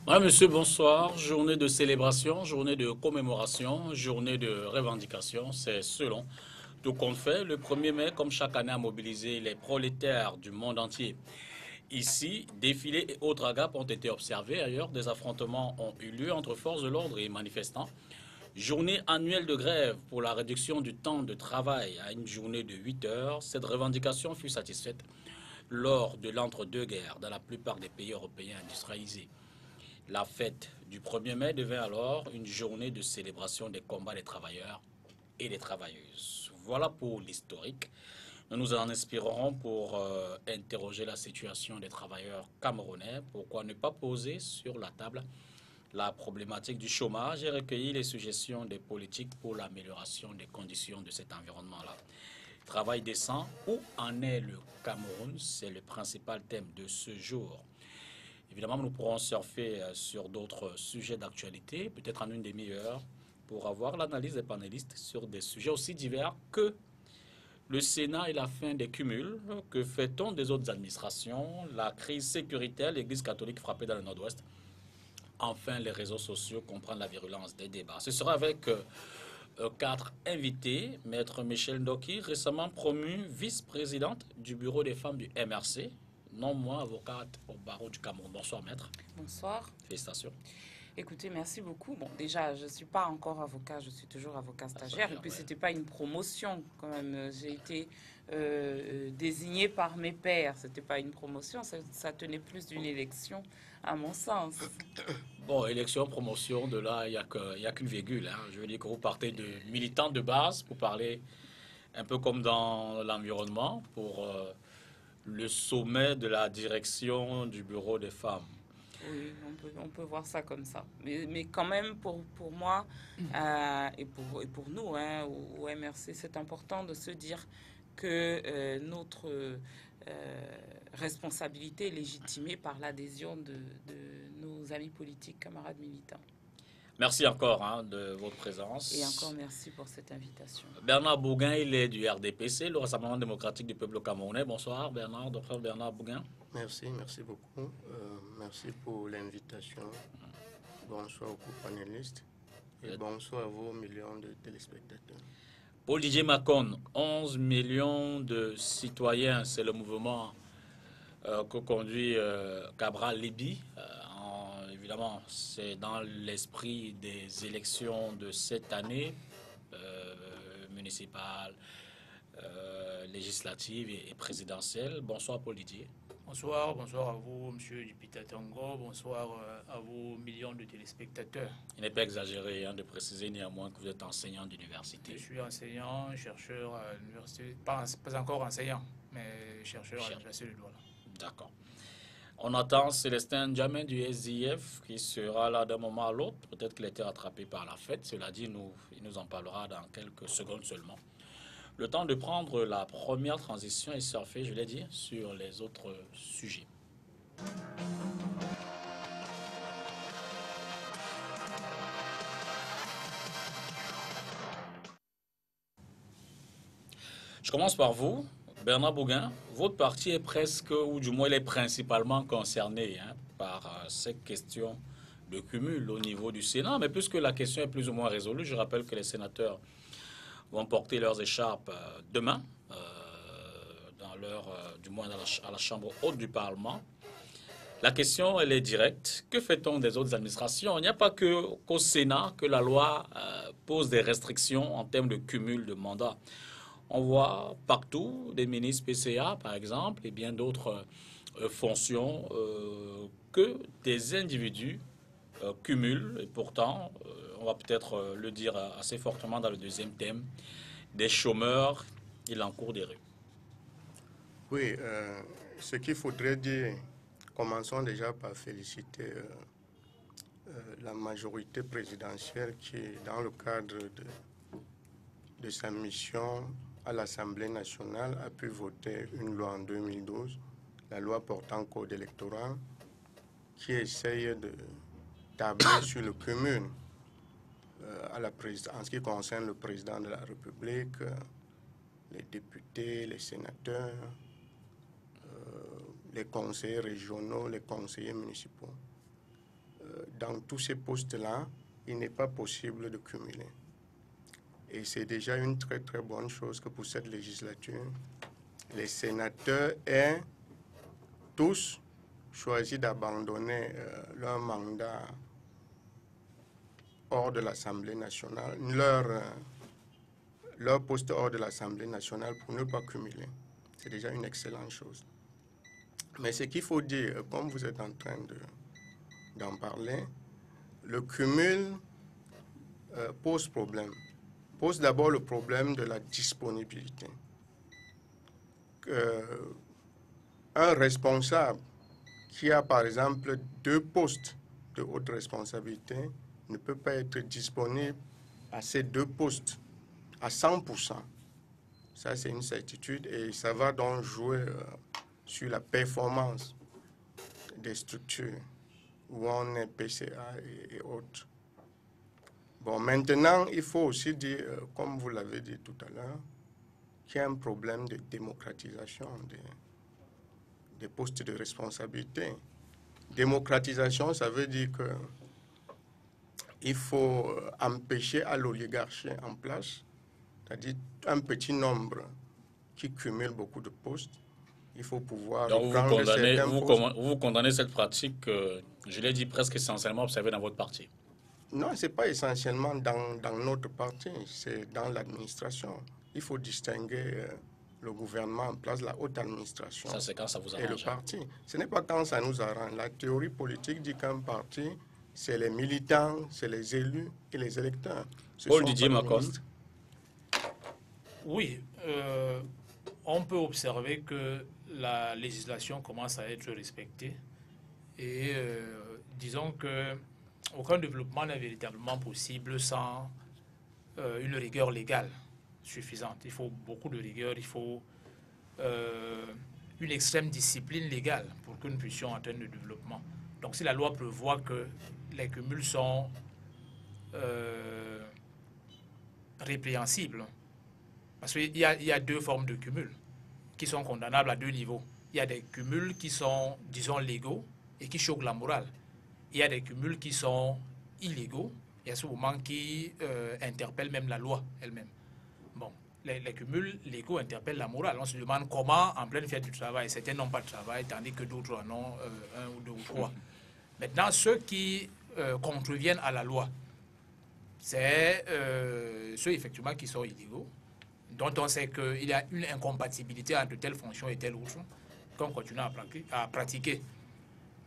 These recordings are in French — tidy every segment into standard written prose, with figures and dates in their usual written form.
Madame, monsieur, bonsoir. Journée de célébration, journée de commémoration, journée de revendication, c'est selon. Tout compte fait, le 1er mai, comme chaque année, a mobilisé les prolétaires du monde entier. Ici, défilés et autres agapes ont été observés. Ailleurs, des affrontements ont eu lieu entre forces de l'ordre et manifestants. Journée annuelle de grève pour la réduction du temps de travail à une journée de 8 heures. Cette revendication fut satisfaite lors de l'entre-deux-guerres dans la plupart des pays européens industrialisés. La fête du 1er mai devint alors une journée de célébration des combats des travailleurs et des travailleuses. Voilà pour l'historique. Nous nous en inspirerons pour interroger la situation des travailleurs camerounais. Pourquoi ne pas poser sur la table la problématique du chômage et recueillir les suggestions des politiques pour l'amélioration des conditions de cet environnement-là. Travail décent, où en est le Cameroun? C'est le principal thème de ce jour. Évidemment, nous pourrons surfer sur d'autres sujets d'actualité, peut-être en une demi-heure, pour avoir l'analyse des panélistes sur des sujets aussi divers que le Sénat et la fin des cumuls. Que fait-on des autres administrations? La crise sécuritaire, l'Église catholique frappée dans le Nord-Ouest. Enfin, les réseaux sociaux comprennent la virulence des débats. Ce sera avec quatre invités. Maître Michel Ndoki, récemment promue vice-présidente du bureau des femmes du MRC, non moins avocate au barreau du Cameroun. Bonsoir, maître. Bonsoir. Félicitations. Écoutez, merci beaucoup. Bon, déjà, je ne suis pas encore avocat, je suis toujours avocat Ah, ça stagiaire. Et vient, puis, ouais. ce n'était pas une promotion quand même. J'ai été désignée par mes pairs. Ce n'était pas une promotion, ça tenait plus d'une élection, à mon sens. Bon, élection, promotion, de là, il y a qu'une virgule, hein. Je veux dire que vous partez de militant de base pour parler un peu comme dans l'environnement pour le sommet de la direction du bureau des femmes. Oui, on peut voir ça comme ça. Mais quand même, pour moi et pour nous, hein, au MRC, c'est important de se dire que notre responsabilité est légitimée par l'adhésion de nos amis politiques, camarades militants. Merci encore hein, de votre Et encore présence. merci pour cette invitation. Bernard Bouguin, il est du RDPC, le Rassemblement démocratique du peuple camerounais. Bonsoir Bernard, docteur Bernard Bouguin. Merci beaucoup. Merci pour l'invitation. Bonsoir aux panélistes et bonsoir à vos millions de téléspectateurs. Paul Didier Macon, 11 millions de citoyens, c'est le mouvement que conduit Cabral Libi. Évidemment, c'est dans l'esprit des élections de cette année, municipales, législatives et présidentielles. Bonsoir Paul Didier. Bonsoir, bonsoir à vous, monsieur Dupita Tango, bonsoir à vos millions de téléspectateurs. Il n'est pas exagéré hein, de préciser néanmoins que vous êtes enseignant d'université. Je suis enseignant, chercheur à l'université, pas encore enseignant, mais chercheur à l'université de Douala. D'accord. On attend Célestin Djamé du SDF qui sera là d'un moment à l'autre. Peut-être qu'il a été rattrapé par la fête. Cela dit, il nous en parlera dans quelques secondes seulement. Le temps de prendre la première transition et surfer, je l'ai dit, sur les autres sujets. Je commence par vous, Bernard Bouguin. Votre parti est presque, ou du moins il est principalement concerné hein, par cette question de cumul au niveau du Sénat. Mais puisque la question est plus ou moins résolue, je rappelle que les sénateurs vont porter leurs écharpes demain, du moins à la Chambre haute du Parlement. La question, elle est directe. Que fait-on des autres administrations? Il n'y a pas qu'au Sénat que la loi pose des restrictions en termes de cumul de mandats. On voit partout des ministres PCA, par exemple, et bien d'autres fonctions que des individus cumulent. Et pourtant, on va peut-être le dire assez fortement dans le deuxième thème, des chômeurs, il en court des rues. Oui, ce qu'il faudrait dire, commençons déjà par féliciter la majorité présidentielle qui, dans le cadre de sa mission à l'Assemblée nationale, a pu voter une loi en 2012, la loi portant code électoral, qui essaye de tabler sur le cumul en ce qui concerne le président de la République, les députés, les sénateurs, les conseillers régionaux, les conseillers municipaux. dans tous ces postes-là, il n'est pas possible de cumuler. Et c'est déjà une très très bonne chose que pour cette législature, les sénateurs aient tous choisi d'abandonner leur mandat hors de l'Assemblée nationale, leur poste hors de l'Assemblée nationale pour ne pas cumuler. C'est déjà une excellente chose. Mais ce qu'il faut dire, comme vous êtes en train d'en parler, le cumul pose problème. Pose d'abord le problème de la disponibilité. Un responsable qui a par exemple 2 postes de haute responsabilité ne peut pas être disponible à ces 2 postes à 100%. Ça, c'est une certitude et ça va donc jouer sur la performance des structures où on est PCA et autres. Bon, maintenant, il faut aussi dire, comme vous l'avez dit tout à l'heure, qu'il y a un problème de démocratisation des postes de responsabilité. Démocratisation, ça veut dire que il faut empêcher à l'oligarchie en place, c'est-à-dire un petit nombre qui cumule beaucoup de postes. Il faut pouvoir Donc prendre certains postes. vous condamnez cette pratique, je l'ai dit, presque essentiellement observée dans votre parti. Non, ce n'est pas essentiellement dans notre parti, c'est dans l'administration. Il faut distinguer le gouvernement en place, la haute administration. Ça, c'est quand ça vous arrange. Et le parti. Ce n'est pas quand ça nous arrange. La théorie politique dit qu'un parti, c'est les militants, c'est les élus et les électeurs. Paul Didier Macon. Oui, on peut observer que la législation commence à être respectée et disons que aucun développement n'est véritablement possible sans une rigueur légale suffisante. Il faut beaucoup de rigueur, il faut une extrême discipline légale pour que nous puissions atteindre le développement. Donc si la loi prévoit que les cumuls sont répréhensibles, parce qu'il y a 2 formes de cumul qui sont condamnables à 2 niveaux. Il y a des cumuls qui sont, disons, légaux et qui choquent la morale. Il y a des cumuls qui sont illégaux et à ce moment qui interpellent même la loi elle-même. Bon, les cumuls légaux interpellent la morale. On se demande comment, en pleine fête du travail, certains n'ont pas de travail, tandis que d'autres en ont 1 ou 2 ou 3. Maintenant, ceux qui contreviennent à la loi, c'est ceux effectivement qui sont illégaux, dont on sait qu'il y a une incompatibilité entre telle fonction et telle autre, qu'on continue à pratiquer.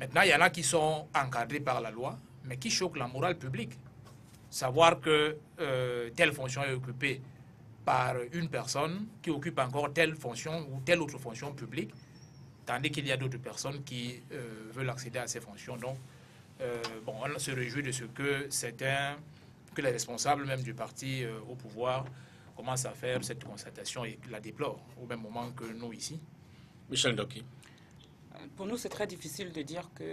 Maintenant, il y en a qui sont encadrés par la loi, mais qui choquent la morale publique. Savoir que telle fonction est occupée par une personne qui occupe encore telle fonction ou telle autre fonction publique, tandis qu'il y a d'autres personnes qui veulent accéder à ces fonctions. Donc, bon, on se réjouit de ce que que les responsables même du parti au pouvoir commencent à faire cette constatation et la déplorent au même moment que nous ici. Michel Ndoki. Pour nous, c'est très difficile de dire que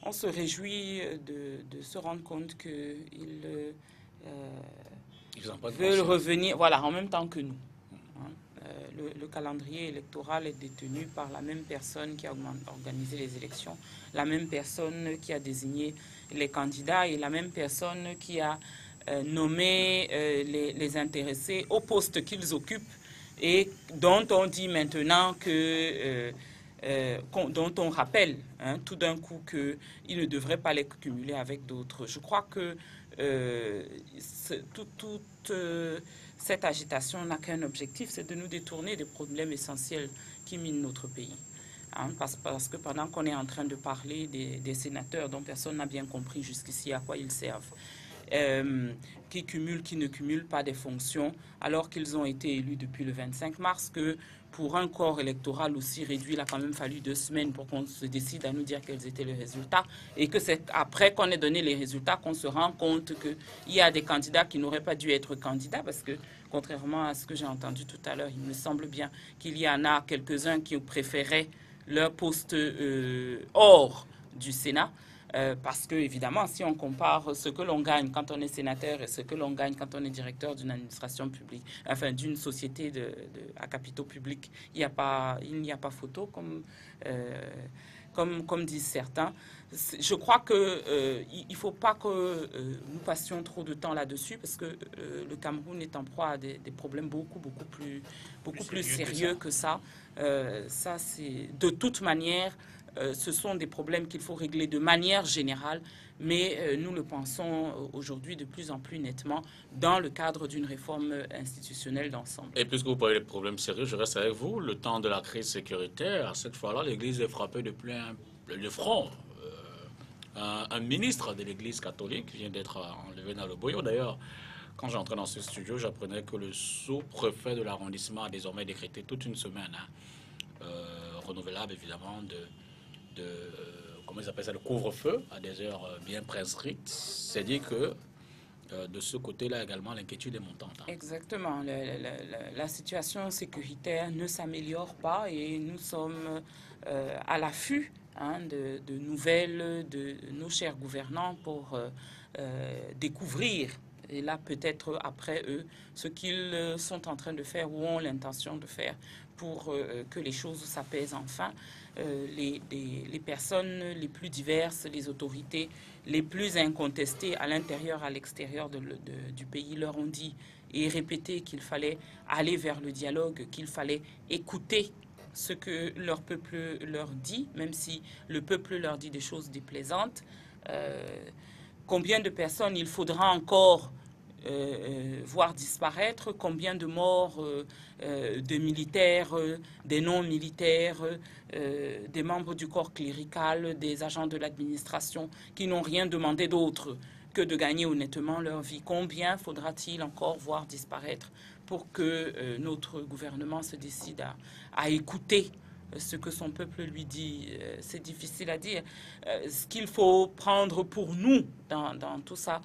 on se réjouit de se rendre compte qu'ils veulent revenir, voilà, en même temps que nous. Le calendrier électoral est détenu par la même personne qui a organisé les élections, la même personne qui a désigné les candidats et la même personne qui a nommé les intéressés au poste qu'ils occupent et dont on dit maintenant que dont on rappelle tout d'un coup qu'ils ne devraient pas les cumuler avec d'autres. Je crois que toute cette agitation n'a qu'un objectif, c'est de nous détourner des problèmes essentiels qui minent notre pays. Parce que pendant qu'on est en train de parler des sénateurs dont personne n'a bien compris jusqu'ici à quoi ils servent, qui cumulent, qui ne cumulent pas des fonctions, alors qu'ils ont été élus depuis le 25 mars, que pour un corps électoral aussi réduit, il a quand même fallu 2 semaines pour qu'on se décide à nous dire quels étaient les résultats, et que c'est après qu'on ait donné les résultats qu'on se rend compte qu'il y a des candidats qui n'auraient pas dû être candidats, parce que contrairement à ce que j'ai entendu tout à l'heure, il me semble bien qu'il y en a quelques-uns qui préféraient leur poste hors du Sénat. Parce que, évidemment, si on compare ce que l'on gagne quand on est sénateur et ce que l'on gagne quand on est directeur d'une administration publique, enfin d'une société à capitaux publics, il n'y a pas photo, comme comme disent certains. Je crois qu'il ne faut pas que nous passions trop de temps là-dessus parce que le Cameroun est en proie à des problèmes beaucoup plus sérieux que ça. Ça, c'est de toute manière, ce sont des problèmes qu'il faut régler de manière générale, mais nous le pensons aujourd'hui de plus en plus nettement dans le cadre d'une réforme institutionnelle d'ensemble. Et puisque vous parlez de problèmes sérieux, je reste avec vous. Le temps de la crise sécuritaire, à cette fois-là, l'Église est frappée de plein de front. Un ministre de l'Église catholique vient d'être enlevé dans le boyau. D'ailleurs, quand j'entrais dans ce studio, j'apprenais que le sous-préfet de l'arrondissement a désormais décrété toute une semaine renouvelable, évidemment, comment ils appellent ça, le couvre-feu à des heures bien prescrites. C'est dire que de ce côté-là également, l'inquiétude est montante. Exactement. La situation sécuritaire ne s'améliore pas et nous sommes à l'affût de nouvelles de nos chers gouvernants pour découvrir, et là peut-être après eux, ce qu'ils sont en train de faire ou ont l'intention de faire pour que les choses s'apaisent enfin. Les personnes les plus diverses, les autorités les plus incontestées à l'intérieur, à l'extérieur du pays leur ont dit et répété qu'il fallait aller vers le dialogue, qu'il fallait écouter ce que leur peuple leur dit, même si le peuple leur dit des choses déplaisantes. Combien de personnes il faudra encore voir disparaître, combien de morts de militaires, des non-militaires, des membres du corps clérical, des agents de l'administration qui n'ont rien demandé d'autre que de gagner honnêtement leur vie. Combien faudra-t-il encore voir disparaître pour que notre gouvernement se décide à écouter ce que son peuple lui dit? C'est difficile à dire. Ce qu'il faut prendre pour nous dans tout ça,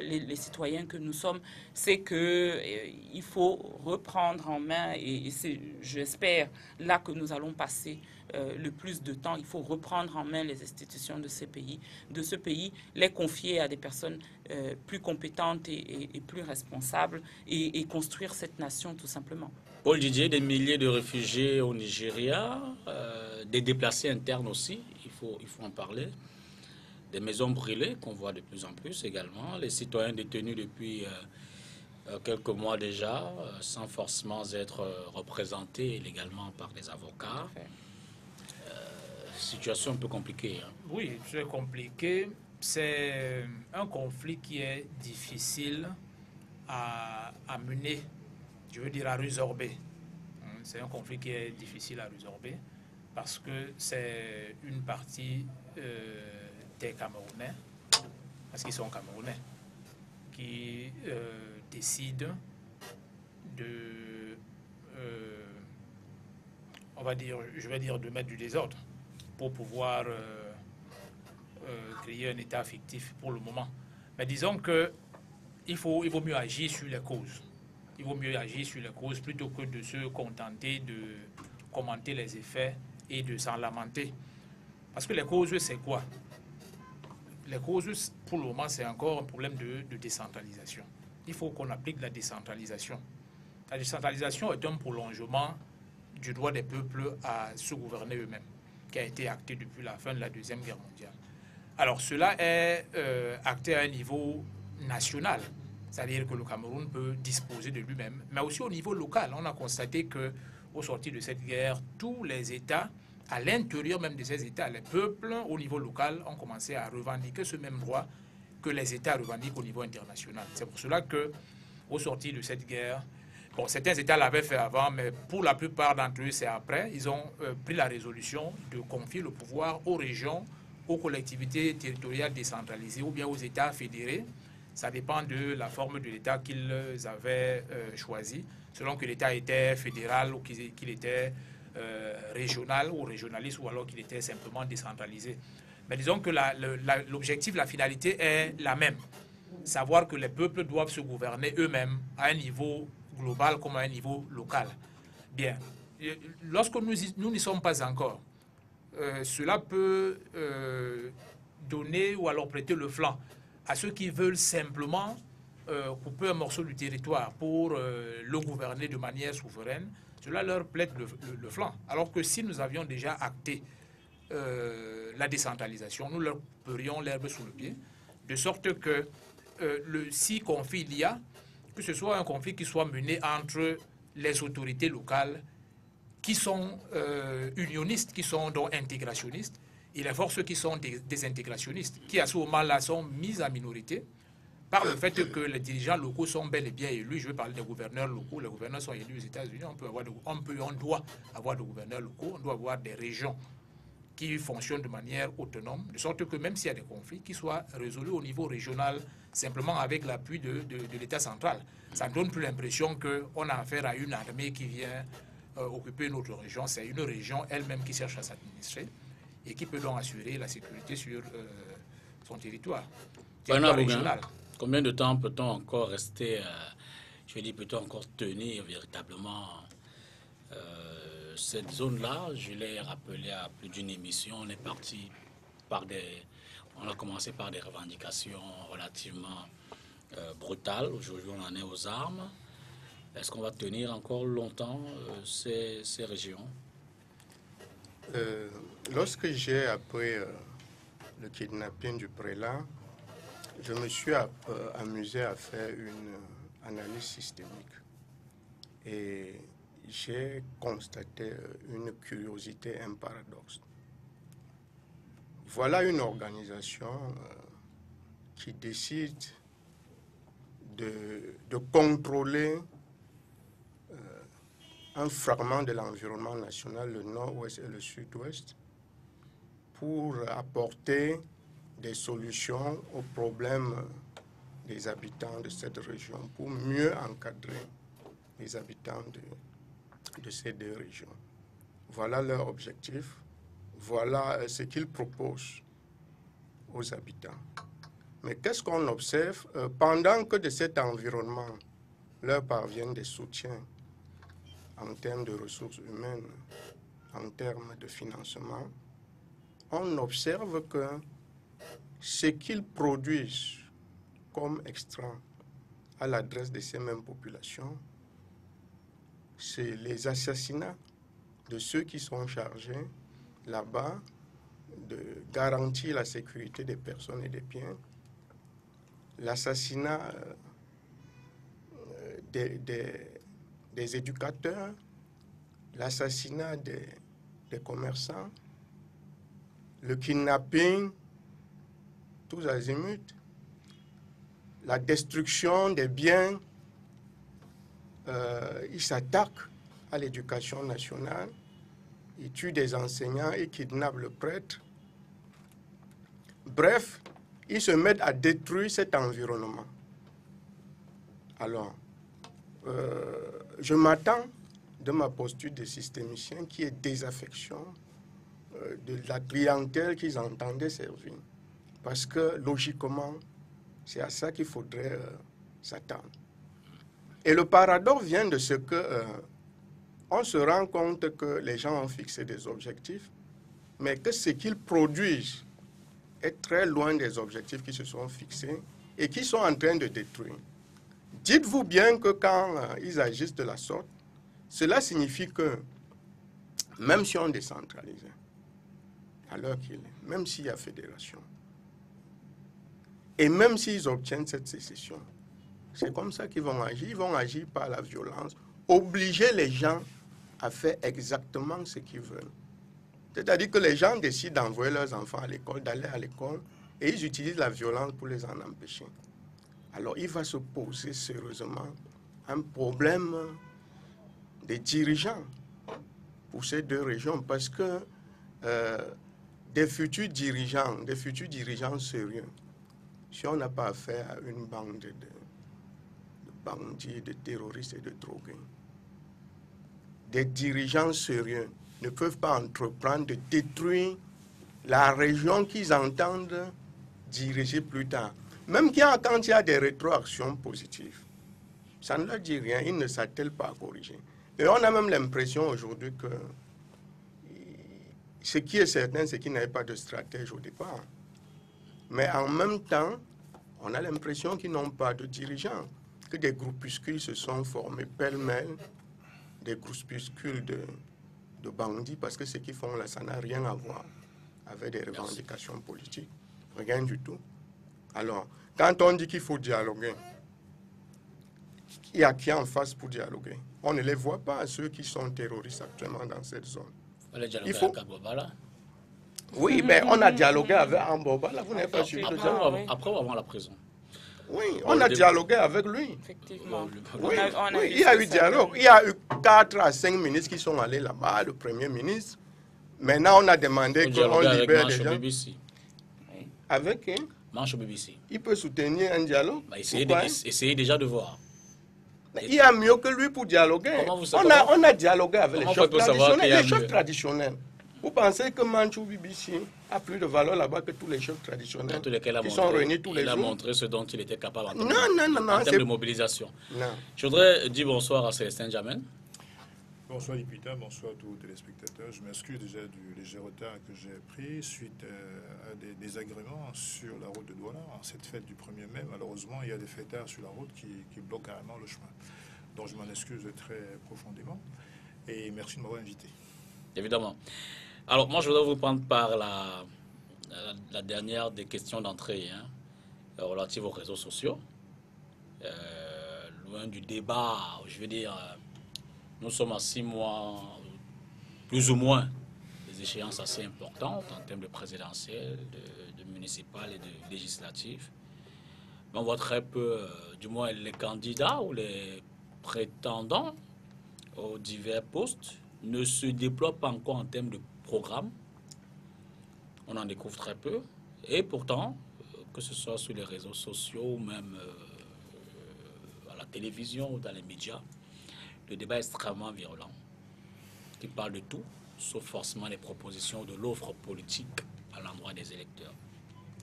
les citoyens que nous sommes, c'est qu'il faut reprendre en main, et c'est, j'espère, là que nous allons passer le plus de temps. Il faut reprendre en main les institutions de ce pays, les confier à des personnes plus compétentes et plus responsables et construire cette nation tout simplement. Paul Didier, des milliers de réfugiés au Nigeria, des déplacés internes aussi, il faut en parler, des maisons brûlées qu'on voit de plus en plus également, les citoyens détenus depuis quelques mois déjà, sans forcément être représentés légalement par des avocats. Situation un peu compliquée. Oui, très compliqué. C'est un conflit qui est difficile à mener, je veux dire à résorber. C'est un conflit qui est difficile à résorber parce que c'est une partie des Camerounais, parce qu'ils sont Camerounais, qui décident de, on va dire, je vais dire, de mettre du désordre pour pouvoir créer un état fictif pour le moment. Mais disons que il vaut mieux agir sur les causes. Il vaut mieux agir sur les causes plutôt que de se contenter de commenter les effets et de s'en lamenter. Parce que les causes, c'est quoi? Les causes, pour le moment, c'est encore un problème de décentralisation. Il faut qu'on applique la décentralisation. La décentralisation est un prolongement du droit des peuples à se gouverner eux-mêmes, qui a été acté depuis la fin de la Deuxième Guerre mondiale. Alors, cela est acté à un niveau national. C'est-à-dire que le Cameroun peut disposer de lui-même, mais aussi au niveau local. On a constaté qu'au sortir de cette guerre, tous les États, à l'intérieur même de ces États, les peuples au niveau local ont commencé à revendiquer ce même droit que les États revendiquent au niveau international. C'est pour cela qu'au sortir de cette guerre, bon, certains États l'avaient fait avant, mais pour la plupart d'entre eux, c'est après. Ils ont pris la résolution de confier le pouvoir aux régions, aux collectivités territoriales décentralisées ou bien aux États fédérés. Ça dépend de la forme de l'État qu'ils avaient choisi, selon que l'État était fédéral ou qu'il était régional ou régionaliste ou alors qu'il était simplement décentralisé. Mais disons que l'objectif, la finalité est la même. Savoir que les peuples doivent se gouverner eux-mêmes à un niveau global comme à un niveau local. Bien, lorsque nous n'y sommes pas encore, cela peut donner ou alors prêter le flanc à ceux qui veulent simplement couper un morceau du territoire pour le gouverner de manière souveraine. Cela leur plaide le flanc. Alors que si nous avions déjà acté la décentralisation, nous leur couperions l'herbe sous le pied, de sorte que si conflit il y a, que ce soit un conflit qui soit mené entre les autorités locales qui sont unionistes, qui sont donc intégrationnistes, et les forces qui sont désintégrationnistes, qui à ce moment-là sont mises en minorité par le fait que les dirigeants locaux sont bel et bien élus. Je vais parler des gouverneurs locaux. Les gouverneurs sont élus aux États-Unis. On doit avoir des gouverneurs locaux, on doit avoir des régions qui fonctionnent de manière autonome, de sorte que même s'il y a des conflits, qu'ils soient résolus au niveau régional, simplement avec l'appui de l'État central. Ça ne donne plus l'impression qu'on a affaire à une armée qui vient occuper notre région. C'est une région elle-même qui cherche à s'administrer et qui peut donc assurer la sécurité sur son territoire régional. Combien de temps peut-on encore rester, peut-on encore tenir véritablement cette zone-là? Je l'ai rappelé à plus d'une émission, on est parti on a commencé par des revendications relativement brutales. Aujourd'hui, on en est aux armes. Est-ce qu'on va tenir encore longtemps ces régions? Lorsque j'ai appris le kidnapping du prélat, je me suis amusé à faire une analyse systémique. Et j'ai constaté une curiosité, un paradoxe. Voilà une organisation qui décide de contrôler un fragment de l'environnement national, le nord-ouest et le sud-ouest, pour apporter des solutions aux problèmes des habitants de cette région, pour mieux encadrer les habitants de ces deux régions. Voilà leur objectif, voilà ce qu'ils proposent aux habitants. Mais qu'est-ce qu'on observe? Pendant que de cet environnement leur parviennent des soutiens en termes de ressources humaines, en termes de financement, on observe que ce qu'ils produisent comme extra à l'adresse de ces mêmes populations, c'est les assassinats de ceux qui sont chargés là-bas de garantir la sécurité des personnes et des biens, l'assassinat des éducateurs, l'assassinat des commerçants, le kidnapping, tous azimuts, la destruction des biens. Ils s'attaquent à l'éducation nationale, ils tuent des enseignants, ils kidnappent le prêtre. Bref, ils se mettent à détruire cet environnement. Alors, je m'attends de ma posture de systémicien qui est désaffection de la clientèle qu'ils entendaient servir. Parce que, logiquement, c'est à ça qu'il faudrait s'attendre. Et le paradoxe vient de ce que on se rend compte que les gens ont fixé des objectifs, mais que ce qu'ils produisent est très loin des objectifs qui se sont fixés et qui sont en train de détruire. Dites-vous bien que quand ils agissent de la sorte, cela signifie que même si on décentralise, à l'heure qu'il est, même s'il y a fédération, et même s'ils obtiennent cette sécession, c'est comme ça qu'ils vont agir. Ils vont agir par la violence, obliger les gens à faire exactement ce qu'ils veulent. C'est-à-dire que les gens décident d'envoyer leurs enfants à l'école, d'aller à l'école, et ils utilisent la violence pour les en empêcher. Alors il va se poser sérieusement un problème des dirigeants pour ces deux régions, parce que des futurs dirigeants sérieux, si on n'a pas affaire à une bande de bandits, de terroristes et de drogués, des dirigeants sérieux ne peuvent pas entreprendre de détruire la région qu'ils entendent diriger plus tard. Même quand il y a des rétroactions positives, ça ne leur dit rien, ils ne s'attellent pas à corriger. Et on a même l'impression aujourd'hui que ce qui est certain, c'est qu'ils n'avaient pas de stratège au départ. Mais en même temps, on a l'impression qu'ils n'ont pas de dirigeants, que des groupuscules se sont formés pêle-mêle, des groupuscules de bandits, parce que ce qu'ils font là, ça n'a rien à voir avec des revendications politiques. Rien du tout. Alors, quand on dit qu'il faut dialoguer, il y a qui en face pour dialoguer? On ne les voit pas, ceux qui sont terroristes actuellement dans cette zone. Il faut... Là. Oui, mais on a dialogué avec Amboba, là, vous n'avez pas suivi le dialogue. Après ou avant la prison? Oui, on a dialogué avec lui. Effectivement. Oui, il y a eu dialogue. Il y a eu 4 à 5 ministres qui sont allés là-bas, le Premier ministre. Maintenant, on a demandé qu'on libère les gens. BBC. Avec qui? Manche au BBC. Il peut soutenir un dialogue. Essayez déjà de voir. Mais il y a mieux que lui pour dialoguer. On a dialogué avec les chefs traditionnels. Les chefs traditionnels. Vous pensez que Manchou BBC a plus de valeur là-bas que tous les chefs traditionnels qui sont réunis tous les jours? Il a montré ce dont il était capable en termes de mobilisation. Non. Je voudrais dire bonsoir à Célestin Djamène. Bonsoir Lipita, bonsoir à tous les téléspectateurs. Je m'excuse déjà du léger retard que j'ai pris suite à des désagréments sur la route de Douala. En cette fête du 1er mai, malheureusement, il y a des fêtards sur la route qui bloquent carrément le chemin. Donc je m'en excuse très profondément et merci de m'avoir invité. Évidemment. Alors moi je voudrais vous prendre par la dernière des questions d'entrée relative aux réseaux sociaux. Loin du débat, je veux dire... Nous sommes à 6 mois, plus ou moins, des échéances assez importantes en termes de présidentielles, de municipales et de législatives. Mais on voit très peu, du moins les candidats ou les prétendants aux divers postes ne se déploient pas encore en termes de programme. On en découvre très peu. Et pourtant, que ce soit sur les réseaux sociaux ou même à la télévision ou dans les médias, le débat est extrêmement virulent, qui parle de tout, sauf forcément les propositions de l'offre politique à l'endroit des électeurs.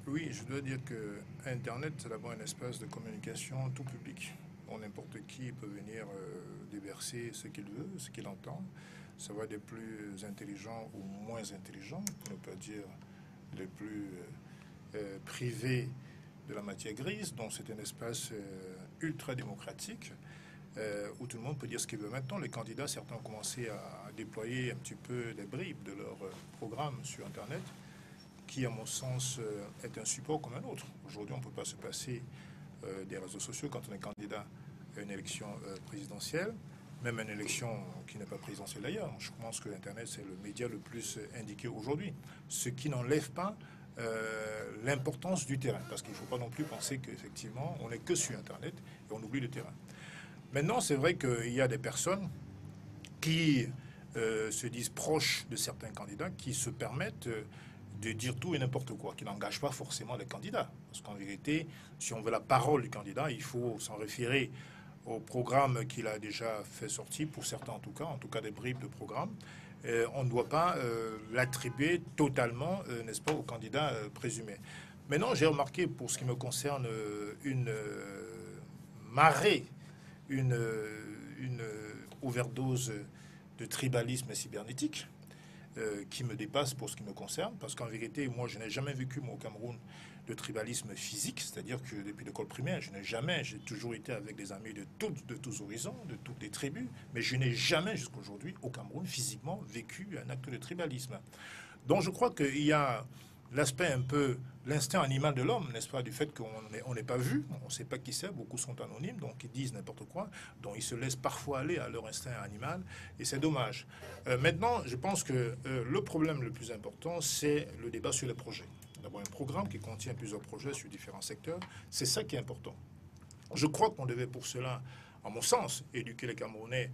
Oui, je dois dire que Internet, c'est d'abord un espace de communication tout public. N'importe qui peut venir déverser ce qu'il veut, ce qu'il entend. Ça va des plus intelligents ou moins intelligents, pour ne pas dire les plus privés de la matière grise. Donc c'est un espace ultra démocratique. Où tout le monde peut dire ce qu'il veut. Maintenant, les candidats, certains ont commencé à déployer un petit peu des bribes de leur programme sur Internet, qui, à mon sens, est un support comme un autre. Aujourd'hui, on ne peut pas se passer des réseaux sociaux quand on est candidat à une élection présidentielle, même une élection qui n'est pas présidentielle d'ailleurs. Je pense que Internet, c'est le média le plus indiqué aujourd'hui, ce qui n'enlève pas l'importance du terrain, parce qu'il ne faut pas non plus penser qu'effectivement, on n'est que sur Internet et on oublie le terrain. Maintenant, c'est vrai qu'il y a des personnes qui se disent proches de certains candidats, qui se permettent de dire tout et n'importe quoi, qui n'engagent pas forcément les candidats. Parce qu'en vérité, si on veut la parole du candidat, il faut s'en référer au programme qu'il a déjà fait sortir, pour certains en tout cas des bribes de programme. On ne doit pas l'attribuer totalement, n'est-ce pas, au candidat présumé. Maintenant, j'ai remarqué, pour ce qui me concerne, une marée, une overdose de tribalisme cybernétique qui me dépasse pour ce qui me concerne, parce qu'en vérité, moi, je n'ai jamais vécu, au Cameroun, de tribalisme physique, c'est-à-dire que depuis l'école primaire, j'ai toujours été avec des amis de tous horizons, de toutes les tribus, mais je n'ai jamais, jusqu'à aujourd'hui, au Cameroun, physiquement, vécu un acte de tribalisme. Donc je crois qu'il y a l'aspect un peu, l'instinct animal de l'homme, n'est-ce pas, du fait qu'on n'est pas vu, on ne sait pas qui c'est, beaucoup sont anonymes, donc ils disent n'importe quoi, donc ils se laissent parfois aller à leur instinct animal, et c'est dommage. Maintenant, je pense que le problème le plus important, c'est le débat sur les projets. D'abord, un programme qui contient plusieurs projets sur différents secteurs, c'est ça qui est important. Je crois qu'on devait pour cela, à mon sens, éduquer les Camerounais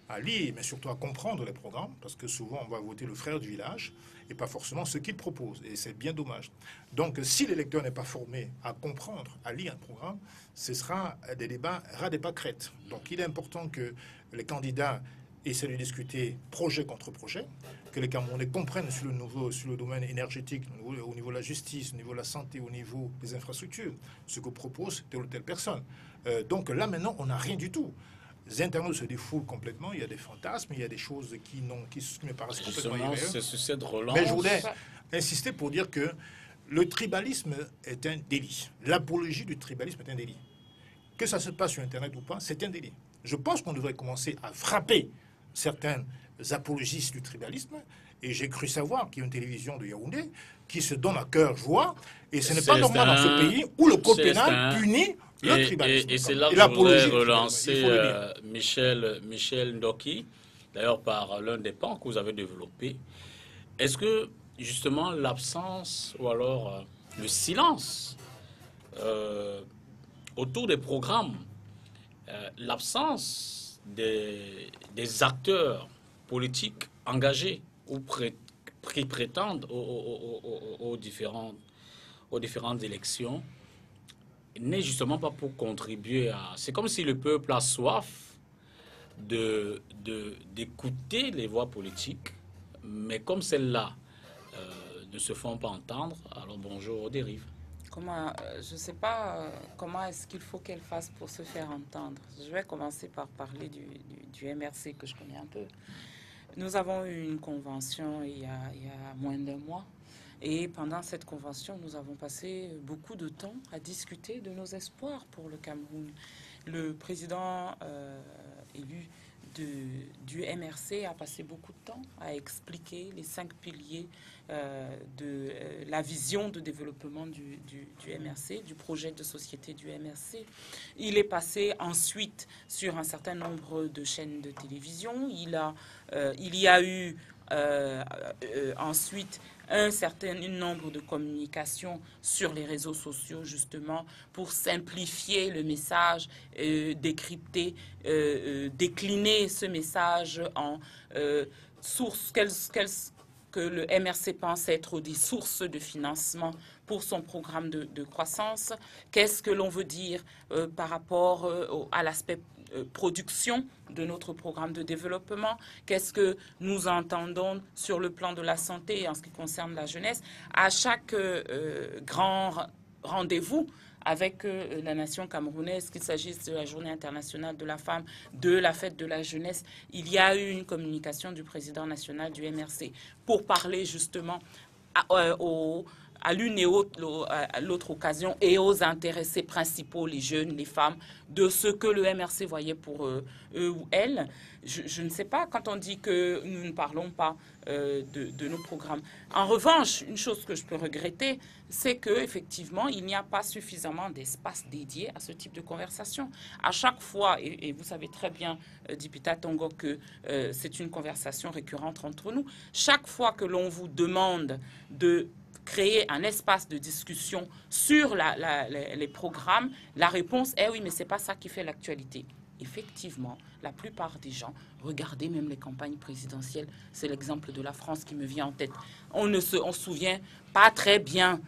à lire, mais surtout à comprendre les programmes, parce que souvent on va voter le frère du village et pas forcément ce qu'il propose, et c'est bien dommage. Donc si l'électeur n'est pas formé à comprendre, à lire un programme, ce sera des débats ras des pâquerettes. Donc il est important que les candidats essaient de discuter projet contre projet, que les Camerounais comprennent sur le domaine énergétique, au niveau de la justice, au niveau de la santé, au niveau des infrastructures, ce que propose telle ou telle personne. Donc là maintenant on n'a rien du tout. Les internautes se défoulent complètement, il y a des fantasmes, il y a des choses qui me paraissent complètement irréelles. C'est sur cette relance. Mais je voulais insister pour dire que le tribalisme est un délit. L'apologie du tribalisme est un délit. Que ça se passe sur Internet ou pas, c'est un délit. Je pense qu'on devrait commencer à frapper certains apologistes du tribalisme Et j'ai cru savoir qu'il y a une télévision de Yaoundé qui se donne à cœur joie. Et ce n'est pas normal dans ce pays où le code pénal punit le tribalisme. Et c'est là que je voudrais relancer Michel Ndoki, d'ailleurs par l'un des pans que vous avez développé. Est-ce que justement l'absence ou alors le silence autour des programmes, l'absence des acteurs politiques engagés ou qui prétendent aux différentes élections n'est justement pas pour contribuer à... C'est comme si le peuple a soif d'écouter les voix politiques, mais comme celles-là ne se font pas entendre, alors bonjour aux dérives. Je ne sais pas comment est-ce qu'il faut qu'elle fasse pour se faire entendre. Je vais commencer par parler du MRC que je connais un peu. Nous avons eu une convention il y a moins d'un mois. Et pendant cette convention, nous avons passé beaucoup de temps à discuter de nos espoirs pour le Cameroun. Le président élu du MRC a passé beaucoup de temps à expliquer les 5 piliers de la vision de développement du MRC, du projet de société du MRC. Il est passé ensuite sur un certain nombre de chaînes de télévision. Il y a eu ensuite un certain nombre de communications sur les réseaux sociaux, justement, pour simplifier le message, décrypter, décliner ce message en sources que le MRC pense être des sources de financement pour son programme de croissance. Qu'est-ce que l'on veut dire par rapport à l'aspect production de notre programme de développement, qu'est-ce que nous entendons sur le plan de la santé en ce qui concerne la jeunesse. À chaque grand rendez-vous avec la nation camerounaise, qu'il s'agisse de la Journée internationale de la femme, de la fête de la jeunesse, il y a eu une communication du président national du MRC pour parler justement à l'une et à l'autre occasion et aux intéressés principaux, les jeunes, les femmes, de ce que le MRC voyait pour eux ou elles. Je ne sais pas quand on dit que nous ne parlons pas de nos programmes. En revanche, une chose que je peux regretter, c'est qu'effectivement, il n'y a pas suffisamment d'espace dédié à ce type de conversation. À chaque fois, et vous savez très bien, Dipita Tongo, que c'est une conversation récurrente entre nous, chaque fois que l'on vous demande de créer un espace de discussion sur les programmes, la réponse est oui, mais ce n'est pas ça qui fait l'actualité. Effectivement, la plupart des gens, regardez même les campagnes présidentielles, c'est l'exemple de la France qui me vient en tête. On se souvient pas très bien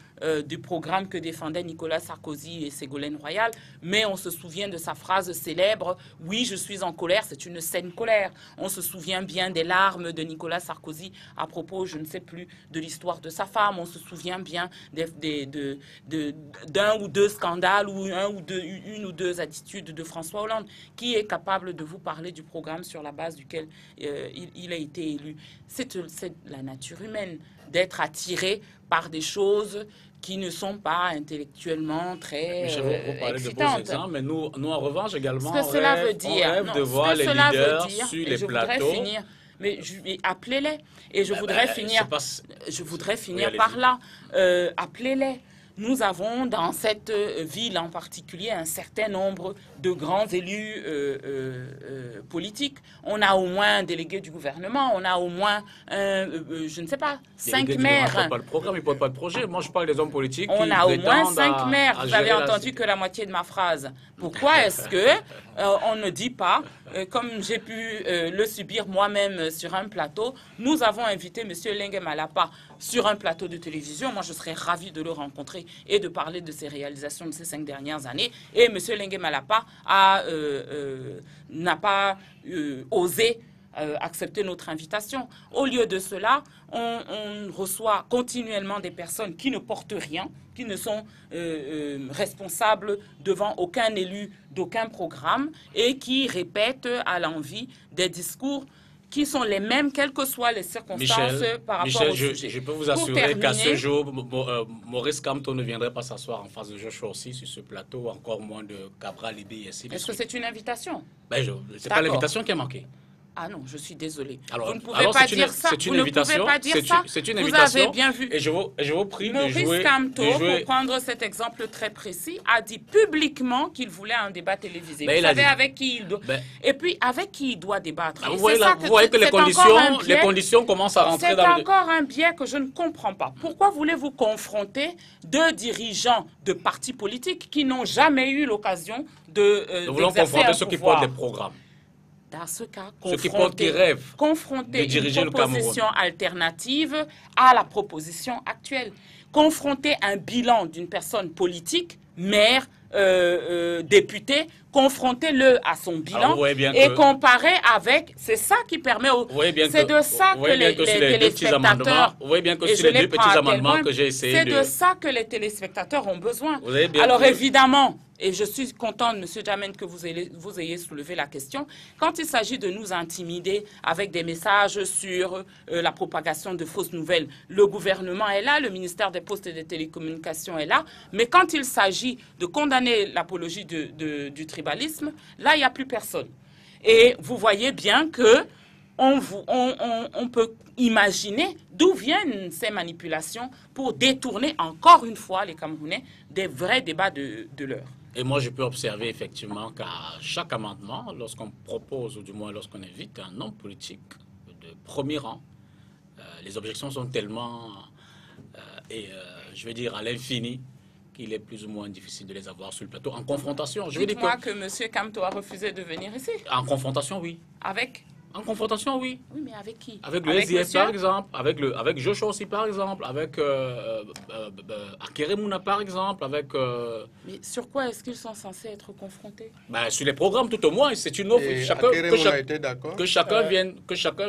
du programme que défendaient Nicolas Sarkozy et Ségolène Royal, mais on se souvient de sa phrase célèbre « Oui, je suis en colère, c'est une saine colère ». On se souvient bien des larmes de Nicolas Sarkozy à propos, je ne sais plus, de l'histoire de sa femme. On se souvient bien d'un ou deux scandales ou une ou deux attitudes de François Hollande. Qui est capable de vous parler du programme sur la base duquel il a été élu? C'est la nature humaine d'être attiré par des choses qui ne sont pas intellectuellement très excitantes. De beaux exemples, mais nous en revanche également, ce que cela veut dire, on rêve de voir les leaders sur les plateaux. Mais appelez-les. Et je voudrais finir par là. Appelez-les. Nous avons dans cette ville en particulier un certain nombre de grands élus politiques. On a au moins un délégué du gouvernement, on a au moins, je ne sais pas, 5 maires. Il ne pas le programme, il ne porte pas de projet. Moi, je parle des hommes politiques. On a au moins 5 maires. Vous avez entendu que la moitié de ma phrase. Pourquoi est-ce que on ne dit pas, comme j'ai pu le subir moi-même sur un plateau, nous avons invité M. Lengue Malapa sur un plateau de télévision. Moi, je serais ravie de le rencontrer et de parler de ses réalisations de ces 5 dernières années. Et M. Lengue Malapa n'a pas osé accepter notre invitation. Au lieu de cela, on reçoit continuellement des personnes qui ne portent rien, qui ne sont responsables devant aucun élu d'aucun programme et qui répètent à l'envi des discours qui sont les mêmes, quelles que soient les circonstances par rapport au sujet. Je peux vous assurer qu'à ce jour, Maurice Kamto ne viendrait pas s'asseoir en face de Joshua aussi sur ce plateau, encore moins de Cabral Libé. Est-ce que c'est une invitation? C'est pas l'invitation qui a manqué. Ah non, je suis désolée. Alors, vous ne pouvez pas dire ça. C'est une Vous invitation. ne pouvez pas dire ça. C'est une Vous invitation. avez bien vu. Et je vous prie de Maurice jouer. Kamto, de jouer... pour prendre cet exemple très précis, a dit publiquement qu'il voulait un débat télévisé. Ben, vous savez dit... avec qui il doit... Ben... Et puis, avec qui il doit débattre. Vous voyez que les conditions commencent à rentrer dans le... C'est encore un biais que je ne comprends pas. Pourquoi voulez-vous confronter deux dirigeants de partis politiques qui n'ont jamais eu l'occasion de nous voulons confronter ceux qui portent des programmes. Dans ce cas, confronter une proposition alternative à la proposition actuelle. Confronter un bilan d'une personne politique, maire, député, confrontez-le à son bilan et comparez avec... C'est ça qui permet... C'est de ça que les téléspectateurs... Vous voyez bien que sur les deux petits amendements que j'ai essayé de... C'est de ça que les téléspectateurs ont besoin. Alors évidemment... Et je suis contente, M. Djamène, que vous ayez soulevé la question. Quand il s'agit de nous intimider avec des messages sur la propagation de fausses nouvelles, le gouvernement est là, le ministère des Postes et des Télécommunications est là. Mais quand il s'agit de condamner l'apologie du tribalisme, là, il n'y a plus personne. Et vous voyez bien que on peut imaginer d'où viennent ces manipulations pour détourner encore une fois les Camerounais des vrais débats de l'heure. Et moi, je peux observer effectivement qu'à chaque amendement, lorsqu'on propose, ou du moins lorsqu'on invite un homme politique de premier rang, les objections sont tellement, je vais dire, à l'infini, qu'il est plus ou moins difficile de les avoir sur le plateau. En confrontation, je veux dire que M. Kamto a refusé de venir ici. En confrontation, oui. Avec? En confrontation, oui. Oui, mais avec qui? Avec le SDF, par exemple. Avec Joshua aussi, par exemple. Avec Akere Mouna, par exemple. Avec... Mais sur quoi est-ce qu'ils sont censés être confrontés? Sur les programmes, tout au moins. C'est une offre. Que chacun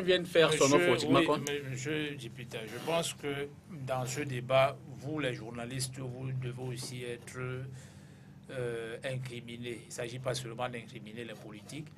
vienne faire son offre. Oui, monsieur député, je pense que dans ce débat, vous, les journalistes, vous devez aussi être incriminés. Il ne s'agit pas seulement d'incriminer les politiques,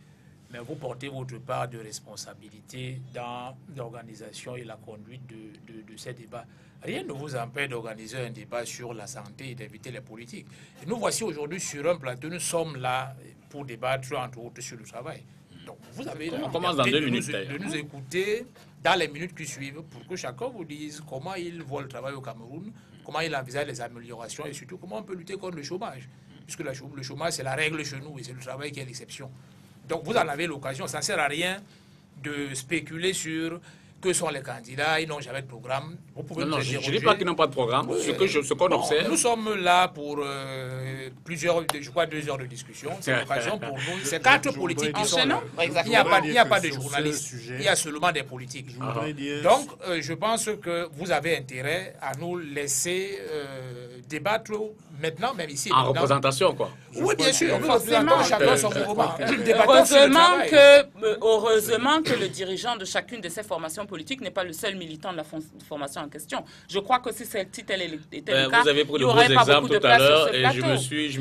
mais vous portez votre part de responsabilité dans l'organisation et la conduite de ces débats. Rien ne vous empêche d'organiser un débat sur la santé et d'éviter les politiques. Et nous voici aujourd'hui sur un plateau, nous sommes là pour débattre entre autres sur le travail. Donc vous avez on commence dans 2 minutes de nous écouter dans les minutes qui suivent pour que chacun vous dise comment il voit le travail au Cameroun, comment il envisage les améliorations et surtout comment on peut lutter contre le chômage. Puisque le chômage, c'est la règle chez nous et c'est le travail qui est l'exception. Donc vous en avez l'occasion, ça ne sert à rien de spéculer sur que sont les candidats, ils n'ont jamais de programme. Vous pouvez non, je ne dis pas qu'ils n'ont pas de programme, ce qu'on observe. Nous sommes là pour plusieurs, je crois 2 heures de discussion. C'est l'occasion pour nous. C'est 4 politiques qui sont là. Il n'y a pas de journalistes, il y a seulement des politiques. Donc je pense que vous avez intérêt à nous laisser débattre maintenant, même ici. En représentation, quoi. Oui, bien sûr. Nous représentons chacun son mouvement. Heureusement que le dirigeant de chacune de ces formations politiques n'est pas le seul militant de la formation en question. Je crois que si celle-ci était le cas, vous avez pris de beaux exemples tout à l'heure et je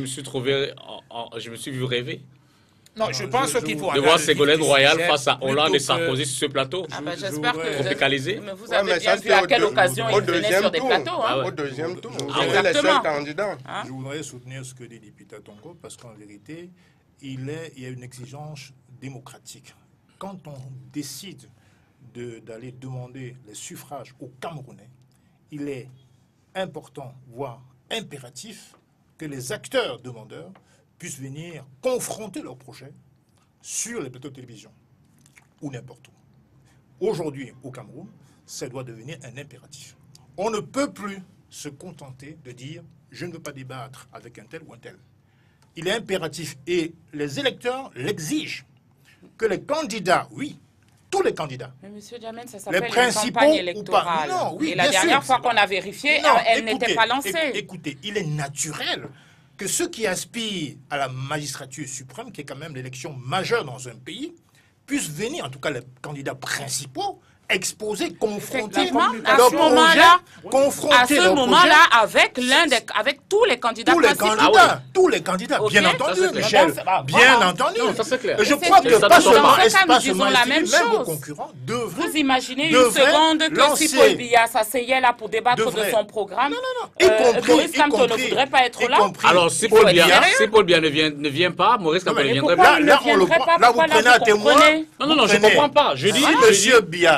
me suis vu rêver. Non, je pense qu'il faut... De voir Ségolène Royal face à Hollande et Sarkozy sur ce plateau. J'espère que... Tropicalisé. Mais vous avez bien vu à quelle occasion ils venaient sur des plateaux. Au deuxième tour, vous êtes les seuls candidats. Je voudrais soutenir ce que dit député Tongo, parce qu'en vérité, il y a une exigence démocratique. Quand on décide d'aller demander les suffrages aux Camerounais, il est important, voire impératif, que les acteurs demandeurs puissent venir confronter leurs projets sur les plateaux de télévision ou n'importe où. Aujourd'hui, au Cameroun, ça doit devenir un impératif. On ne peut plus se contenter de dire « je ne veux pas débattre avec un tel ou un tel ». Il est impératif, et les électeurs l'exigent, que les candidats, oui, tous les candidats. Mais M. Djamène, ça s'appelle une campagne électorale. Non, oui, et la dernière fois qu'on a vérifié, elle n'était pas lancée. Écoutez, il est naturel que ceux qui aspirent à la magistrature suprême, qui est quand même l'élection majeure dans un pays, puissent venir, en tout cas les candidats principaux, exposer, confronter Effectivement, à leur ce moment-là, projet, confronter leur avec avec tous les candidats tous les candidats, Ok. bien entendu, Ça, c'est Michel, clair. bien entendu. Non, ça, c'est clair. Et je Et crois c'est que clair. pas Dans seulement ce cas, nous espace disons humain la civil, même même vos chose. concurrents Vous devraient imaginez une devrait seconde que si lancer- Paul Biya s'asseyait là pour débattre devrait- de son programme, y compris- Maurice y Kamto ne compris- voudrait pas être y là. compris Alors, si Paul Paul Biya sérieux ne vient pas, Maurice Kamto ne mais viendrait pourquoi pas. il ne là, on le viendrait prend- pas? là, vous Pourquoi prenez vous à témoin. comprenez? Non, je comprends pas. Je dis,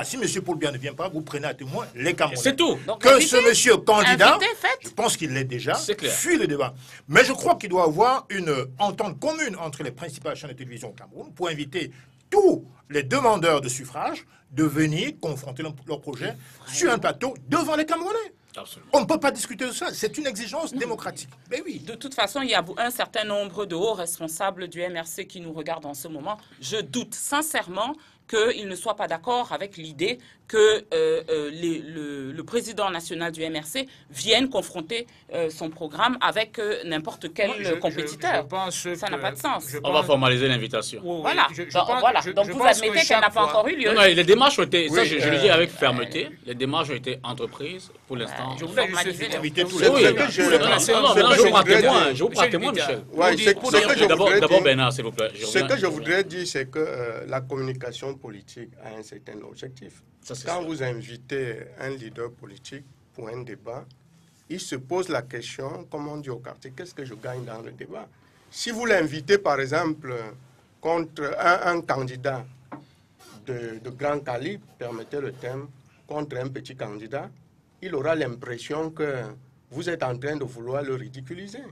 Si monsieur Paul Biya ne vient pas, vous prenez à témoin les Camerounais. c'est tout. Donc, Que invitez. ce monsieur candidat, Invitez, faites. je pense qu'il l'est déjà, C'est clair. fuit le débat. Mais je crois qu'il doit y avoir une entente commune entre les principales chaînes de télévision au Cameroun pour inviter tous les demandeurs de suffrage de venir confronter leur projet sur un plateau devant les Camerounais. Absolument. On ne peut pas discuter de ça. C'est une exigence démocratique. Mais oui. De toute façon, il y a un certain nombre de hauts responsables du MRC qui nous regardent en ce moment. Je doute sincèrement qu'ils ne soient pas d'accord avec l'idée que le président national du MRC vienne confronter son programme avec n'importe quel compétiteur. Je pense Ça que- n'a pas de sens. je On va pense- formaliser l'invitation. Oui, oui, Voilà. je Donc, pense- voilà. je- Donc je vous pense admettez que qu'elle n'a chaque pas fois- encore eu lieu. Non, les démarches ont été, ça Oui, je le dis avec fermeté, les démarches ont été entreprises pour l'instant. Je voulais juste Formaliser finir. Inviter tous C'est les Oui, ce non, que je- non, c'est non, ce non, que je vous je prends voudrais témoin, dire. je vous prends Michel témoin, Bita. Michel. Ouais, Pour c'est dire- ce que je voudrais D'abord dire. Bernard, s'il vous plaît. Ce que je voudrais dire, c'est que la communication politique a un certain objectif. Ça, c'est Quand sûr. vous invitez un leader politique pour un débat, il se pose la question, comme on dit au quartier, qu'est-ce que je gagne dans le débat? Si vous l'invitez, par exemple, contre un candidat de grand calibre, permettez le terme, contre un petit candidat, il aura l'impression que vous êtes en train de vouloir le ridiculiser.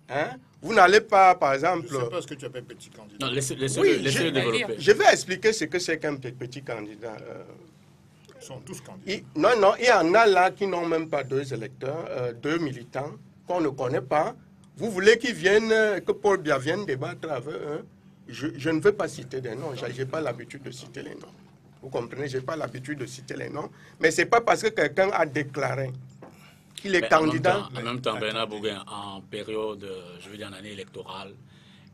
Hein? Vous n'allez pas, par exemple... Je ne sais pas ce que tu appelles petit candidat. Non, laissez-le Oui, développer. Je vais expliquer ce que c'est qu'un petit candidat. Ils sont tous candidats. Non, il y en a là qui n'ont même pas 2 électeurs, 2 militants qu'on ne connaît pas. Vous voulez qu'ils viennent, que Paul Biya vienne débattre avec eux? Je ne veux pas citer des noms, je n'ai pas l'habitude de citer les noms. Vous comprenez, je n'ai pas l'habitude de citer les noms. Mais ce n'est pas parce que quelqu'un a déclaré qu'il est Mais candidat. En même temps, Bernard Bouguin, en période, je veux dire en année électorale,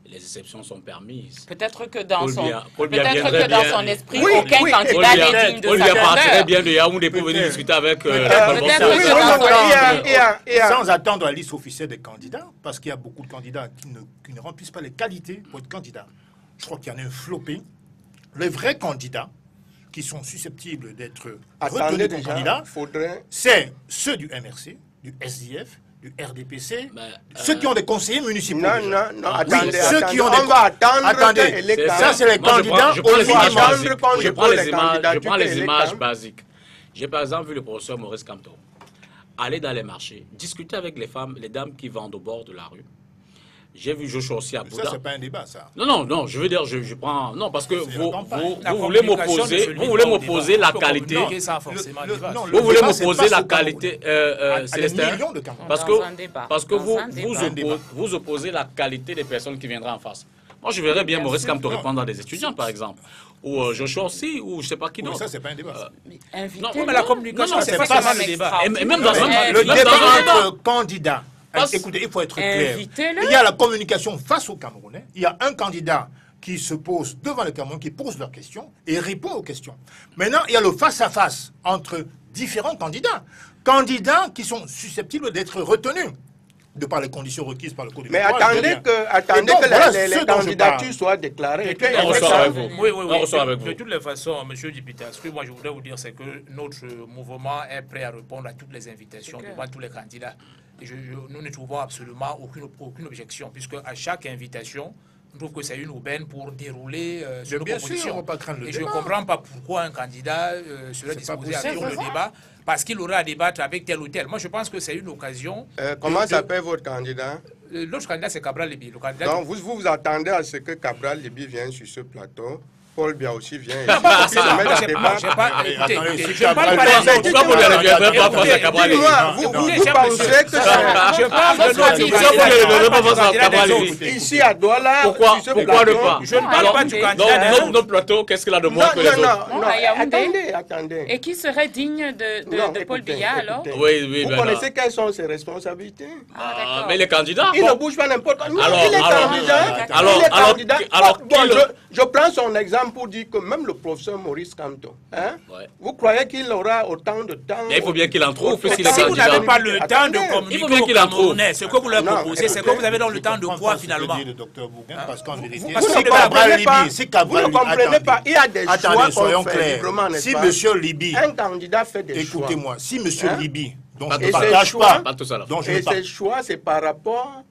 les exceptions sont permises. Peut-être que dans Paul son, Biya- Paul Biya peut-être viendrait que dans bien. son esprit, Oui, aucun oui, candidat Paul n'est digne de sa partirait grandeur. bien de Yaoundé pour venir discuter avec la peut-être Convention. que Oui, dans non, son il y a- Sans attendre la liste officielle des candidats, parce qu'il y a beaucoup de candidats qui ne remplissent pas les qualités pour être candidats. Je crois qu'il y en a un flopé. Les vrais candidats qui sont susceptibles d'être Attendez retenus comme déjà, candidats, faudrait... c'est ceux du MRC, du SDF, du RDPC, Mais, ceux qui ont des conseillers municipaux. Non, déjà. non, non, Oui, attendez, ceux attendez. qui ont On des- va attendre Attendez, que les C'est ça, c'est les Moi, candidats je prends au les niveau images national. basiques. Quand Je on prends pose les les images, candidatures je prends les et les images camps. basiques. J'ai par exemple vu le professeur Maurice Kamto aller dans les marchés, discuter avec les femmes, les dames qui vendent au bord de la rue. J'ai vu Joshua aussi à Ça, Bouddha. c'est pas un débat, ça. Non, je veux dire, je prends... Non, parce que C'est la campagne. La vous voulez communication ne se m'opposer, limite vous voulez pas au m'opposer débat. la On peut qualité... communiquer sans forcément débattre. non, Vous le voulez débat, c'est m'opposer pas la au Cameroun. qualité... À c'est des l'estin. millions de Camerounais. Parce Dans un débat. que Dans un débat. vous opposez la qualité des personnes qui viendront en face. Moi, je verrais bien Bien Maurice sûr. Kamto répondre à des étudiants, par exemple. Ou Joshua aussi, ou je ne sais pas qui Oui, d'autre. ça, c'est pas un débat. ça. Mais invitez-le. Non, Mais la communication, Non, c'est c'est pas pas seulement ça. le débat. Et même dans un... Le même débat dans un débat. entre candidats, Parce- écoutez, il faut être clair. Invitez-le. Il y a la communication face aux Camerounais. Il y a un candidat qui se pose devant les Camerounais, qui pose leurs questions et répond aux questions. Maintenant, il y a le face-à-face entre différents candidats. Candidats qui sont susceptibles d'être retenus de par les conditions requises par le Code Mais électoral. attendez Et que donc, voilà les ce dont je candidatures parle. soient déclarées. De toutes les On façons- ressort avec vous. Oui, oui, On oui. ressort avec vous. De toutes les façons, M. Dipita, ce que moi je voudrais vous dire, c'est que notre mouvement est prêt à répondre à toutes les invitations C'est clair. devant tous les candidats. Et nous ne trouvons absolument aucune objection, puisque à chaque invitation, on trouve que c'est une aubaine pour dérouler sur nos bien sûr, propositions. on va pas craindre le Et je ne débat. comprends pas pourquoi un candidat serait C'est pas disposé à possible. faire le débat, parce qu'il aura à débattre avec tel ou tel. Moi, je pense que c'est une occasion. Comment de- s'appelle votre candidat? L'autre candidat, c'est Cabral Libi. Le candidat Donc, vous attendez à ce que Cabral Libi vienne sur ce plateau. Paul Biya aussi vient. Non, ici. pas Puis se ça. mettre Moi, à j'ai débattre. pas. Mais Écoutez, attendez, écoutez, si je ne parle Cabral pas Libi- des autres. Pourquoi vous ne reviendrez pas face à Cabral Libi? Dis-moi, vous Écoutez, pensez cher que monsieur, c'est... je parle de Pourquoi notre vous ne candidat. reviendrez pas Je parle face à du candidat Cabral des Libi? autres. Ici à Douala, Pourquoi sur ce ne plateau, pas? Je ne parle Alors, pas du donc, candidat des autres. Notre plateau, qu'est-ce qu'il a de Non, moins que les non, autres? non, Non, à Yaoundé. attendez. Et qui serait digne Non, de Paul écoutez, Biya alors? écoutez. Oui, Vous Bernard. connaissez quelles sont ses responsabilités? Ah, d'accord. Mais les candidats... Il ne bouge pas n'importe quoi. Non, Alors, il est alors, candidat. alors, Il est alors, candidat. alors, Bon, qui le- je prends son exemple même pour dire que même le professeur Maurice Kamto, hein, Ouais. vous croyez qu'il aura autant de temps? Mais il faut bien qu'il en trouve, puisqu'il est Si vous candidat. n'avez pas le temps Attendez. de Il faut communiquer bien aux qu'il en trouve. Camerounais, ce que vous leur Non, proposez, c'est que vous avez dans le temps de quoi finalement? Le docteur Bougain, parce qu'en vérité, parce Vous que ne le Cabral comprenez pas. si Vous Cabral ne comprenez attendez. pas. Il y a des choix Attendez, soyons qu'on fait clairs. librement, n'est-ce Si pas? monsieur Liby, Un candidat fait des choix. écoutez-moi, si monsieur Hein? Liby, dont Pas je tout ne ça. partage Et ces choix- pas, Pas tout ça là. dont je ne Et partage ces choix, c'est par rapport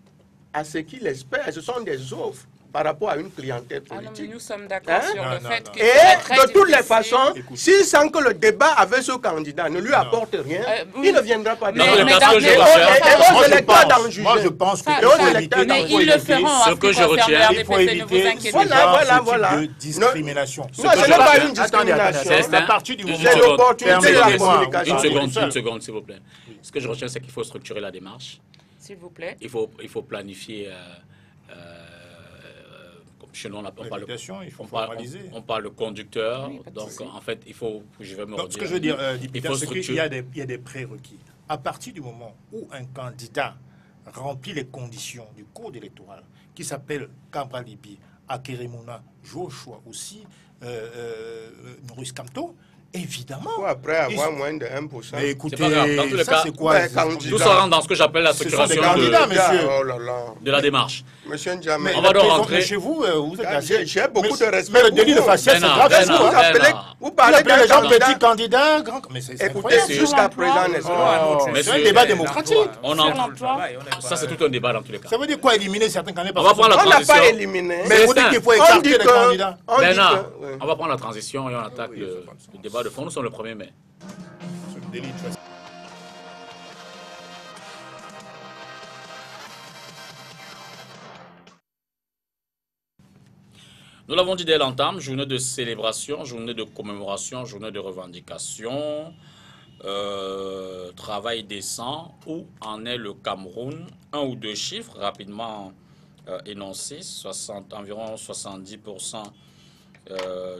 à ce qu'il espère. Ce sont des offres par rapport à une clientèle Ah non, mais politique. nous sommes d'accord Hein? sur Non, le non, fait non. que Et c'est très de toutes les difficile. façons, Écoute. s'il sent que le débat avec ce candidat ne lui apporte rien, oui. il ne viendra pas Non, dire. mais parce que je Et vais aux- faire- et aux Moi, je électeurs d'en pense, juger. moi, je pense que Ça, il faut ça, éviter, mais il faut ils le éviter- feront en Ce ce que qui je concerne retiens, la il faut RDPC, ne vous éviter inquiétez Voilà, pas. voilà, ce voilà. type de discrimination. Non, Ce ce que n'est je pas parle- une discrimination. C'est à partir du moment C'est seconde. l'opportunité de la Permettez-moi. communication. Une seconde, s'il vous plaît. Ce que je retiens, c'est qu'il faut structurer la démarche. S'il vous plaît. Il faut planifier. Comme chez nous, on parle L'invitation, il faut on parle, formaliser. on parle de conducteur. Oui, pas de Donc, souci. en fait, il faut. Je vais me Donc, ce redire. que je veux dire, Il député, faut c'est qu'il structurer. y a des prérequis. À partir du moment où un candidat remplit les conditions du code électoral, qui s'appelle Cabral Liby, Akeremouna, Joshua aussi, Maurice Kamto, évidemment. Ou après ils avoir sont- moins de 1%. Mais écoutez, C'est pas grave. Dans tous les ça cas, c'est quoi ouais, ces quand candidats Tout ça rentre dans ce que j'appelle la Ce sont des structuration candidats, de, monsieur. Oh là là. de la démarche. Monsieur Ndiamé, On va donc rentrer. Mais chez vous, vous êtes assez... j'ai beaucoup de respect Mais le pour délit de vous. faciès, c'est Ben non, grave ben chez non, vous. Vous ben appelez, non. vous Vous parlez appelez les d'un gens candidat. petits candidats, grands... Mais c'est Écoutez, incroyable. jusqu'à présent, n'est-ce pas? Mais C'est un c'est- débat démocratique. On Sur en- l'emploi. Ça, c'est tout un débat dans tous les cas. Ça veut dire quoi éliminer certains candidats On va prendre la On n'a pas transition. éliminé. Mais vous dites qu'il faut On écarter dit les que... candidats. On dit Maintenant, que... ouais. on va prendre la transition et on attaque Oui, le ça prend sens. débat de fond. Nous sommes le 1er mai. C'est le délit de faciès. Nous l'avons dit dès l'entame, journée de célébration, journée de commémoration, journée de revendication, travail décent. Où en est le Cameroun? Un ou deux chiffres rapidement énoncés, environ 70%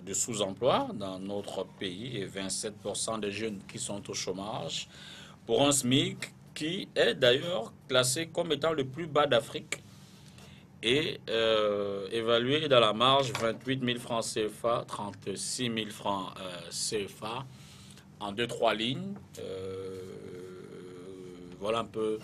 de sous-emploi dans notre pays et 27% des jeunes qui sont au chômage, pour un SMIC qui est d'ailleurs classé comme étant le plus bas d'Afrique et évalué dans la marge 28 000 francs CFA, 36 000 francs CFA en 2-3 lignes. Voilà un peu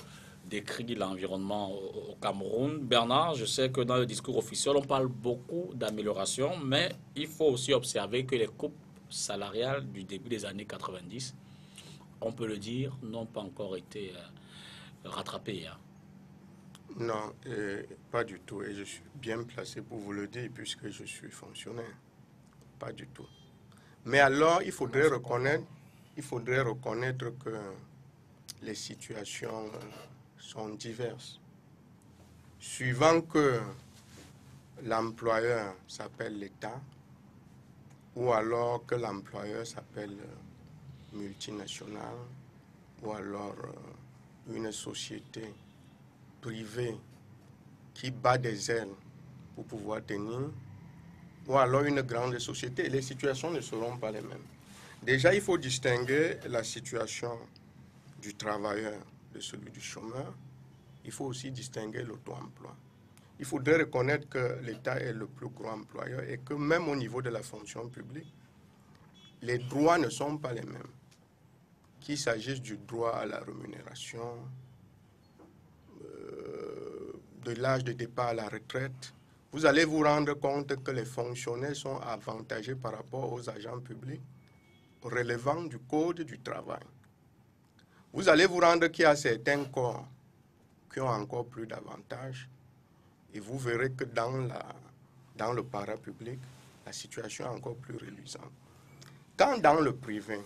décrit l'environnement au Cameroun. Bernard, je sais que dans le discours officiel, on parle beaucoup d'amélioration, mais il faut aussi observer que les coupes salariales du début des années 90, on peut le dire, n'ont pas encore été rattrapées. Hein. Non, pas du tout. Et je suis bien placé pour vous le dire puisque je suis fonctionnaire. Pas du tout. Mais alors, il faudrait reconnaître que les situations sont diverses. Suivant que l'employeur s'appelle l'État ou alors que l'employeur s'appelle multinational ou alors une société privée qui bat des ailes pour pouvoir tenir, ou alors une grande société, les situations ne seront pas les mêmes. Déjà, il faut distinguer la situation du travailleur de celui du chômeur. Il faut aussi distinguer l'auto-emploi. Il faudrait reconnaître que l'État est le plus gros employeur et que même au niveau de la fonction publique, les droits ne sont pas les mêmes. Qu'il s'agisse du droit à la rémunération, de l'âge de départ à la retraite, vous allez vous rendre compte que les fonctionnaires sont avantagés par rapport aux agents publics relevant du code du travail. Vous allez vous rendre qu'il y a certains corps qui ont encore plus d'avantages et vous verrez que dans le parapublic, la situation est encore plus reluisante. Quand dans le privé,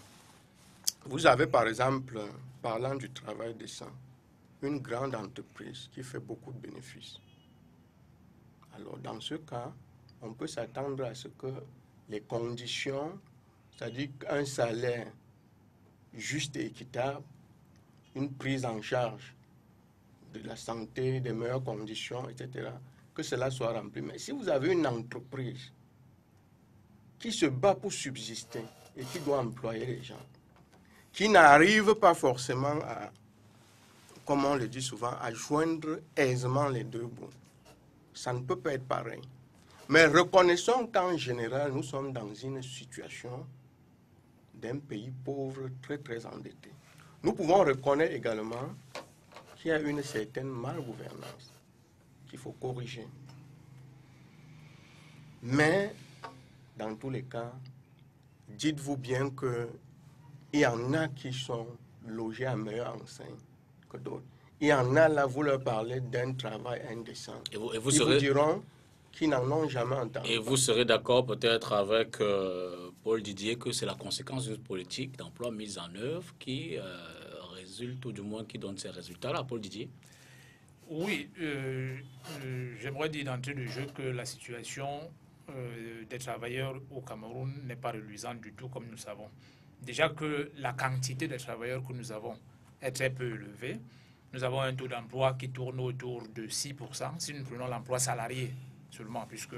vous avez par exemple, parlant du travail décent, une grande entreprise qui fait beaucoup de bénéfices. Alors, dans ce cas, on peut s'attendre à ce que les conditions, c'est-à-dire un salaire juste et équitable, une prise en charge de la santé, des meilleures conditions, etc., que cela soit rempli. Mais si vous avez une entreprise qui se bat pour subsister et qui doit employer les gens, qui n'arrive pas forcément à, comme on le dit souvent, à joindre aisément les deux bouts. Ça ne peut pas être pareil. Mais reconnaissons qu'en général, nous sommes dans une situation d'un pays pauvre très très endetté. Nous pouvons reconnaître également qu'il y a une certaine malgouvernance qu'il faut corriger. Mais, dans tous les cas, dites-vous bien qu'il y en a qui sont logés à meilleure enseigne que d'autres. Il y en a là, vous leur parlez d'un travail indécent. Et vous Ils vous diront qu'ils n'en ont jamais entendu. Et vous serez d'accord peut-être avec Paul Didier que c'est la conséquence d'une politique d'emploi mise en œuvre qui résulte, ou du moins qui donne ces résultats-là, Paul Didier? Oui, j'aimerais dire d'entrée de jeu que la situation des travailleurs au Cameroun n'est pas reluisante du tout, comme nous le savons. Déjà que la quantité de travailleurs que nous avons est très peu élevée. Nous avons un taux d'emploi qui tourne autour de 6%, si nous prenons l'emploi salarié seulement, puisque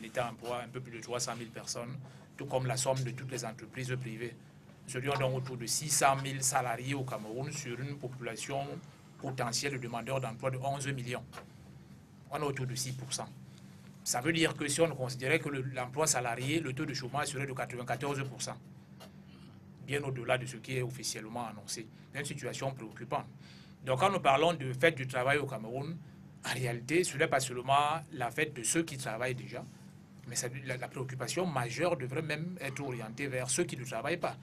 l'État emploie un peu plus de 300 000 personnes, tout comme la somme de toutes les entreprises privées. Nous serions donc autour de 600 000 salariés au Cameroun sur une population potentielle de demandeurs d'emploi de 11 millions. On est autour de 6%. Ça veut dire que si on considérait que l'emploi salarié, le taux de chômage serait de 94%, bien au-delà de ce qui est officiellement annoncé. C'est une situation préoccupante. Donc quand nous parlons de fête du travail au Cameroun, en réalité, ce n'est pas seulement la fête de ceux qui travaillent déjà, mais la préoccupation majeure devrait même être orientée vers ceux qui ne travaillent pas.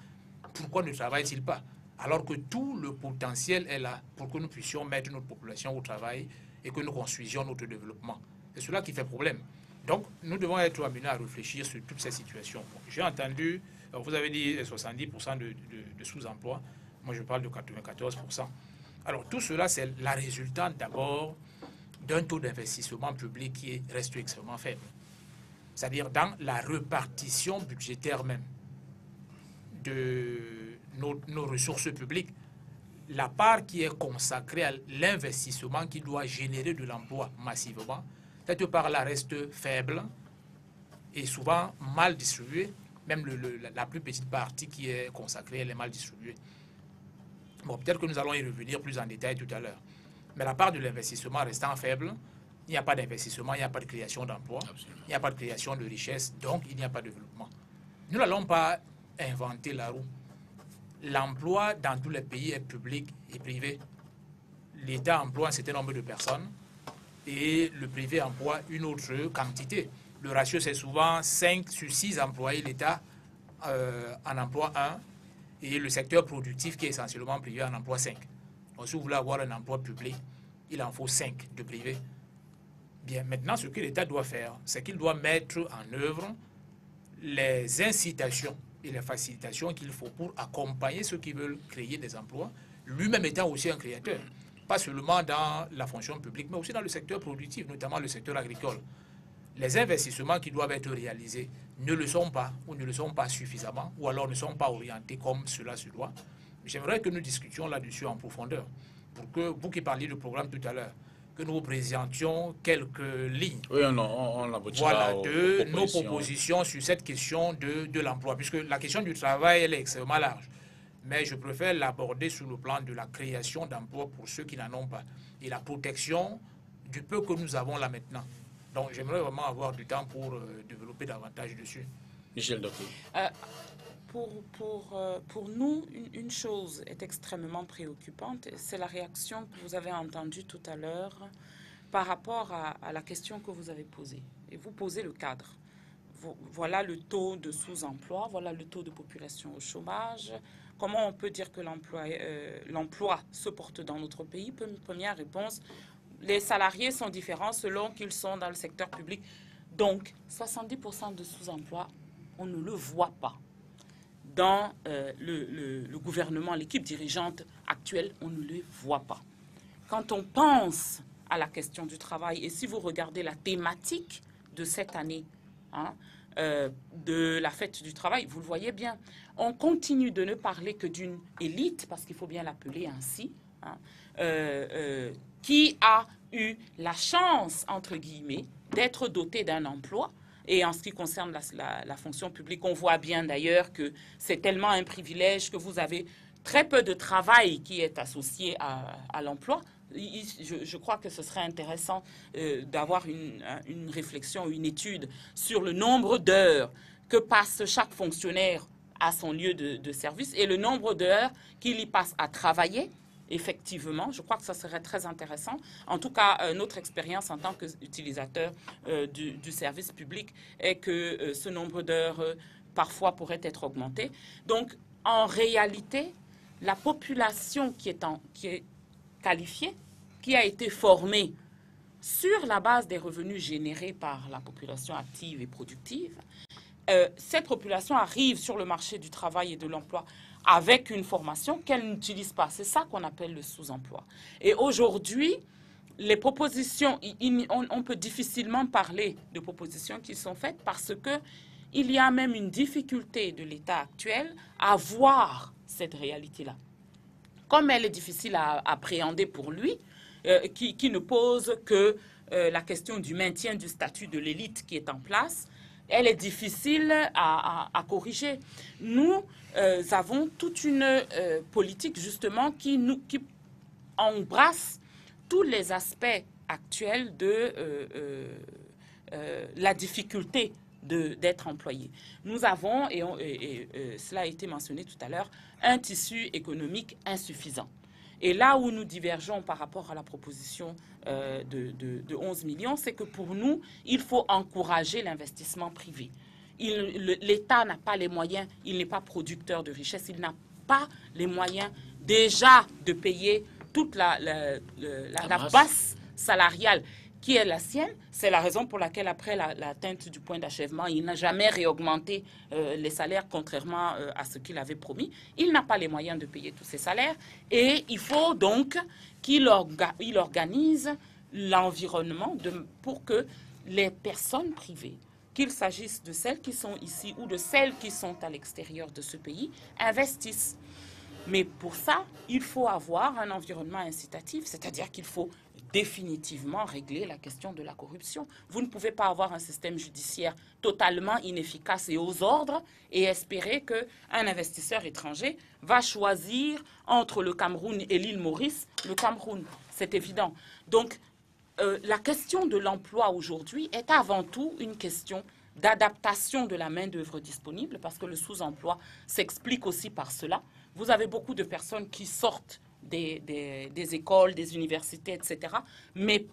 Pourquoi ne travaillent-ils pas? Alors que tout le potentiel est là pour que nous puissions mettre notre population au travail et que nous construisions notre développement. C'est cela qui fait problème. Donc, nous devons être amenés à réfléchir sur toutes ces situations. J'ai entendu, vous avez dit 70% de sous-emploi. Moi, je parle de 94%. Alors, tout cela, c'est la résultante d'abord d'un taux d'investissement public qui reste extrêmement faible. C'est-à-dire dans la répartition budgétaire même de nos ressources publiques, la part qui est consacrée à l'investissement qui doit générer de l'emploi massivement, cette part-là reste faible et souvent mal distribuée. Même la plus petite partie qui est consacrée, elle est mal distribuée. Bon, peut-être que nous allons y revenir plus en détail tout à l'heure. Mais la part de l'investissement restant faible, il n'y a pas d'investissement, il n'y a pas de création d'emplois, il n'y a pas de création de richesse, donc il n'y a pas de développement. Nous n'allons pas inventer la roue. L'emploi dans tous les pays est public et privé. L'État emploie un certain nombre de personnes et le privé emploie une autre quantité. Le ratio, c'est souvent 5 sur 6 employés, l'État en emploie 1 et le secteur productif qui est essentiellement privé en emploie 5. Donc, si vous voulez avoir un emploi public, il en faut 5 de privé. Bien, maintenant, ce que l'État doit faire, c'est qu'il doit mettre en œuvre les incitations et les facilitations qu'il faut pour accompagner ceux qui veulent créer des emplois, lui-même étant aussi un créateur, pas seulement dans la fonction publique, mais aussi dans le secteur productif, notamment le secteur agricole. Les investissements qui doivent être réalisés ne le sont pas, ou ne le sont pas suffisamment, ou alors ne sont pas orientés comme cela se doit. J'aimerais que nous discutions là-dessus en profondeur, pour que vous qui parliez du programme tout à l'heure, que nous vous présentions quelques lignes. Oui, on voilà, de nos propositions sur cette question de l'emploi, puisque la question du travail, elle est extrêmement large. Mais je préfère l'aborder sous le plan de la création d'emplois pour ceux qui n'en ont pas et la protection du peu que nous avons là maintenant. Donc, j'aimerais vraiment avoir du temps pour développer davantage dessus. Michel Docou. Pour nous, une chose est extrêmement préoccupante, c'est la réaction que vous avez entendue tout à l'heure par rapport à la question que vous avez posée. Et vous posez le cadre. Voilà le taux de sous-emploi, voilà le taux de population au chômage. Comment on peut dire que l'emploi se porte dans notre pays? Première réponse, les salariés sont différents selon qu'ils sont dans le secteur public. Donc, 70% de sous-emploi, on ne le voit pas. Dans le gouvernement, l'équipe dirigeante actuelle, on ne les voit pas. Quand on pense à la question du travail, et si vous regardez la thématique de cette année, de la fête du travail, vous le voyez bien, on continue de ne parler que d'une élite, parce qu'il faut bien l'appeler ainsi, qui a eu la chance, entre guillemets, d'être dotée d'un emploi. Et en ce qui concerne la fonction publique, on voit bien d'ailleurs que c'est tellement un privilège que vous avez très peu de travail qui est associé à l'emploi. Je crois que ce serait intéressant d'avoir une réflexion, une étude sur le nombre d'heures que passe chaque fonctionnaire à son lieu de service et le nombre d'heures qu'il y passe à travailler. Effectivement, je crois que ça serait très intéressant. En tout cas, notre expérience en tant qu'utilisateur du service public est que ce nombre d'heures parfois pourrait être augmenté. Donc, en réalité, la population qui est qualifiée, qui a été formée sur la base des revenus générés par la population active et productive, cette population arrive sur le marché du travail et de l'emploi avec une formation qu'elle n'utilise pas. C'est ça qu'on appelle le sous-emploi. Et aujourd'hui, les propositions, on peut difficilement parler de propositions qui sont faites parce qu'il y a même une difficulté de l'État actuel à voir cette réalité-là. Comme elle est difficile à appréhender pour lui, qui ne pose que la question du maintien du statut de l'élite qui est en place, elle est difficile à corriger. Nous avons toute une politique justement qui embrasse tous les aspects actuels de la difficulté d'être employé. Nous avons, et cela a été mentionné tout à l'heure, un tissu économique insuffisant. Et là où nous divergeons par rapport à la proposition de 11 millions, c'est que pour nous, il faut encourager l'investissement privé. L'État n'a pas les moyens, il n'est pas producteur de richesse, il n'a pas les moyens déjà de payer toute la base salariale qui est la sienne. C'est la raison pour laquelle, après l'atteinte du point d'achèvement, il n'a jamais réaugmenté les salaires, contrairement à ce qu'il avait promis. Il n'a pas les moyens de payer tous ces salaires et il faut donc qu'il organise l'environnement pour que les personnes privées, qu'il s'agisse de celles qui sont ici ou de celles qui sont à l'extérieur de ce pays, investissent. Mais pour ça, il faut avoir un environnement incitatif, c'est-à-dire qu'il faut définitivement régler la question de la corruption. Vous ne pouvez pas avoir un système judiciaire totalement inefficace et aux ordres et espérer qu'un investisseur étranger va choisir entre le Cameroun et l'île Maurice le Cameroun. C'est évident. Donc, la question de l'emploi aujourd'hui est avant tout une question d'adaptation de la main-d'œuvre disponible, parce que le sous-emploi s'explique aussi par cela. Vous avez beaucoup de personnes qui sortent des écoles, des universités, etc., mais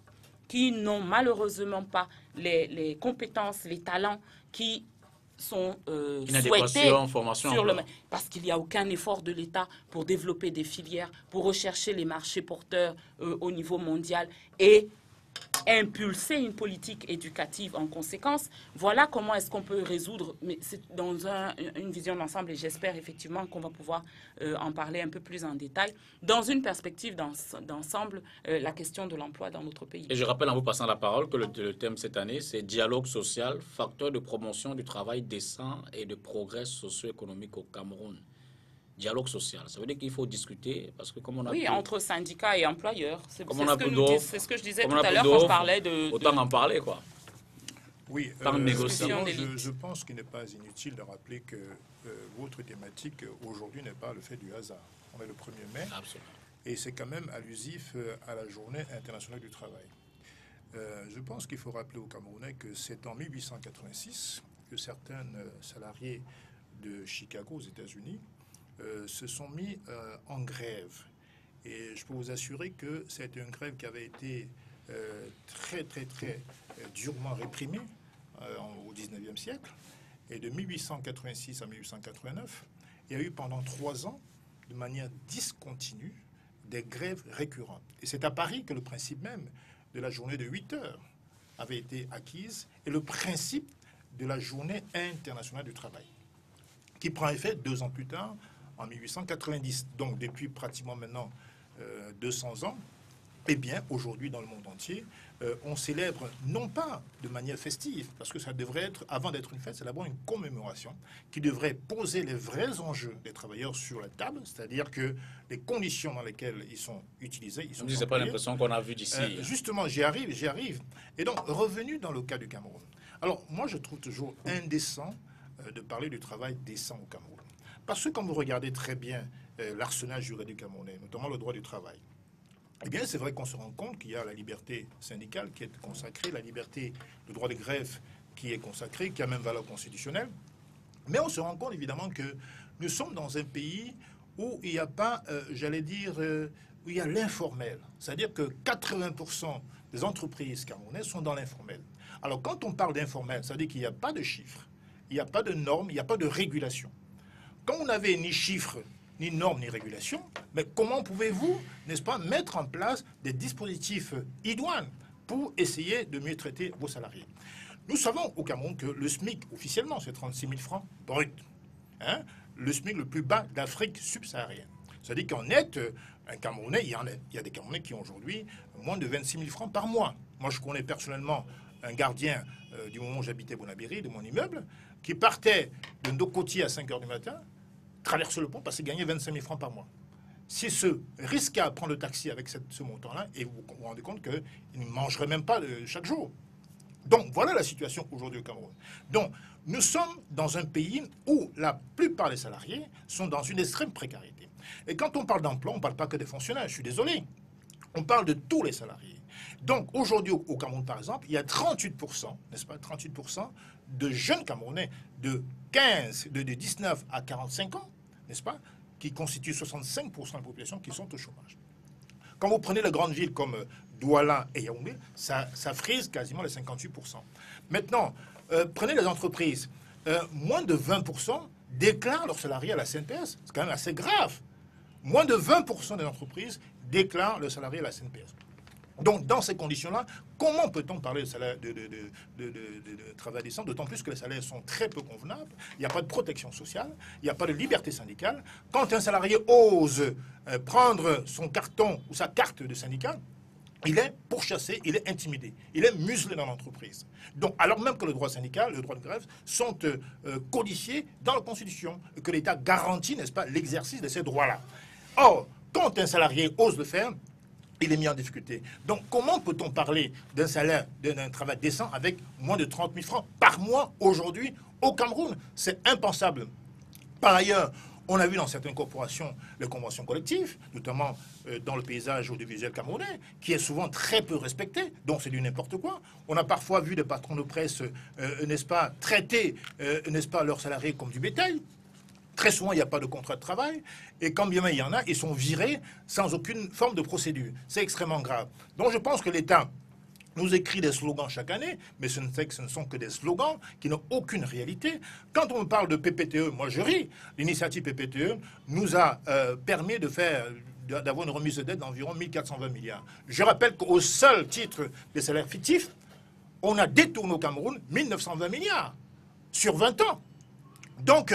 qui n'ont malheureusement pas les compétences, les talents qui sont souhaités sur le parce qu'il n'y a aucun effort de l'État pour développer des filières, pour rechercher les marchés porteurs au niveau mondial et impulser une politique éducative en conséquence. Voilà comment est-ce qu'on peut résoudre, mais c'est dans une vision d'ensemble, et j'espère effectivement qu'on va pouvoir en parler un peu plus en détail, dans une perspective d'ensemble, la question de l'emploi dans notre pays. Et je rappelle en vous passant la parole que le thème cette année, c'est dialogue social, facteur de promotion du travail décent et de progrès socio-économique au Cameroun. Dialogue social, ça veut dire qu'il faut discuter parce que comme on a entre syndicats et employeurs, c'est ce que je disais tout à l'heure quand je parlais autant en parler quoi. Oui, je pense qu'il n'est pas inutile de rappeler que votre thématique aujourd'hui n'est pas le fait du hasard. On est le 1er mai. Absolument. Et c'est quand même allusif à la Journée internationale du travail. Je pense qu'il faut rappeler aux Camerounais que c'est en 1886 que certains salariés de Chicago aux États-Unis se sont mis en grève. Et je peux vous assurer que c'était une grève qui avait été très durement réprimée au 19e siècle. Et de 1886 à 1889, il y a eu pendant 3 ans, de manière discontinue, des grèves récurrentes. Et c'est à Paris que le principe même de la journée de 8 heures avait été acquise et le principe de la Journée internationale du travail, qui prend effet 2 ans plus tard, en 1890. Donc depuis pratiquement maintenant 200 ans, eh bien aujourd'hui dans le monde entier, on célèbre non pas de manière festive, parce que ça devrait être, avant d'être une fête, c'est d'abord une commémoration qui devrait poser les vrais enjeux des travailleurs sur la table, c'est-à-dire que les conditions dans lesquelles ils sont utilisés, ils sont... C'est pas l'impression qu'on a vu d'ici. Justement, j'y arrive. Et donc, revenu dans le cas du Cameroun. Alors, moi, je trouve toujours indécent de parler du travail décent au Cameroun. Parce que quand vous regardez très bien l'arsenal juridique camerounais, notamment le droit du travail. Eh bien, c'est vrai qu'on se rend compte qu'il y a la liberté syndicale qui est consacrée, la liberté, le droit de grève qui est consacré, qui a même valeur constitutionnelle. Mais on se rend compte évidemment que nous sommes dans un pays où il n'y a pas, j'allais dire, où il y a l'informel. C'est-à-dire que 80% des entreprises camerounaises sont dans l'informel. Alors quand on parle d'informel, ça veut dire qu'il n'y a pas de chiffres, il n'y a pas de normes, il n'y a pas de régulation. Quand on n'avait ni chiffres, ni normes, ni régulation, mais comment pouvez-vous, n'est-ce pas, mettre en place des dispositifs idoines pour essayer de mieux traiter vos salariés? Nous savons au Cameroun que le SMIC, officiellement, c'est 36 000 francs brut. Hein? Le SMIC le plus bas d'Afrique subsaharienne. C'est-à-dire qu'en net, un Camerounais, il y a des Camerounais qui ont aujourd'hui moins de 26 000 francs par mois. Moi, je connais personnellement un gardien du moment où j'habitais Bonabéry, de mon immeuble, qui partait de Ndokotié à 5 h du matin, traverser le pont parce qu'il gagnait 25 000 francs par mois. S'il se risquait à prendre le taxi avec ce montant-là, et vous vous rendez compte qu'il ne mangerait même pas chaque jour. Donc, voilà la situation aujourd'hui au Cameroun. Donc, nous sommes dans un pays où la plupart des salariés sont dans une extrême précarité. Et quand on parle d'emploi, on ne parle pas que des fonctionnaires, je suis désolé. On parle de tous les salariés. Donc, aujourd'hui au Cameroun, par exemple, il y a 38%, n'est-ce pas, 38% de jeunes Camerounais de 19 à 45 ans, n'est-ce pas, qui constituent 65% de la population qui sont au chômage. Quand vous prenez les grandes villes comme Douala et Yaoundé, ça frise quasiment les 58%. Maintenant, prenez les entreprises. Moins de 20% déclarent leurs salariés à la CNPS. C'est quand même assez grave. Moins de 20% des entreprises déclarent leurs salariés à la CNPS. Donc, dans ces conditions-là, comment peut-on parler de travail décent, d'autant plus que les salaires sont très peu convenables, il n'y a pas de protection sociale, il n'y a pas de liberté syndicale. Quand un salarié ose prendre son carton ou sa carte de syndicat, il est pourchassé, il est intimidé, il est muselé dans l'entreprise. Donc, alors même que le droit syndical, le droit de grève sont codifiés dans la Constitution, et que l'État garantit, n'est-ce pas, l'exercice de ces droits-là. Or, quand un salarié ose le faire, il est mis en difficulté. Donc, comment peut-on parler d'un salaire, d'un travail décent avec moins de 30 000 francs par mois aujourd'hui au Cameroun? C'est impensable. Par ailleurs, on a vu dans certaines corporations les conventions collectives, notamment dans le paysage audiovisuel camerounais, qui est souvent très peu respecté, donc c'est du n'importe quoi. On a parfois vu des patrons de presse, n'est-ce pas, traiter, n'est-ce pas, leurs salariés comme du bétail. Très souvent, il n'y a pas de contrat de travail. Et quand bien même il y en a, ils sont virés sans aucune forme de procédure. C'est extrêmement grave. Donc je pense que l'État nous écrit des slogans chaque année, mais ce ne sont que des slogans qui n'ont aucune réalité. Quand on parle de PPTE, moi je ris. L'initiative PPTE nous a permis d'avoir une remise de dette d'environ 1420 milliards. Je rappelle qu'au seul titre des salaires fictifs, on a détourné au Cameroun 1920 milliards sur 20 ans. Donc,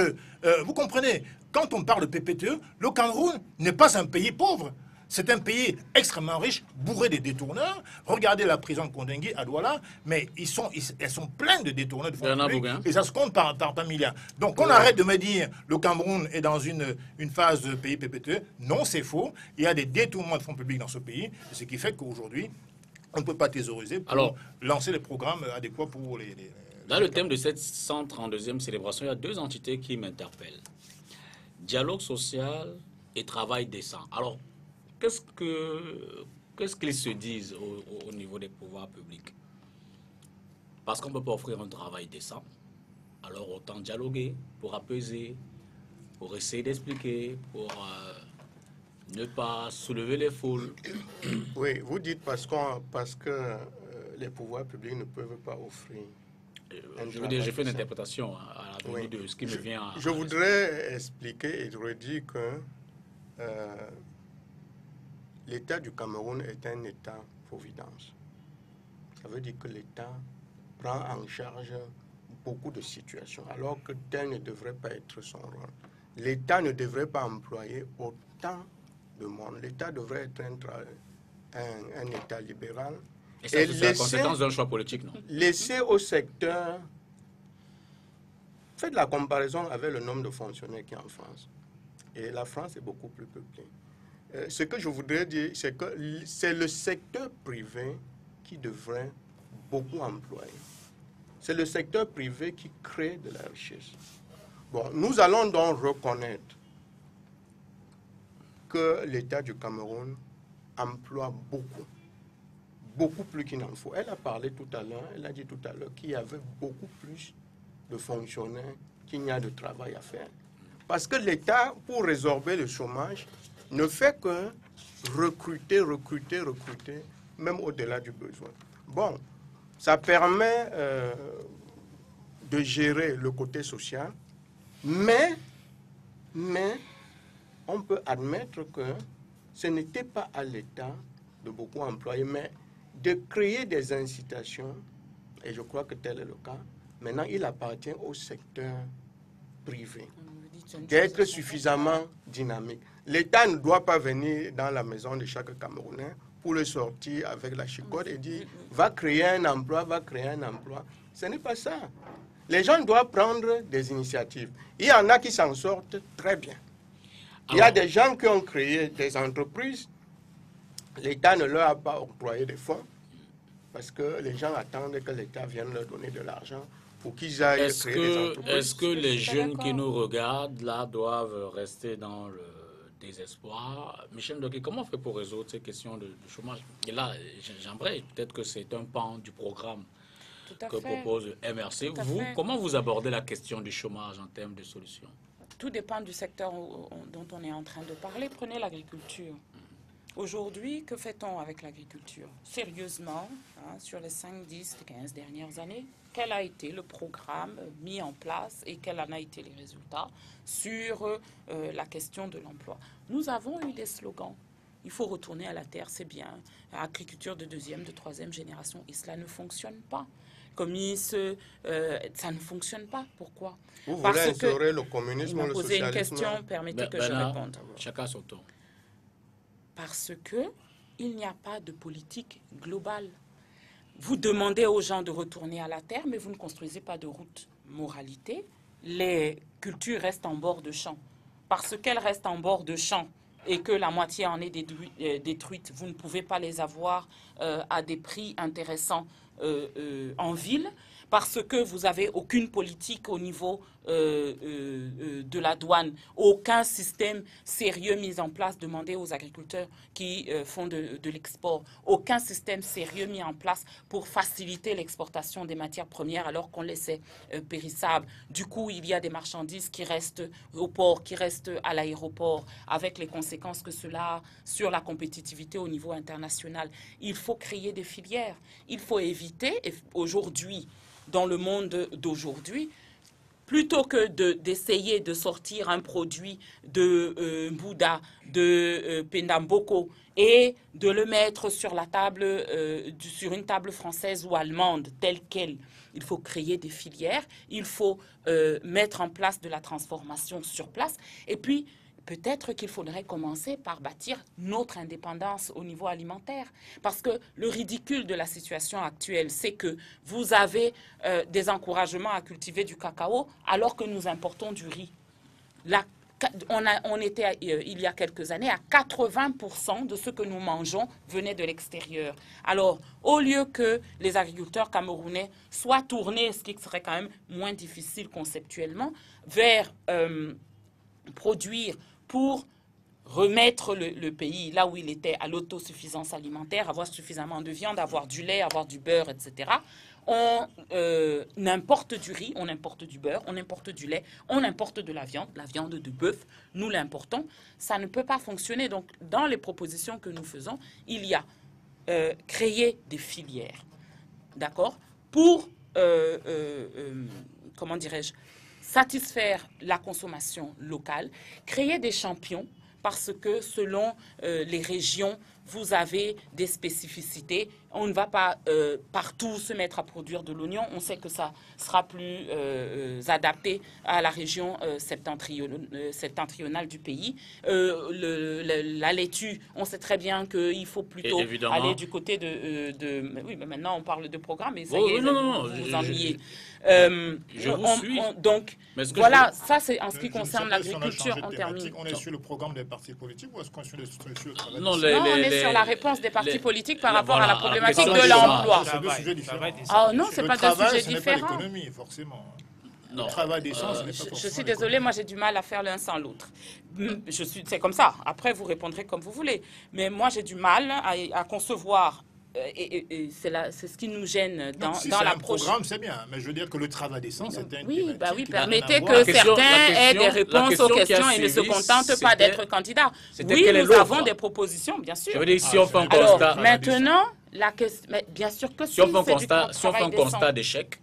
vous comprenez, quand on parle de PPTE, le Cameroun n'est pas un pays pauvre. C'est un pays extrêmement riche, bourré de détourneurs. Regardez la prison de Kondengui à Douala, mais elles sont pleines de détourneurs de fonds publics, et ça se compte par milliards. Donc, on arrête de me dire le Cameroun est dans une phase de pays PPTE. Non, c'est faux. Il y a des détournements de fonds publics dans ce pays, ce qui fait qu'aujourd'hui, on ne peut pas thésauriser pour lancer les programmes adéquats pour les Dans le thème de cette 132e célébration, il y a deux entités qui m'interpellent. Dialogue social et travail décent. Alors, qu'est-ce qu'ils se disent au niveau des pouvoirs publics? Parce qu'on ne peut pas offrir un travail décent. Alors, autant dialoguer pour apaiser, pour essayer d'expliquer, pour ne pas soulever les foules. Oui, vous dites parce que les pouvoirs publics ne peuvent pas offrir. Je veux dire, j'ai fait une interprétation à la venue de ce qui me vient. Je voudrais expliquer et redire que l'État du Cameroun est un État-providence. Ça veut dire que l'État prend en charge beaucoup de situations, alors que tel ne devrait pas être son rôle. L'État ne devrait pas employer autant de monde. L'État devrait être un État libéral. Et ça, c'est la conséquence d'un choix politique, non? Laisser au secteur... Faites la comparaison avec le nombre de fonctionnaires qu'il y a en France. Et la France est beaucoup plus peuplée. Ce que je voudrais dire, c'est que c'est le secteur privé qui devrait beaucoup employer. C'est le secteur privé qui crée de la richesse. Bon, nous allons donc reconnaître que l'État du Cameroun emploie beaucoup plus qu'il n'en faut. Elle a parlé tout à l'heure, elle a dit tout à l'heure qu'il y avait beaucoup plus de fonctionnaires qu'il n'y a de travail à faire. Parce que l'État, pour résorber le chômage, ne fait que recruter, même au-delà du besoin. Bon, ça permet de gérer le côté social, mais on peut admettre que ce n'était pas à l'État de beaucoup employer, mais de créer des incitations, et je crois que tel est le cas. Maintenant, il appartient au secteur privé d'être suffisamment dynamique. L'État ne doit pas venir dans la maison de chaque Camerounais pour le sortir avec la chicotte et dire « va créer un emploi, va créer un emploi ». Ce n'est pas ça. Les gens doivent prendre des initiatives. Il y en a qui s'en sortent très bien. Il y a des gens qui ont créé des entreprises. L'État ne leur a pas octroyé des fonds parce que les gens attendent que l'État vienne leur donner de l'argent pour qu'ils aillent créer des entreprises. Est-ce que les jeunes qui nous regardent là doivent rester dans le désespoir? Michel Ndoké, comment on fait pour résoudre ces questions de chômage? Et là, j'aimerais peut-être que c'est un pan du programme que propose le MRC. Vous, comment vous abordez la question du chômage en termes de solutions? Tout dépend du secteur dont on est en train de parler. Prenez l'agriculture. Aujourd'hui, que fait-on avec l'agriculture? Sérieusement, sur les 5, 10, 15 dernières années, quel a été le programme mis en place et quels en ont été les résultats sur la question de l'emploi? Nous avons eu des slogans. Il faut retourner à la terre, c'est bien. Agriculture de deuxième, de troisième génération. Et cela ne fonctionne pas. Ça ne fonctionne pas. Pourquoi? Vous voulez instaurer le communisme ou le poser socialisme? une question, permettez que je réponde. Chacun son tour. Parce qu'il n'y a pas de politique globale. Vous demandez aux gens de retourner à la terre, mais vous ne construisez pas de route. Moralité, les cultures restent en bord de champ. Parce qu'elles restent en bord de champ et que la moitié en est détruite, vous ne pouvez pas les avoir à des prix intéressants en ville, parce que vous n'avez aucune politique au niveau de la douane, aucun système sérieux mis en place. Demandez aux agriculteurs qui font de l'export, aucun système sérieux mis en place pour faciliter l'exportation des matières premières alors qu'on les sait périssables. Du coup, il y a des marchandises qui restent au port, qui restent à l'aéroport, avec les conséquences que cela a sur la compétitivité au niveau international. Il faut créer des filières. Il faut éviter, aujourd'hui, dans le monde d'aujourd'hui, plutôt que d'essayer de sortir un produit de Bouddha, de Pendamboko, et de le mettre sur la table, sur une table française ou allemande, telle qu'elle. Il faut créer des filières, il faut mettre en place de la transformation sur place, et puis peut-être qu'il faudrait commencer par bâtir notre indépendance au niveau alimentaire. Parce que le ridicule de la situation actuelle, c'est que vous avez des encouragements à cultiver du cacao alors que nous importons du riz. On était, il y a quelques années, à 80% de ce que nous mangeons venait de l'extérieur. Alors, au lieu que les agriculteurs camerounais soient tournés, ce qui serait quand même moins difficile conceptuellement, vers produire pour remettre le pays là où il était à l'autosuffisance alimentaire, avoir suffisamment de viande, avoir du lait, avoir du beurre, etc. On importe du riz, on importe du beurre, on importe du lait, on importe de la viande de bœuf, nous l'importons. Ça ne peut pas fonctionner. Donc, dans les propositions que nous faisons, il y a créer des filières, d'accord, pour, comment dirais-je, satisfaire la consommation locale, créer des champions, parce que selon les régions, vous avez des spécificités. On ne va pas partout se mettre à produire de l'oignon. On sait que ça sera plus adapté à la région septentrionale du pays. La laitue, on sait très bien qu'il faut plutôt aller du côté de... oui, mais maintenant, on parle de programme et ça y est, vous vous ennuyez. Je vous suis. Donc, voilà, ça c'est en ce qui concerne l'agriculture. On termine. On est sur le programme des partis politiques ou est-ce qu'on est sur le travail? Non, on est sur la réponse des partis politiques par rapport à la problématique de l'emploi. C'est deux sujets différents. Ah non, c'est pas deux sujets différents. Ce n'est pas l'économie, forcément. Le travail décent, ce n'est pas Je forcément suis désolée, moi j'ai du mal à faire l'un sans l'autre. C'est comme ça. Après, vous répondrez comme vous voulez. Mais moi j'ai du mal à concevoir. Et c'est ce qui nous gêne dans si l'approche. C'est un programme, c'est bien. Mais je veux dire que le travail décent, c'est un oui, bah oui, qui n'a rien à permettez voir. que certains aient des réponses aux questions et ne se contentent pas d'être candidats. Oui, nous avons des propositions, bien sûr. Je veux dire, si on fait un Alors, constat... maintenant, la question, mais bien sûr que Si on fait un décent. constat d'échec,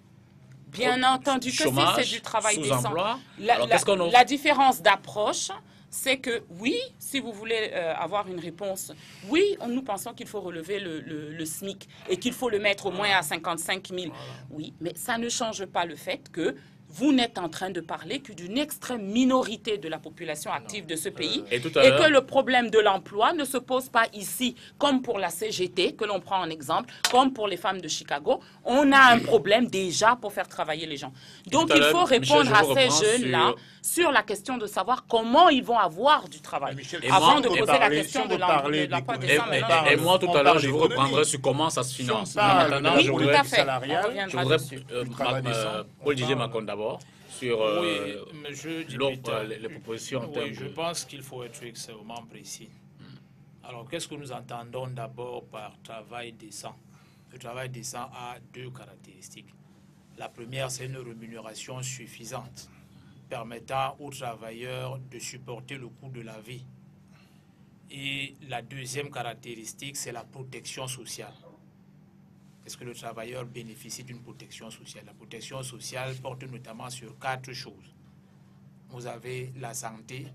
Bien entendu que chômage, si, c'est du travail décent. sous-emploi, alors qu'est-ce qu'on offre? La différence d'approche, c'est que oui, si vous voulez avoir une réponse, oui, nous pensons qu'il faut relever le SMIC et qu'il faut le mettre au moins à 55 000. Oui, mais ça ne change pas le fait que vous n'êtes en train de parler que d'une extrême minorité de la population active de ce pays et que le problème de l'emploi ne se pose pas ici, comme pour la CGT, que l'on prend en exemple, comme pour les femmes de Chicago. On a un problème déjà pour faire travailler les gens. Donc, il faut répondre à ces jeunes-là sur la question de savoir comment ils vont avoir du travail. Avant de poser la question de l'emploi décent. Et moi, tout à l'heure, je vous reprendrai sur comment ça se finance. Oui, tout à fait. On reviendra dessus. Paul Didier Macon d'abord, sur les propositions. Oui, je pense qu'il faut être extrêmement précis. Alors, qu'est-ce que nous entendons d'abord par travail décent? Le travail décent a deux caractéristiques. La première, c'est une rémunération suffisante, permettant aux travailleurs de supporter le coût de la vie. Et la deuxième caractéristique, c'est la protection sociale. Est-ce que le travailleur bénéficie d'une protection sociale? La protection sociale porte notamment sur 4 choses. Vous avez la santé,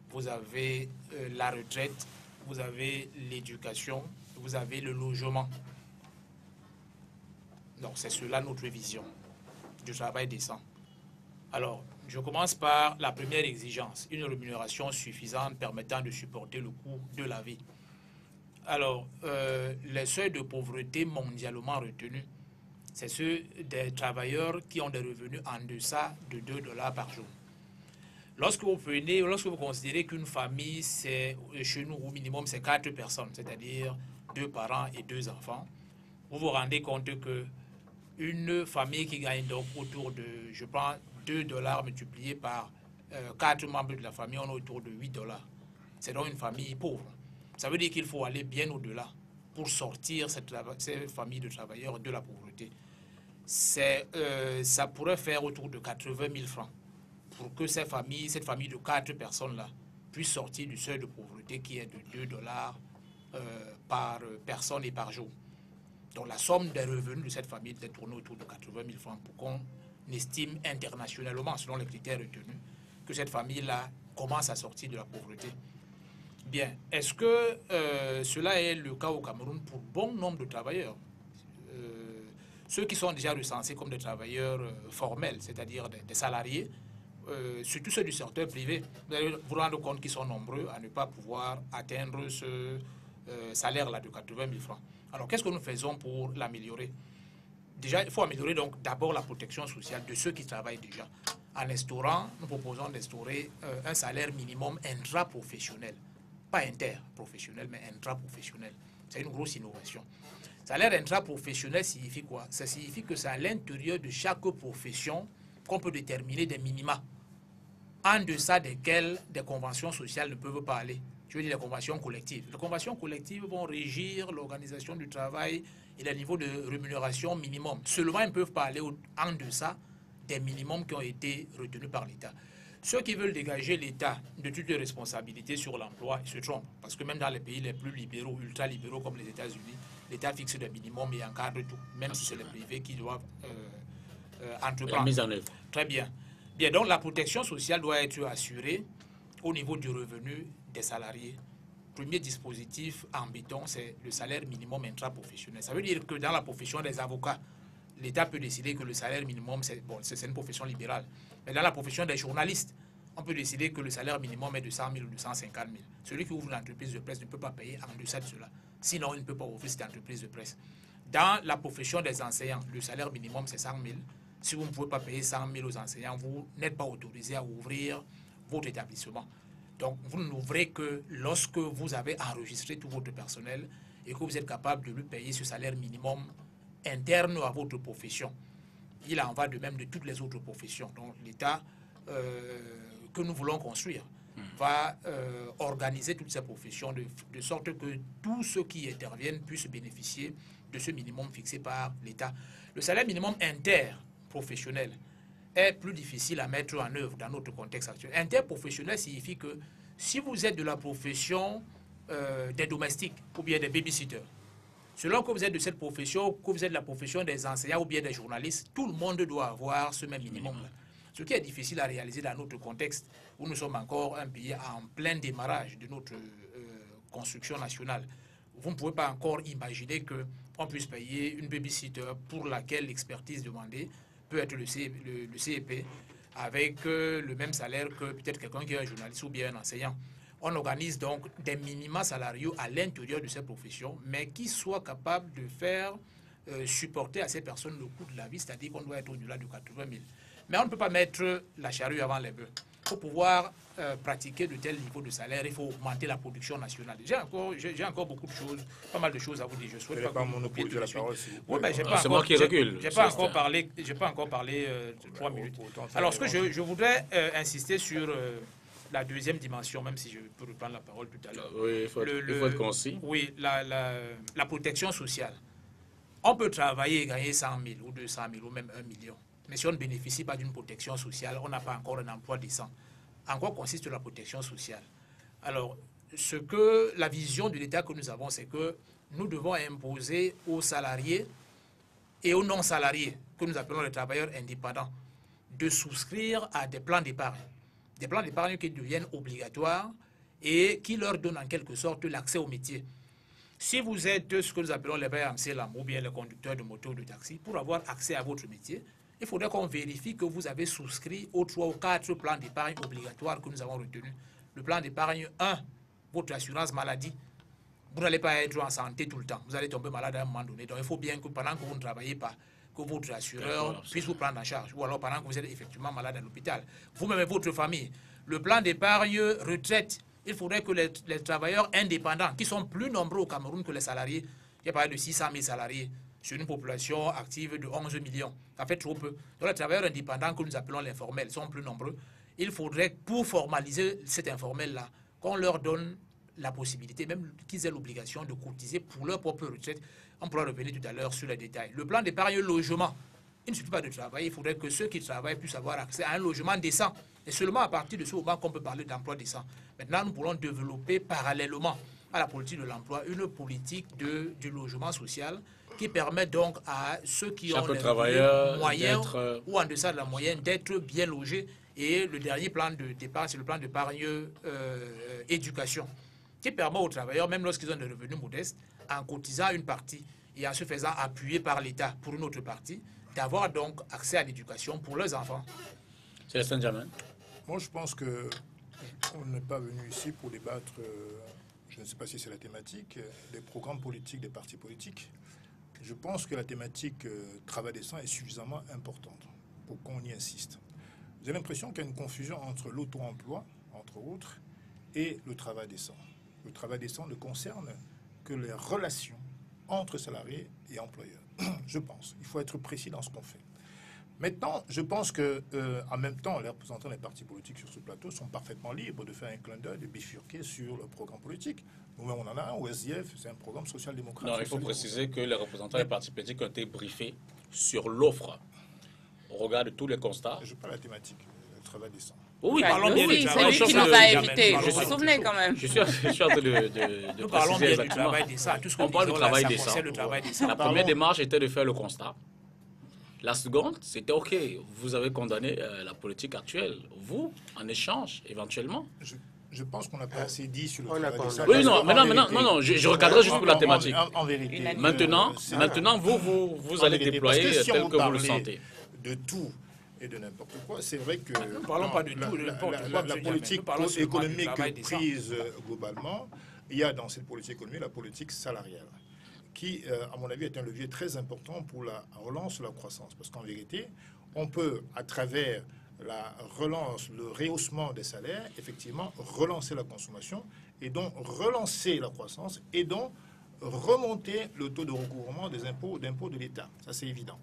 vous avez la retraite, vous avez l'éducation, vous avez le logement. Donc c'est cela notre vision du travail décent. Alors, je commence par la première exigence, une rémunération suffisante permettant de supporter le coût de la vie. Alors, les seuils de pauvreté mondialement retenus, c'est ceux des travailleurs qui ont des revenus en deçà de 2 $ par jour. Lorsque vous considérez qu'une famille, c'est chez nous au minimum, c'est 4 personnes, c'est-à-dire 2 parents et 2 enfants, vous vous rendez compte que une famille qui gagne donc autour de, je prends 2 $ multiplié par 4 membres de la famille, on est autour de 8 $. C'est donc une famille pauvre. Ça veut dire qu'il faut aller bien au-delà pour sortir cette famille de travailleurs de la pauvreté. Ça pourrait faire autour de 80 000 francs pour que cette famille de 4 personnes-là puisse sortir du seuil de pauvreté qui est de 2 $ par personne et par jour. Donc la somme des revenus de cette famille est tournée autour de 80 000 francs pour qu'on estime internationalement, selon les critères retenus, que cette famille-là commence à sortir de la pauvreté. Bien, est-ce que cela est le cas au Cameroun pour bon nombre de travailleurs? Ceux qui sont déjà recensés comme des travailleurs formels, c'est-à-dire des salariés, surtout ceux du secteur privé, vous allez vous rendre compte qu'ils sont nombreux à ne pas pouvoir atteindre ce salaire-là de 80 000 francs. Alors, qu'est-ce que nous faisons pour l'améliorer? Déjà, il faut améliorer donc d'abord la protection sociale de ceux qui travaillent déjà. En instaurant, nous proposons d'instaurer un salaire minimum intra-professionnel. Pas interprofessionnel, mais intra-professionnel. C'est une grosse innovation. Salaire intra-professionnel signifie quoi? Ça signifie que c'est à l'intérieur de chaque profession qu'on peut déterminer des minima, en deçà desquels des conventions sociales ne peuvent pas aller. Je veux dire les conventions collectives. Les conventions collectives vont régir l'organisation du travail et les niveaux de rémunération minimum. Seulement, ils ne peuvent pas aller en deçà des minimums qui ont été retenus par l'État. Ceux qui veulent dégager l'État de toutes les responsabilités sur l'emploi, ils se trompent. Parce que même dans les pays les plus libéraux, ultra-libéraux comme les États-Unis, l'État fixe des minimums et encadre tout, même si c'est les privés qui doivent entreprendre. La mise en œuvre. Très bien. Bien, donc la protection sociale doit être assurée au niveau du revenu des salariés. Premier dispositif en béton, c'est le salaire minimum intra-professionnel. Ça veut dire que dans la profession des avocats, l'État peut décider que le salaire minimum, c'est une profession libérale. Mais dans la profession des journalistes, on peut décider que le salaire minimum est de 100 000 ou de 150 000. Celui qui ouvre une entreprise de presse ne peut pas payer en deçà de cela. Sinon, il ne peut pas ouvrir cette entreprise de presse. Dans la profession des enseignants, le salaire minimum, c'est 100 000. Si vous ne pouvez pas payer 100 000 aux enseignants, vous n'êtes pas autorisé à ouvrir votre établissement. Donc, vous n'ouvrez que lorsque vous avez enregistré tout votre personnel et que vous êtes capable de lui payer ce salaire minimum interne à votre profession. il en va de même de toutes les autres professions. Donc l'État que nous voulons construire va organiser toutes ces professions de sorte que tous ceux qui interviennent puissent bénéficier de ce minimum fixé par l'État. Le salaire minimum interprofessionnel est plus difficile à mettre en œuvre dans notre contexte actuel. Interprofessionnel signifie que si vous êtes de la profession des domestiques ou bien des babysitters, selon que vous êtes de cette profession, que vous êtes de la profession des enseignants ou bien des journalistes, tout le monde doit avoir ce même minimum. Ce qui est difficile à réaliser dans notre contexte, où nous sommes encore un pays en plein démarrage de notre construction nationale. Vous ne pouvez pas encore imaginer qu'on puisse payer une babysitter pour laquelle l'expertise demandée peut être le CEP, avec le même salaire que peut-être quelqu'un qui est un journaliste ou bien un enseignant. On organise donc des minima salariaux à l'intérieur de ces professions, mais qui soient capables de faire supporter à ces personnes le coût de la vie, c'est-à-dire qu'on doit être au-delà de 80 000. Mais on ne peut pas mettre la charrue avant les bœufs. Pour pouvoir pratiquer de tels niveaux de salaire, il faut augmenter la production nationale. J'ai encore beaucoup de choses, pas mal de choses à vous dire. Je souhaite pas monopole de la parole. Oui, mais c'est moi qui recule. J'ai pas encore parlé 3 minutes. Alors, ce que je voudrais insister sur la deuxième dimension, même si je peux reprendre la parole tout à l'heure. Oui, il faut être concis. Oui, la protection sociale. On peut travailler et gagner 100 000 ou 200 000 ou même 1 million. Mais si on ne bénéficie pas d'une protection sociale, on n'a pas encore un emploi décent. En quoi consiste la protection sociale? Alors, la vision de l'État que nous avons, c'est que nous devons imposer aux salariés et aux non-salariés, que nous appelons les travailleurs indépendants, de souscrire à des plans d'épargne. Des plans d'épargne qui deviennent obligatoires et qui leur donnent en quelque sorte l'accès au métier. Si vous êtes ce que nous appelons les BAMC-LAM ou bien les conducteurs de moto ou de taxi, pour avoir accès à votre métier, il faudrait qu'on vérifie que vous avez souscrit aux 3 ou 4 plans d'épargne obligatoires que nous avons retenus. Le plan d'épargne 1, votre assurance maladie. Vous n'allez pas être en santé tout le temps. Vous allez tomber malade à un moment donné. Donc il faut bien que pendant que vous ne travaillez pas, que votre assureur puisse vous prendre en charge. Ou alors pendant que vous êtes effectivement malade à l'hôpital. Vous-même et votre famille. Le plan d'épargne retraite, il faudrait que les travailleurs indépendants, qui sont plus nombreux au Cameroun que les salariés, j'ai parlé de 600 000 salariés, sur une population active de 11 millions. Ça fait trop peu. Donc les travailleurs indépendants que nous appelons l'informel sont plus nombreux. Il faudrait, pour formaliser cet informel-là, qu'on leur donne la possibilité, même qu'ils aient l'obligation de cotiser pour leur propre retraite. On pourra revenir tout à l'heure sur les détails. Le plan d'épargne logement, il ne suffit pas de travailler. Il faudrait que ceux qui travaillent puissent avoir accès à un logement décent. Et seulement à partir de ce moment qu'on peut parler d'emploi décent. Maintenant, nous pourrons développer parallèlement à la politique de l'emploi une politique du logement social qui permet donc à ceux qui ont les moyens ou en deçà de la moyenne d'être bien logés. Et le dernier plan de départ, c'est le plan d'épargne éducation, qui permet aux travailleurs, même lorsqu'ils ont des revenus modestes, en cotisant une partie et en se faisant appuyer par l'État pour une autre partie, d'avoir donc accès à l'éducation pour leurs enfants. C'est Saint-Germain. Moi, je pense qu'on n'est pas venu ici pour débattre, je ne sais pas si c'est la thématique, des programmes politiques des partis politiques. Je pense que la thématique travail décent est suffisamment importante pour qu'on y insiste. J'ai l'impression qu'il y a une confusion entre l'auto-emploi, entre autres, et le travail décent. Le travail décent ne concerne que les relations entre salariés et employeurs. Je pense. Il faut être précis dans ce qu'on fait. Maintenant, je pense que, en même temps, les représentants des partis politiques sur ce plateau sont parfaitement libres de faire un clin d'œil, de bifurquer sur le programme politique. Nous-mêmes, on en a un au SDF, c'est un programme social-démocrate. Non, il faut préciser que les représentants des partis politiques ont été briefés sur l'offre. Au regard de tous les constats. Je parle de la thématique, le travail décent. Oui, parlons bien du travail. C'est lui qui nous a invités. Vous vous souvenez quand même. Je suis en train de nous parlons bien exactement. du travail décent. Tout ce qu'on On parle du travail décent. La première démarche était de faire le constat. La seconde, c'était OK, vous avez condamné la politique actuelle. Vous, en échange, éventuellement. Je pense qu'on n'a pas assez dit sur le travail décent. Oui, non, maintenant, je recadrais juste pour la thématique. En vérité. Maintenant, vous allez déployer tel que vous le sentez. De tout et de n'importe quoi, c'est vrai que nous ne parlons pas de tout, de n'importe quoi. La politique économique prise globalement, il y a dans cette politique économique la politique salariale, qui, à mon avis, est un levier très important pour la relance de la croissance. Parce qu'en vérité, on peut, à travers la relance, le rehaussement des salaires, effectivement, relancer la consommation et donc relancer la croissance et donc remonter le taux de recouvrement des impôts de l'État. Ça, c'est évident.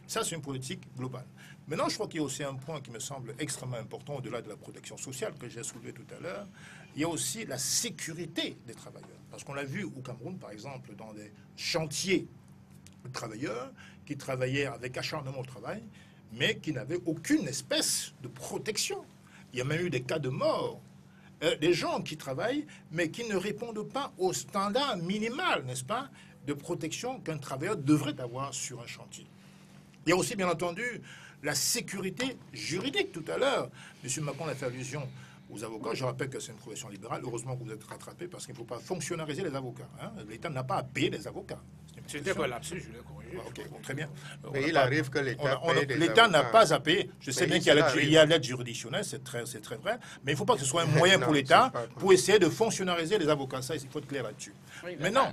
Ça, c'est une politique globale. Maintenant, je crois qu'il y a aussi un point qui me semble extrêmement important, au-delà de la protection sociale que j'ai soulevé tout à l'heure. Il y a aussi la sécurité des travailleurs. Parce qu'on l'a vu au Cameroun, par exemple, dans des chantiers de travailleurs qui travaillaient avec acharnement au travail, mais qui n'avaient aucune espèce de protection. Il y a même eu des cas de mort. Des gens qui travaillent, mais qui ne répondent pas au standard minimal, n'est-ce pas, de protection qu'un travailleur devrait avoir sur un chantier. Il y a aussi, bien entendu, la sécurité juridique. Tout à l'heure, M. Macron a fait allusion aux avocats. Je rappelle que c'est une profession libérale. Heureusement que vous êtes rattrapés parce qu'il ne faut pas fonctionnariser les avocats. Hein. L'État n'a pas à payer les avocats. C'était pas l'absolu, je l'ai corrigé. Ok, bon, très bien. Mais il arrive que l'État n'a pas à payer. Je sais bien qu'il y a l'aide juridictionnelle, c'est très vrai. Mais il ne faut pas que ce soit un moyen pour l'État pour essayer de fonctionnariser les avocats. Ça, il faut être clair là-dessus. Oui, mais non.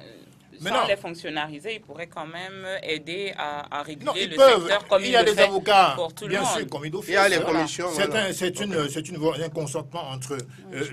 Sans les fonctionnariser, ils pourraient quand même aider à réguler le peuvent. secteur comme il y a des avocats, pour tout bien le monde. sûr, comme d'office. Il y a les commissions. C'est un consentement entre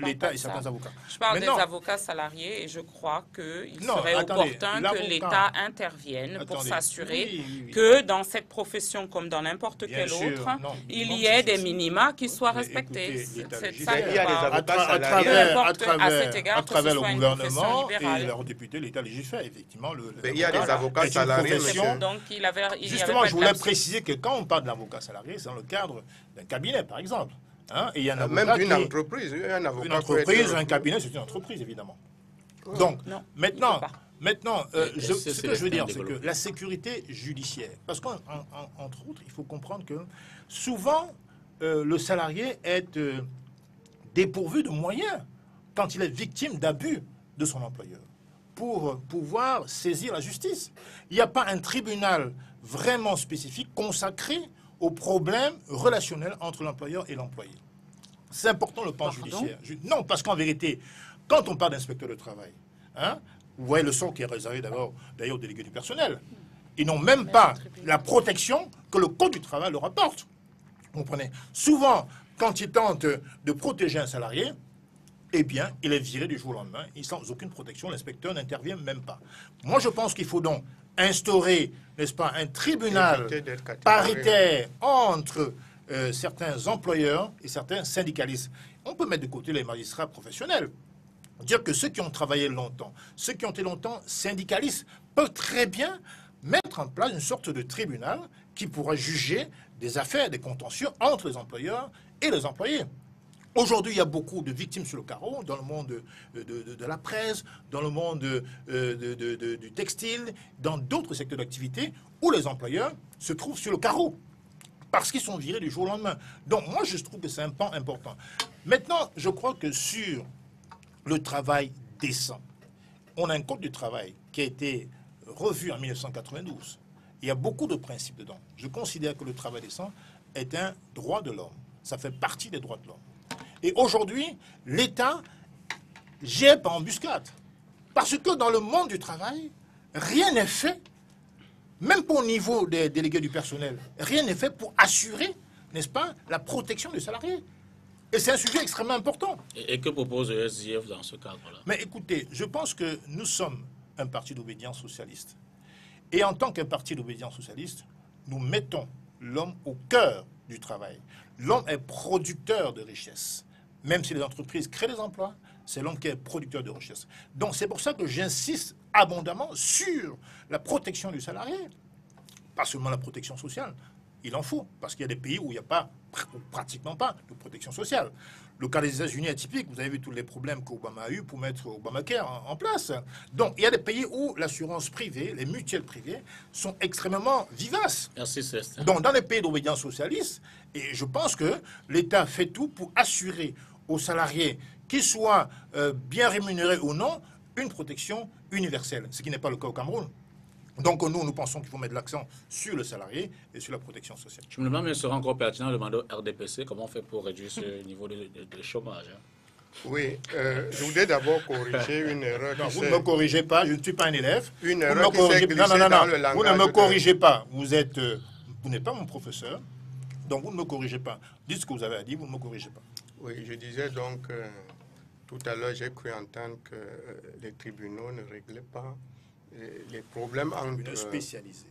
l'État et certains avocats. Je parle des avocats salariés et je crois qu'il serait opportun que l'État intervienne pour s'assurer que dans cette profession, comme dans n'importe quelle autre, il y ait des minima qui soient respectés. C'est ça il y a des avocats salariés à travers le gouvernement et leurs députés, l'État légifère. Effectivement, il y a des avocats salariés. Donc, justement, je voulais préciser que quand on parle de l'avocat salarié, c'est dans le cadre d'un cabinet, par exemple. Hein, et il y a même d'une entreprise. Un avocat une entreprise, un cabinet, c'est une entreprise, évidemment. Donc, maintenant, ce que je veux dire, c'est que la sécurité judiciaire, parce qu'entre autres, il faut comprendre que souvent, le salarié est dépourvu de moyens quand il est victime d'abus de son employeur, pour pouvoir saisir la justice. Il n'y a pas un tribunal vraiment spécifique consacré aux problèmes relationnels entre l'employeur et l'employé. C'est important le plan judiciaire. Non, parce qu'en vérité, quand on parle d'inspecteur de travail, hein, vous voyez le sort qui est réservé d'ailleurs aux délégués du personnel. Ils n'ont même pas la protection que le Code du travail leur apporte. Vous comprenez? Souvent, quand ils tentent de protéger un salarié, eh bien, il est viré du jour au lendemain, sans aucune protection, l'inspecteur n'intervient même pas. Moi, je pense qu'il faut donc instaurer, n'est-ce pas, un tribunal paritaire entre certains employeurs et certains syndicalistes. On peut mettre de côté les magistrats professionnels. Dire que ceux qui ont travaillé longtemps, ceux qui ont été longtemps syndicalistes, peuvent très bien mettre en place une sorte de tribunal qui pourra juger des affaires, des contentieux entre les employeurs et les employés. Aujourd'hui, il y a beaucoup de victimes sur le carreau, dans le monde de la presse, dans le monde du textile, dans d'autres secteurs d'activité, où les employeurs se trouvent sur le carreau, parce qu'ils sont virés du jour au lendemain. Donc moi, je trouve que c'est un pan important. Maintenant, je crois que sur le travail décent, on a un code du travail qui a été revu en 1992. Il y a beaucoup de principes dedans. Je considère que le travail décent est un droit de l'homme. Ça fait partie des droits de l'homme. Et aujourd'hui, l'État gère par embuscade. Parce que dans le monde du travail, rien n'est fait, même pas au niveau des délégués du personnel, rien n'est fait pour assurer, n'est-ce pas, la protection des salariés. Et c'est un sujet extrêmement important. Et que propose le SDF dans ce cadre-là? Mais écoutez, je pense que nous sommes un parti d'obédience socialiste. Et en tant qu'un parti d'obédience socialiste, nous mettons l'homme au cœur du travail. L'homme est producteur de richesse. Même si les entreprises créent des emplois, c'est l'homme qui est producteur de richesse. Donc c'est pour ça que j'insiste abondamment sur la protection du salarié. Pas seulement la protection sociale, il en faut, parce qu'il y a des pays où il n'y a pas, pratiquement pas, de protection sociale. Le cas des États-Unis est typique, vous avez vu tous les problèmes qu'Obama a eu pour mettre Obamacare en place. Donc il y a des pays où l'assurance privée, les mutuelles privées, sont extrêmement vivaces. Merci, Célestin. Donc dans les pays d'obédience socialiste, et je pense que l'État fait tout pour assurer aux salariés, qu'ils soient bien rémunérés ou non, une protection universelle, ce qui n'est pas le cas au Cameroun. Donc nous pensons qu'il faut mettre l'accent sur le salarié et sur la protection sociale. Je me demande, mais ce sera encore pertinent de demander au RDPC comment on fait pour réduire ce niveau de chômage. Hein. Oui, je voudrais d'abord corriger une erreur. Non, vous ne me corrigez pas, je ne suis pas un élève. Une erreur qui s'est glissée dans le langage. Vous ne me corrigez pas, vous n'êtes pas mon professeur, donc vous ne me corrigez pas. Dites ce que vous avez à dire, vous ne me corrigez pas. Oui, je disais donc, tout à l'heure, j'ai cru entendre que les tribunaux ne réglaient pas les problèmes entre... Spécialisés.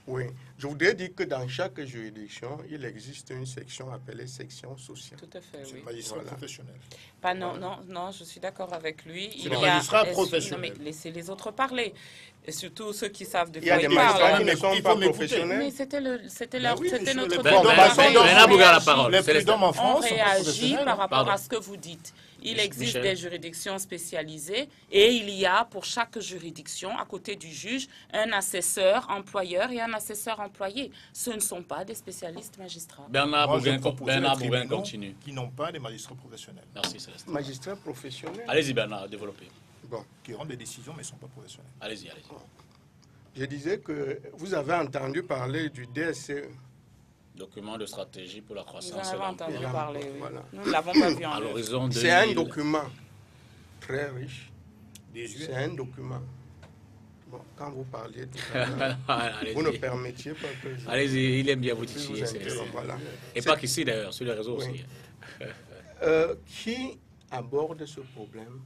Oui, je voudrais dire que dans chaque juridiction, il existe une section appelée section sociale. Tout à fait, C'est oui. le magistrat Voilà. professionnel. Pas, non, je suis d'accord avec lui. C'est les magistrats professionnels. Non, mais laissez les autres parler. Et surtout ceux qui savent de Il y a quoi des ils magistrats parlent. qui ne Il sont faut pas m'écouter. professionnels. Mais c'était oui, c'était monsieur, notre les droit. Bernard Bouga a la parole. Les C'est les- prud'hommes en On France sont pas réagit professionnels. par rapport Pardon. à ce que vous dites. Il existe Michel. des juridictions spécialisées et il y a pour chaque juridiction, à côté du juge, un assesseur employeur et un assesseur employé. Ce ne sont pas des spécialistes magistrats. Bernard Moi, je Bougain, proposais Bernard les Bougain tribunaux continue. qui n'ont pas des magistrats professionnels, Merci Céleste. Magistrats professionnels. Allez-y Bernard, développez. Bon, qui rendent des décisions mais ne sont pas professionnels. Allez-y, allez-y. je disais que vous avez entendu parler du DSCE. Document de stratégie pour la Vous en croissance et avez l'emploi. entendu Voilà. parler, oui. Voilà. Nous ne l'avons pas vu en À œuvre. l'horizon de C'est un document très riche. Des C'est un document. Bon, quand vous parliez tout à l'heure, Allez-y. vous ne permettiez pas que je Allez-y, il aime bien vous puisse vous titiller, Céleste. interrompre. Voilà. Et pas qu'ici d'ailleurs, sur les réseaux Oui. aussi. Qui aborde ce problème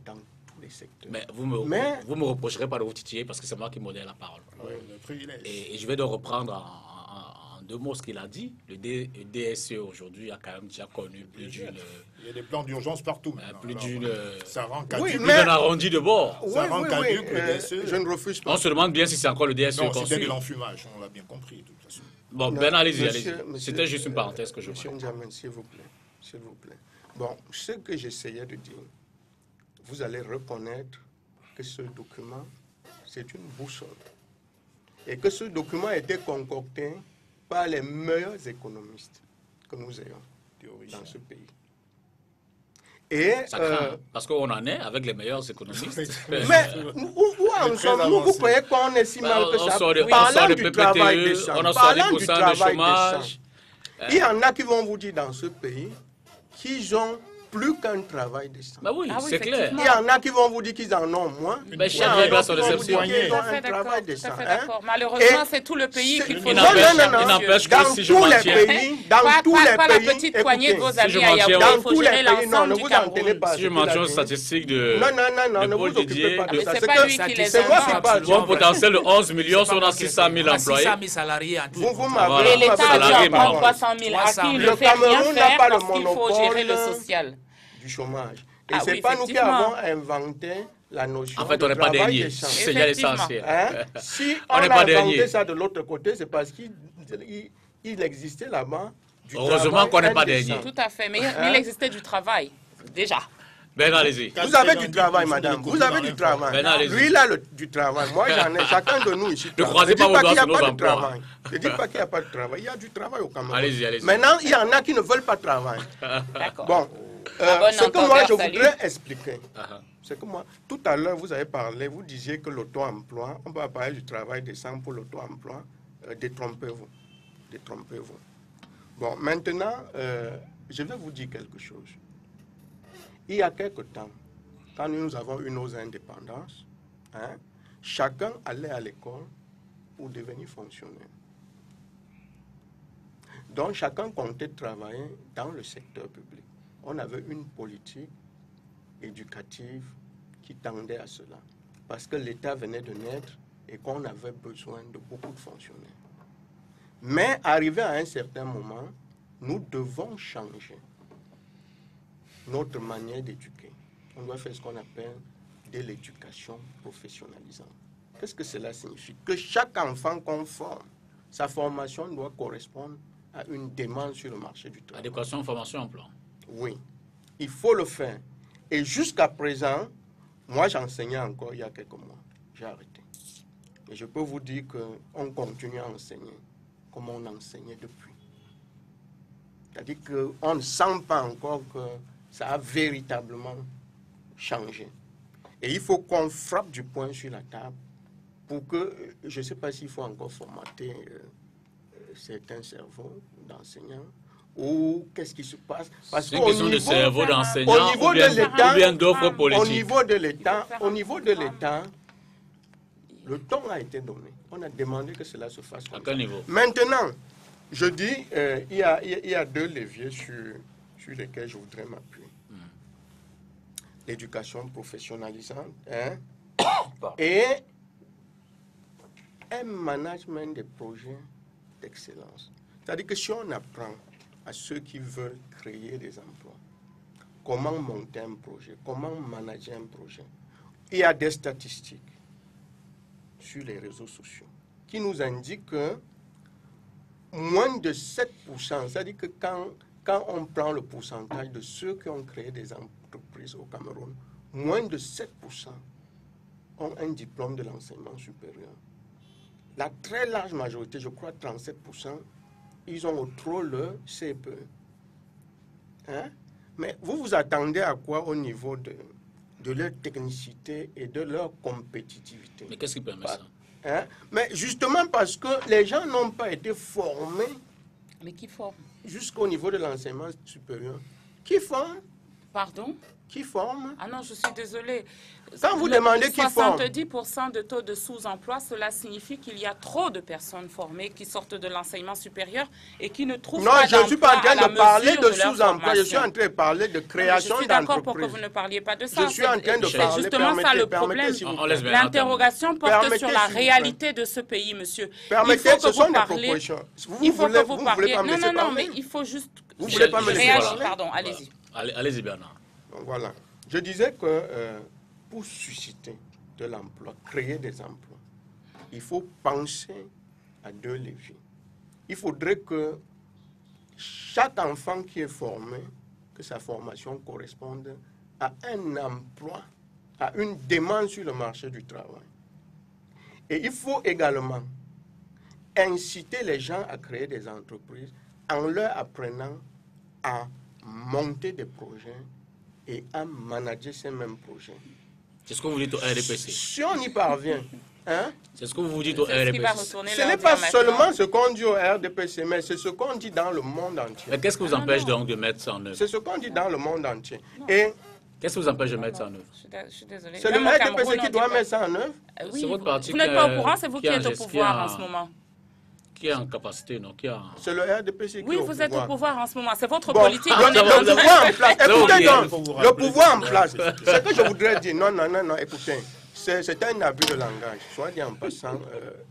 dans tous les secteurs. Mais Mais- vous me reprocherez pas de vous titiller parce que c'est moi qui modère la parole. le privilège. Et je vais donc reprendre en deux mots ce qu'il a dit. Le DSE aujourd'hui a quand même déjà connu plus d'une Il y a des plans d'urgence partout. maintenant. plus Alors, d'une ça rend Oui, caduque. plus mais- d'un arrondi de bord. Ça rend caduque le DSE. Je ne refuse pas. On se demande bien si c'est encore le DSE Non, qu'on c'était suit. de l'enfumage, on l'a bien compris, de toute façon. Bon, Non, Ben, allez-y, monsieur- allez-y. monsieur- C'était juste une parenthèse que je Monsieur vois. Ndiamen, s'il vous plaît. S'il vous plaît. Bon, ce que j'essayais de dire, vous allez reconnaître que ce document, c'est une boussole. Et que ce document a été concocté par les meilleurs économistes que nous ayons dans ce pays. Et, Ça craint, parce qu'on en est avec les meilleurs économistes. mais où en sommes-nous? Vous croyez qu'on est si mal que On ça? sort de Parlant du PPTE, travail décent, on a sorti parlant pour du ça de travail chômage. décent, il y en a qui vont vous dire dans ce pays qu'ils ont plus qu'un travail décent. Bah oui, Ah oui, c'est clair. Il y en a qui vont vous dire qu'ils en ont moins. Ben, Il y en chaque a règle a qui son vont vous dire exception. qu'ils Tout ont à fait un d'accord, travail tout décent. à fait hein. d'accord. Malheureusement, Et c'est tout le pays qu'il faut Il Non, n'empêche- non, non, il non. n'empêche que Dans si je tous m'en les tiens, pays, dans tous les pas la pays, petite poignée de vos écoutez, amis je à m'en Yaoundé, tiens il dans faut tous les gérer pays, non, l'ensemble ne du vous en tenez Cameroun. pas. à si ce je qu'il mentionne a aux dit. statistiques de, Non, non, de ne Paul vous occupez Didier, pas de Mais ça. c'est C'est pas que lui qui les c'est moi qui invente. parle. pour un potentiel de 11 millions sur C'est pas on a 600 000 on a employés. 600 000 salariés en tout. Vous Voilà. m'avez Et l'État salarié, doit prendre mais- 300 000 à 300 qui 000. ne Le fait rien Cameroun n'a faire pas le parce qu'il faut gérer le monopole. social. Du chômage. Et Ah c'est oui, pas nous qui effectivement. avons inventé la notion En fait, de on n'est pas travail dernier. décent. C'est déjà Effectivement. l'essentiel. Hein? Si On on, n'est a pas inventé dernier. ça de l'autre côté, c'est parce qu'il existait là-bas du Heureusement travail qu'on n'est pas indécent. dernier. Tout à fait. Mais il existait du travail, déjà. Ben, allez-y. Vous avez du travail, madame. Vous avez du travail. Ben, allez-y. Lui, il a du travail. Moi, j'en ai. Chacun de nous ici. Ne travaille. croisez Je dis pas vos qu'il doigts n'y a sur nos pas de emplois. travail. Je ne dis pas qu'il n'y a pas de travail. Il y a du travail au Cameroun. Allez-y, allez-y. Maintenant, il y en a qui ne veulent pas travailler. D'accord. Bon, À bon ce que moi, je entendeur, salut. voudrais expliquer, Ah, c'est que moi, tout à l'heure, vous avez parlé, vous disiez que l'auto-emploi, on va parler du travail décent pour l'auto-emploi. Détrompez-vous. Détrompez-vous. Bon, maintenant, je vais vous dire quelque chose. Il y a quelque temps, quand nous avons eu nos indépendances, hein, chacun allait à l'école pour devenir fonctionnaire. Donc, chacun comptait travailler dans le secteur public. On avait une politique éducative qui tendait à cela. Parce que l'État venait de naître et qu'on avait besoin de beaucoup de fonctionnaires. Mais arrivé à un certain moment, nous devons changer notre manière d'éduquer. On doit faire ce qu'on appelle de l'éducation professionnalisante. Qu'est-ce que cela signifie? Que chaque enfant qu'on forme, sa formation doit correspondre à une demande sur le marché du travail. Adéquation, formation, emploi. Oui, il faut le faire. Et jusqu'à présent, moi j'enseignais encore il y a quelques mois. J'ai arrêté. Et je peux vous dire qu'on continue à enseigner comme on enseignait depuis. C'est-à-dire qu'on ne sent pas encore que ça a véritablement changé. Et il faut qu'on frappe du poing sur la table pour que, je ne sais pas s'il faut encore formater certains cerveaux d'enseignants, ou qu'est-ce qui se passe. Parce C'est une question de cerveau au d'enseignant niveau ou bien, de l'État, ou bien d'offres au politiques. niveau de l'État, le ton a été donné. On a demandé que cela se fasse À comme quel ça. niveau? Maintenant, je dis, il y a deux leviers sur lesquels je voudrais m'appuyer. L'éducation professionnalisante, hein, et un management des projets d'excellence. C'est-à-dire que si on apprend à ceux qui veulent créer des emplois, comment monter un projet, comment manager un projet, il y a des statistiques sur les réseaux sociaux qui nous indiquent que moins de 7%, c'est-à-dire que quand on prend le pourcentage de ceux qui ont créé des entreprises au Cameroun, moins de 7% ont un diplôme de l'enseignement supérieur. La très large majorité, je crois 37%, ils ont au trop le CPE. Hein? Mais vous vous attendez à quoi au niveau de leur technicité et de leur compétitivité? Mais qu'est-ce qui permet ça? Hein? Mais justement parce que les gens n'ont pas été formés. Mais qui forme? Jusqu'au niveau de l'enseignement supérieur. Qui forme? Pardon? Qui forme? Ah non, je suis désolée. Quand vous demandez qui forme, 70% de taux de sous-emploi, cela signifie qu'il y a trop de personnes formées qui sortent de l'enseignement supérieur et qui ne trouvent non, pas je ne suis pas en train de parler de sous-emploi, je suis en formation. train de parler de création d'entreprises. Je suis d'accord pour que vous ne parliez pas de ça. Je suis en train de C'est parler, justement ça le problème. L'interrogation porte sur la réalité de ce pays, monsieur. Permettez, il faut ce que sont vous des parliez. propositions. Il faut que vous parliez. pas me laisser Non, parler. mais il faut juste. Vous ne voulez pas me laisser réagir. parler? Pardon, allez-y. Allez-y, Bernard. Donc voilà. Je disais que pour susciter de l'emploi, créer des emplois, il faut penser à deux leviers. Il faudrait que chaque enfant qui est formé, que sa formation corresponde à un emploi, à une demande sur le marché du travail. Et il faut également inciter les gens à créer des entreprises en leur apprenant à monter des projets et à manager ces mêmes projets. C'est ce que vous dites au RDPC. Si on y parvient, hein, c'est ce que vous dites au C'est ce qui va RDPC. retourner ce leur n'est dire pas maintenant. seulement ce qu'on dit au RDPC, mais c'est ce qu'on dit dans le monde entier. Mais qu'est-ce qui vous empêche donc de mettre ça en œuvre? C'est ce qu'on dit dans le monde entier. Et Qu'est-ce qui vous empêche de mettre ça en œuvre? Je suis désolée. c'est le Même au Cameroun, RDPC on qui dit doit pas- mettre ça en œuvre. Oui, C'est votre parti vous n'êtes pas au courant, c'est vous qui qui a êtes au gest- pouvoir qui a- en ce moment. Qui est en capacité, non? Qui a... C'est le RDPC qui Oui, est au vous êtes au pouvoir. pouvoir en ce moment. C'est votre Bon, politique. le On est dans pouvoir en place. Écoutez oublié, donc, il faut vous le rappeler pouvoir en ça. place. Ce que je voudrais dire, non, écoutez, c'est un abus de langage. Soit dit en passant,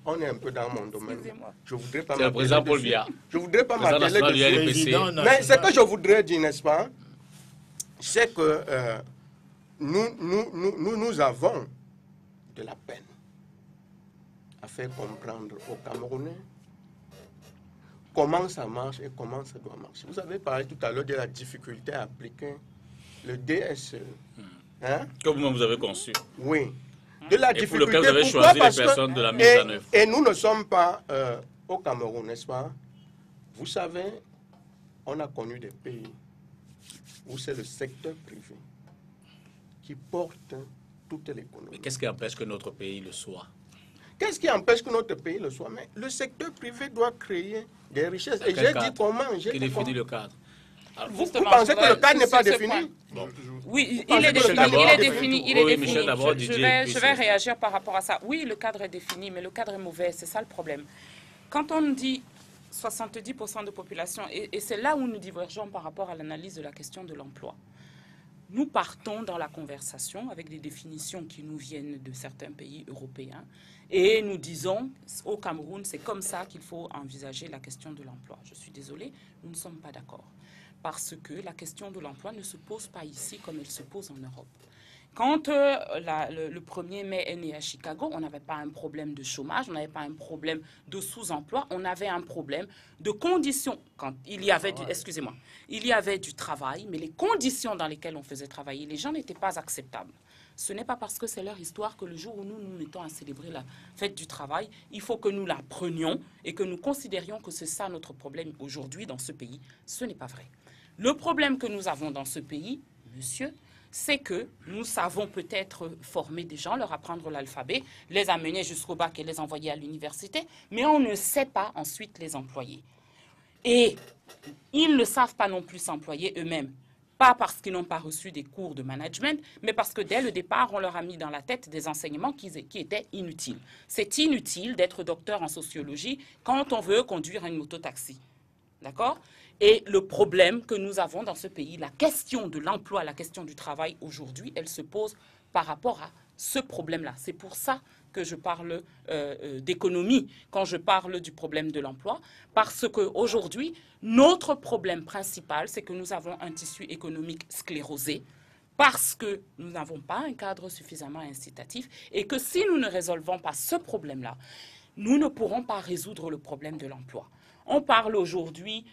on est un peu dans mon domaine. Excusez-moi. Je voudrais pas C'est le président m'atteler Paul dessus. Biya. Je voudrais pas Président m'atteler national du dessus. RDPC. Président Mais ce national. que je voudrais dire, n'est-ce pas, c'est que nous avons de la peine à faire comprendre aux Camerounais comment ça marche et comment ça doit marcher. Vous avez parlé tout à l'heure de la difficulté à appliquer le DSE. Hein? Que vous-même vous avez conçu. Oui. De la Et pour lequel difficulté. vous avez Pourquoi? choisi les Parce que- personnes de la mise en œuvre. et nous ne sommes pas au Cameroun, n'est-ce pas? Vous savez, on a connu des pays où c'est le secteur privé qui porte toute l'économie. Mais qu'est-ce qui empêche que notre pays le soit? Qu'est-ce qui empêche que notre pays le soit? Mais le secteur privé doit créer des richesses. Dans Et quel j'ai cadre? dit comment. Qui définit le cadre? Alors, Vous Justement, pensez je que le voudrais- cadre n'est pas sur ce défini? point. Bon. Oui, pensez il est que le défini. cadre Il est est défini. Il Oui, est oui, défini. Michel, d'abord, Je Didier, vais puis je vais réagir par rapport à ça. Oui, le cadre est défini, mais le cadre est mauvais. C'est ça le problème. Quand on dit 70% de population, et c'est là où nous divergeons par rapport à l'analyse de la question de l'emploi. Nous partons dans la conversation avec des définitions qui nous viennent de certains pays européens et nous disons au Cameroun, c'est comme ça qu'il faut envisager la question de l'emploi. Je suis désolée, nous ne sommes pas d'accord. Parce que la question de l'emploi ne se pose pas ici comme elle se pose en Europe. Quand le 1er mai est né à Chicago, on n'avait pas un problème de chômage, on n'avait pas un problème de sous-emploi, on avait un problème de conditions. Quand il y avait il y avait du travail, mais les conditions dans lesquelles on faisait travailler les gens n'étaient pas acceptables. Ce n'est pas parce que c'est leur histoire que le jour où nous nous mettons à célébrer la fête du travail, il faut que nous la prenions et que nous considérions que c'est ça notre problème aujourd'hui dans ce pays. Ce n'est pas vrai. Le problème que nous avons dans ce pays, monsieur, c'est que nous savons peut-être former des gens, leur apprendre l'alphabet, les amener jusqu'au bac et les envoyer à l'université, mais on ne sait pas ensuite les employer. Et ils ne savent pas non plus s'employer eux-mêmes. Pas parce qu'ils n'ont pas reçu des cours de management, mais parce que dès le départ, on leur a mis dans la tête des enseignements qui étaient inutiles. C'est inutile d'être docteur en sociologie quand on veut conduire une moto-taxi. D'accord ? Et le problème que nous avons dans ce pays, la question de l'emploi, la question du travail aujourd'hui, elle se pose par rapport à ce problème-là. C'est pour ça que je parle d'économie, quand je parle du problème de l'emploi, parce qu'aujourd'hui, notre problème principal, c'est que nous avons un tissu économique sclérosé, parce que nous n'avons pas un cadre suffisamment incitatif, et que si nous ne résolvons pas ce problème-là, nous ne pourrons pas résoudre le problème de l'emploi. On parle aujourd'hui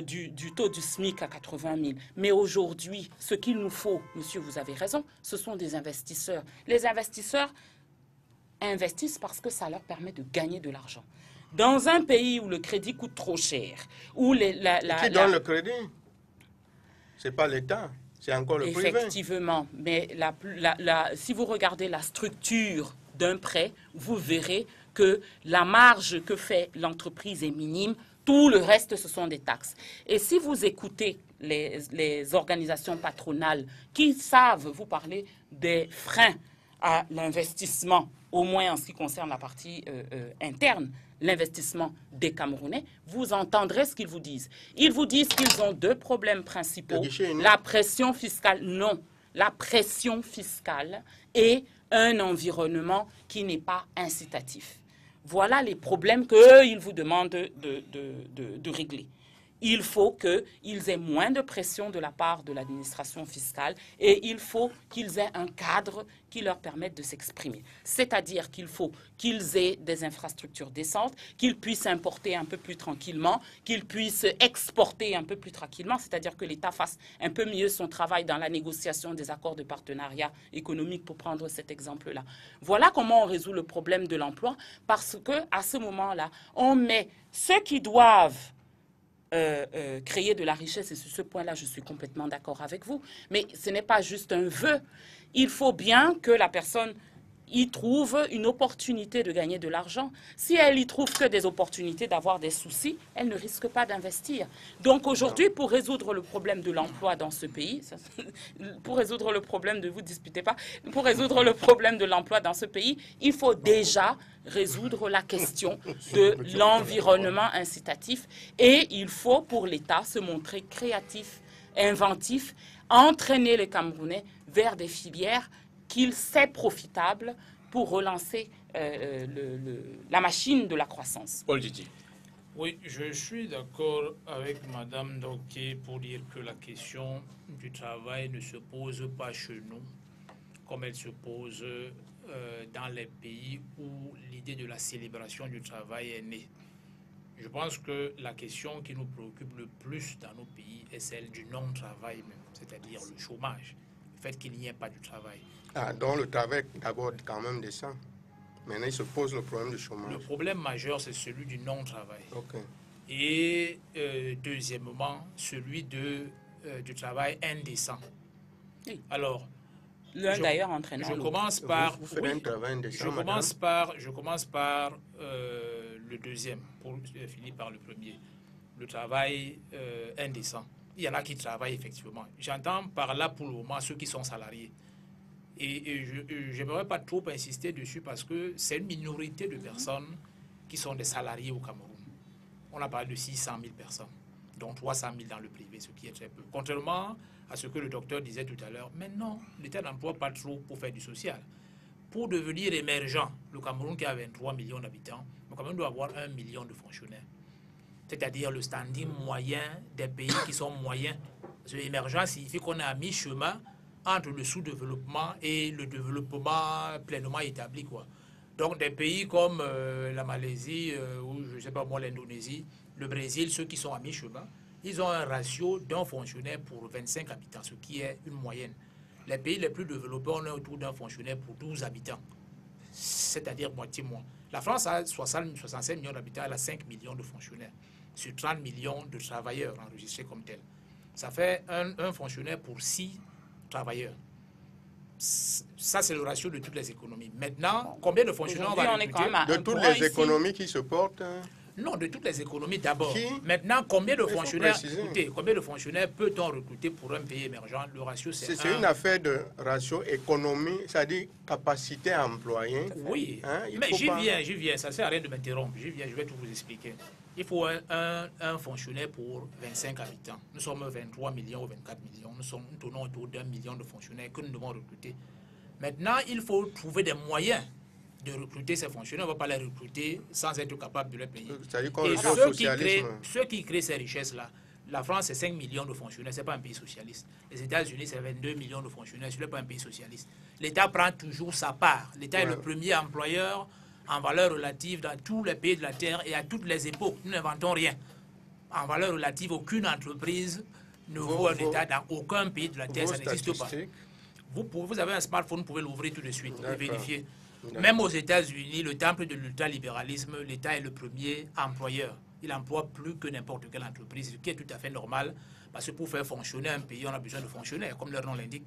du taux du SMIC à 80 000. Mais aujourd'hui, ce qu'il nous faut, monsieur, vous avez raison, ce sont des investisseurs. Les investisseurs investissent parce que ça leur permet de gagner de l'argent. Dans un pays où le crédit coûte trop cher, où qui donne le crédit? Ce n'est pas l'État, c'est encore le privé. Effectivement, mais si vous regardez la structure d'un prêt, vous verrez que la marge que fait l'entreprise est minime. Tout le reste, ce sont des taxes. Et si vous écoutez les organisations patronales qui savent vous parler des freins à l'investissement, au moins en ce qui concerne la partie interne, l'investissement des Camerounais, vous entendrez ce qu'ils vous disent. Ils vous disent qu'ils ont deux problèmes principaux. La pression fiscale, non. La pression fiscale et un environnement qui n'est pas incitatif. Voilà les problèmes qu'eux, ils vous demandent de régler. Il faut qu'ils aient moins de pression de la part de l'administration fiscale et il faut qu'ils aient un cadre qui leur permette de s'exprimer. C'est-à-dire qu'il faut qu'ils aient des infrastructures décentes, qu'ils puissent importer un peu plus tranquillement, qu'ils puissent exporter un peu plus tranquillement, c'est-à-dire que l'État fasse un peu mieux son travail dans la négociation des accords de partenariat économique, pour prendre cet exemple-là. Voilà comment on résout le problème de l'emploi, parce qu'à ce moment-là, on met ceux qui doivent créer de la richesse, et sur ce point-là, je suis complètement d'accord avec vous. Mais ce n'est pas juste un vœu. Il faut bien que la personne y trouve une opportunité de gagner de l'argent. Si elle y trouve que des opportunités d'avoir des soucis, elle ne risque pas d'investir. Donc aujourd'hui, pour résoudre le problème de l'emploi dans ce pays, pour résoudre le problème de vous disputez pas, pour résoudre le problème de l'emploi dans ce pays, il faut déjà résoudre la question de l'environnement incitatif et il faut pour l'État se montrer créatif, inventif, entraîner les Camerounais vers des filières qu'il sait profitable pour relancer la machine de la croissance. Paul Didi. Oui, je suis d'accord avec Madame Doké pour dire que la question du travail ne se pose pas chez nous, comme elle se pose dans les pays où l'idée de la célébration du travail est née. Je pense que la question qui nous préoccupe le plus dans nos pays est celle du non-travail même, c'est-à-dire le chômage, le fait qu'il n'y ait pas de travail. Ah, donc le travail d'abord quand même descend. Maintenant, il se pose le problème du chômage. Le problème majeur, c'est celui du non-travail. Okay. Et deuxièmement, celui du travail indécent. Oui. Alors, l'un d'ailleurs entraînant je commence par... Vous faites un travail indécent, je commence par le deuxième, pour finir par le premier. Le travail indécent. Il y en a qui travaillent effectivement. J'entends par là pour le moment ceux qui sont salariés. Et je n'aimerais pas trop insister dessus parce que c'est une minorité de personnes qui sont des salariés au Cameroun. On a parlé de 600 000 personnes, dont 300 000 dans le privé, ce qui est très peu. Contrairement à ce que le docteur disait tout à l'heure, maintenant, l'État n'emploie pas trop pour faire du social. Pour devenir émergent, le Cameroun qui a 23 millions d'habitants, le Cameroun doit avoir 1 million de fonctionnaires. C'est-à-dire le standing moyen des pays qui sont moyens. Parce que émergent signifie qu'on est à mi-chemin entre le sous-développement et le développement pleinement établi, quoi. Donc des pays comme la Malaisie ou je ne sais pas moi l'Indonésie, le Brésil, ceux qui sont à mi-chemin, ils ont un ratio d'un fonctionnaire pour 25 habitants, ce qui est une moyenne. Les pays les plus développés, on est autour d'un fonctionnaire pour 12 habitants, c'est-à-dire moitié moins. La France a 65 millions d'habitants, elle a 5 millions de fonctionnaires sur 30 millions de travailleurs enregistrés comme tels. Ça fait un fonctionnaire pour 6 travailleurs. Ça, c'est le ratio de toutes les économies. Maintenant, combien de fonctionnaires on va recruter? De toutes les économies qui se portent? Non, de toutes les économies d'abord. Maintenant, combien de fonctionnaires, écoutez, combien de fonctionnaires peut-on recruter pour un pays émergent? Le ratio, c'est une affaire de ratio économie, c'est-à-dire capacité à employer. Oui, hein, mais j'y viens, ça ne sert à rien de m'interrompre. J'y viens, je vais tout vous expliquer. Il faut un fonctionnaire pour 25 habitants. Nous sommes 23 millions ou 24 millions. Nous tournons autour d'1 million de fonctionnaires que nous devons recruter. Maintenant, il faut trouver des moyens de recruter ces fonctionnaires, on ne va pas les recruter sans être capable de les payer. C'est-à-dire qu'on Et revient au ceux qui créent ces richesses-là, la France, c'est 5 millions de fonctionnaires, ce n'est pas un pays socialiste. Les États-Unis, c'est 22 millions de fonctionnaires, ce n'est pas un pays socialiste. L'État prend toujours sa part. L'État est le premier employeur en valeur relative dans tous les pays de la Terre et à toutes les époques. Nous n'inventons rien. En valeur relative, aucune entreprise ne vaut un État dans aucun pays de la Terre, ça n'existe pas. Vous avez un smartphone, vous pouvez l'ouvrir tout de suite et vérifier. Même aux États-Unis, le temple de l'ultralibéralisme, l'État est le premier employeur. Il emploie plus que n'importe quelle entreprise, ce qui est tout à fait normal, parce que pour faire fonctionner un pays, on a besoin de fonctionnaires, comme leur nom l'indique.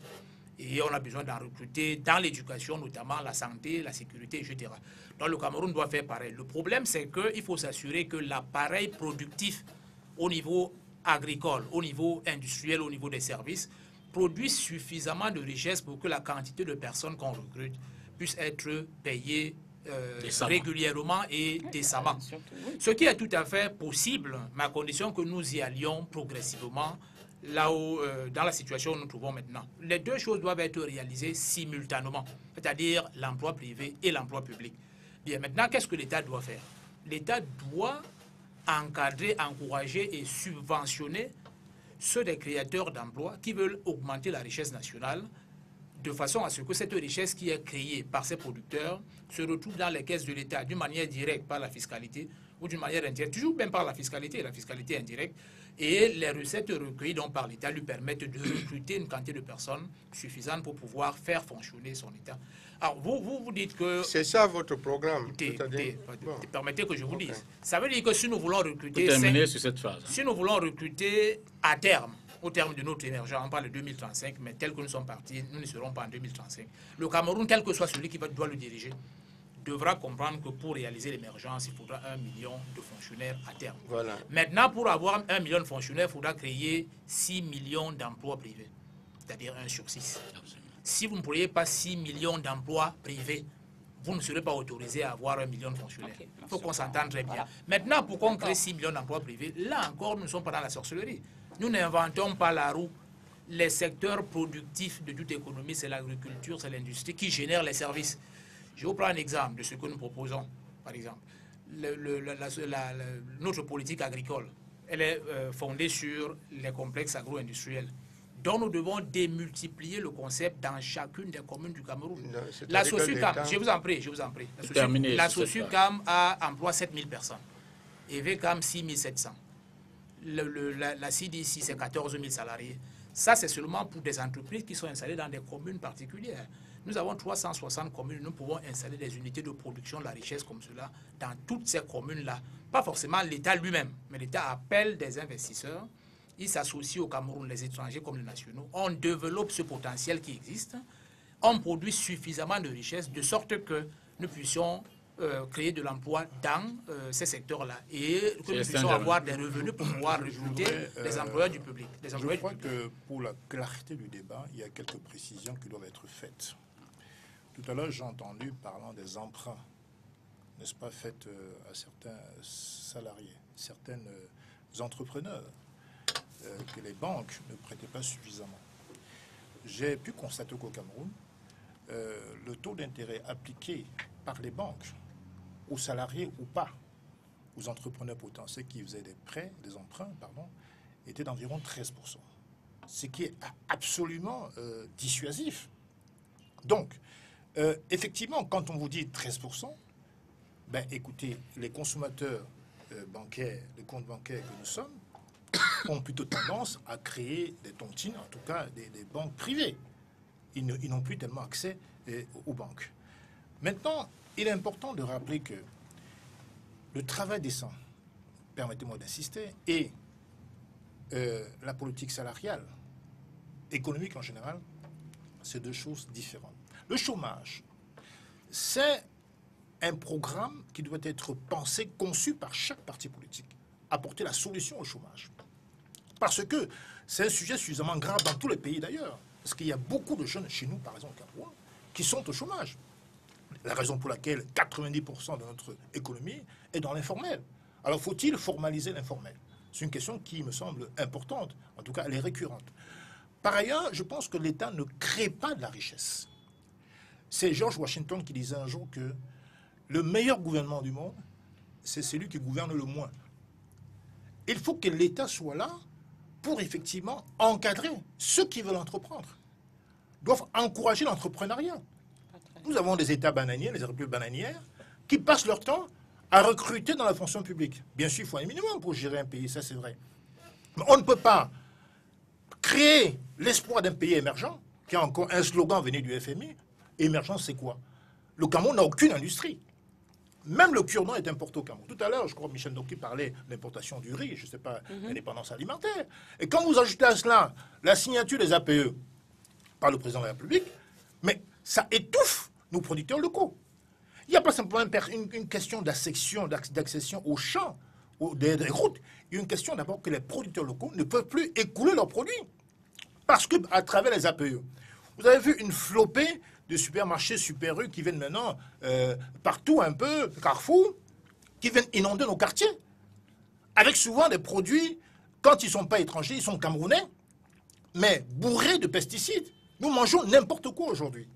Et on a besoin d'en recruter dans l'éducation, notamment la santé, la sécurité, etc. Donc le Cameroun doit faire pareil. Le problème, c'est qu'il faut s'assurer que l'appareil productif au niveau agricole, au niveau industriel, au niveau des services, produit suffisamment de richesses pour que la quantité de personnes qu'on recrute puisse être payée régulièrement et décemment. Ce qui est tout à fait possible, mais à condition que nous y allions progressivement, là où, dans la situation où nous nous trouvons maintenant. Les deux choses doivent être réalisées simultanément, c'est-à-dire l'emploi privé et l'emploi public. Bien, maintenant, qu'est-ce que l'État doit faire? L'État doit encadrer, encourager et subventionner ceux des créateurs d'emplois qui veulent augmenter la richesse nationale de façon à ce que cette richesse qui est créée par ces producteurs se retrouve dans les caisses de l'État d'une manière directe par la fiscalité ou d'une manière indirecte, toujours même par la fiscalité indirecte, et les recettes recueillies donc par l'État lui permettent de recruter une quantité de personnes suffisante pour pouvoir faire fonctionner son État. Alors, vous dites que... C'est ça votre programme. Permettez que je vous dise. Ça veut dire que si nous voulons recruter... Terminer sur cette phase. Si nous voulons recruter à terme, au terme de notre émergence, on parle de 2035, mais tel que nous sommes partis, nous ne serons pas en 2035. Le Cameroun, quel que soit celui qui doit le diriger, devra comprendre que pour réaliser l'émergence, il faudra 1 million de fonctionnaires à terme. Voilà. Maintenant, pour avoir 1 million de fonctionnaires, il faudra créer 6 millions d'emplois privés, c'est-à-dire 1 sur 6. Absolument. Si vous ne pourriez pas 6 millions d'emplois privés, vous ne serez pas autorisé à avoir 1 million de fonctionnaires. Il faut qu'on s'entende très bien. Voilà. Maintenant, pour qu'on crée 6 millions d'emplois privés, là encore, nous ne sommes pas dans la sorcellerie. Nous n'inventons pas la roue. Les secteurs productifs de toute économie, c'est l'agriculture, c'est l'industrie qui génère les services. Je vous prends un exemple de ce que nous proposons. Par exemple, notre politique agricole, elle est fondée sur les complexes agro-industriels. Donc nous devons démultiplier le concept dans chacune des communes du Cameroun. La Sosucam, je vous en prie. La Sosucam emploie 7000 personnes. EVCAM 6700. La CDC, c'est 14 000 salariés. Ça, c'est seulement pour des entreprises qui sont installées dans des communes particulières. Nous avons 360 communes. Nous pouvons installer des unités de production de la richesse comme cela dans toutes ces communes-là. Pas forcément l'État lui-même, mais l'État appelle des investisseurs. Ils s'associent au Cameroun, les étrangers comme les nationaux. On développe ce potentiel qui existe. On produit suffisamment de richesse de sorte que nous puissions créer de l'emploi dans ces secteurs-là et que nous puissions avoir des revenus pour pouvoir recruter les employeurs du public. Je crois que pour la clarté du débat, il y a quelques précisions qui doivent être faites. Tout à l'heure, j'ai entendu parlant des emprunts, n'est-ce pas, faits à certains salariés, certains entrepreneurs, que les banques ne prêtaient pas suffisamment. J'ai pu constater qu'au Cameroun, le taux d'intérêt appliqué par les banques aux salariés ou pas, aux entrepreneurs potentiels qui faisaient des prêts, des emprunts, pardon, était d'environ 13%. Ce qui est absolument dissuasif. Donc, effectivement, quand on vous dit 13%, ben écoutez, les consommateurs bancaires, les comptes bancaires que nous sommes, ont plutôt tendance à créer des tontines, en tout cas des banques privées. Ils n'ont plus tellement accès aux banques. Maintenant, il est important de rappeler que le travail décent, permettez-moi d'insister, et la politique salariale, économique en général, c'est deux choses différentes. Le chômage, c'est un programme qui doit être pensé, conçu par chaque parti politique, apporter la solution au chômage. Parce que c'est un sujet suffisamment grave dans tous les pays d'ailleurs. Parce qu'il y a beaucoup de jeunes chez nous, par exemple au Cameroun, qui sont au chômage. La raison pour laquelle 90% de notre économie est dans l'informel. Alors faut-il formaliser l'informel? C'est une question qui me semble importante, en tout cas elle est récurrente. Par ailleurs, je pense que l'État ne crée pas de la richesse. C'est George Washington qui disait un jour que le meilleur gouvernement du monde, c'est celui qui gouverne le moins. Il faut que l'État soit là pour effectivement encadrer ceux qui veulent entreprendre. Doivent encourager l'entrepreneuriat. Nous avons des États bananiers, les républiques bananières, qui passent leur temps à recruter dans la fonction publique. Bien sûr, il faut un minimum pour gérer un pays, ça c'est vrai. Mais on ne peut pas créer l'espoir d'un pays émergent, qui a encore un slogan venu du FMI. Émergence, c'est quoi? Le Cameroun n'a aucune industrie. Même le cure-dent est importé au Cameroun. Tout à l'heure, je crois que Michel Ndoki parlait de l'importation du riz, je ne sais pas, l'indépendance alimentaire. Et quand vous ajoutez à cela la signature des APE par le président de la République, mais ça étouffe nos producteurs locaux. Il n'y a pas simplement une question d'accession aux champs, des routes. Il y a une question d'abord que les producteurs locaux ne peuvent plus écouler leurs produits. Parce qu'à travers les APE, vous avez vu une flopée de supermarchés Super U qui viennent maintenant partout un peu, Carrefour, qui viennent inonder nos quartiers. Avec souvent des produits, quand ils ne sont pas étrangers, ils sont camerounais, mais bourrés de pesticides. Nous mangeons n'importe quoi aujourd'hui.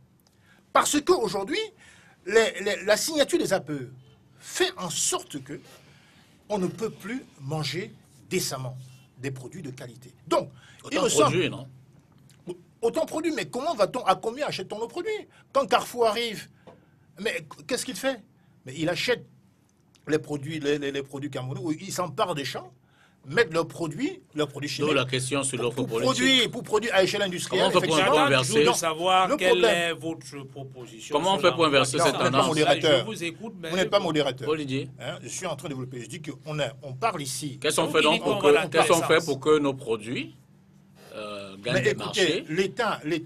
Parce qu'aujourd'hui, la signature des APE fait en sorte que on ne peut plus manger décemment des produits de qualité. Donc, autant produit, non? Autant produit, mais comment va-t-on, à combien achète-t-on nos produits? Quand Carrefour arrive, mais qu'est-ce qu'il fait? Mais il achète les produits camerounais, il s'empare des champs, mettent leurs produits chimiques. Donc la question sur l'offre politique. Pour produire à échelle industrielle. Comment on fait pour inverser? Je veux savoir quelle est votre proposition. Comment on fait pour inverser cette tendance? Je vous écoute, mais... Vous n'êtes pas modérateur. Olivier. Hein, je suis en train de développer. Je dis qu'on parle ici. Qu'est-ce qu'on fait donc pour que nos produits gagnent des marchés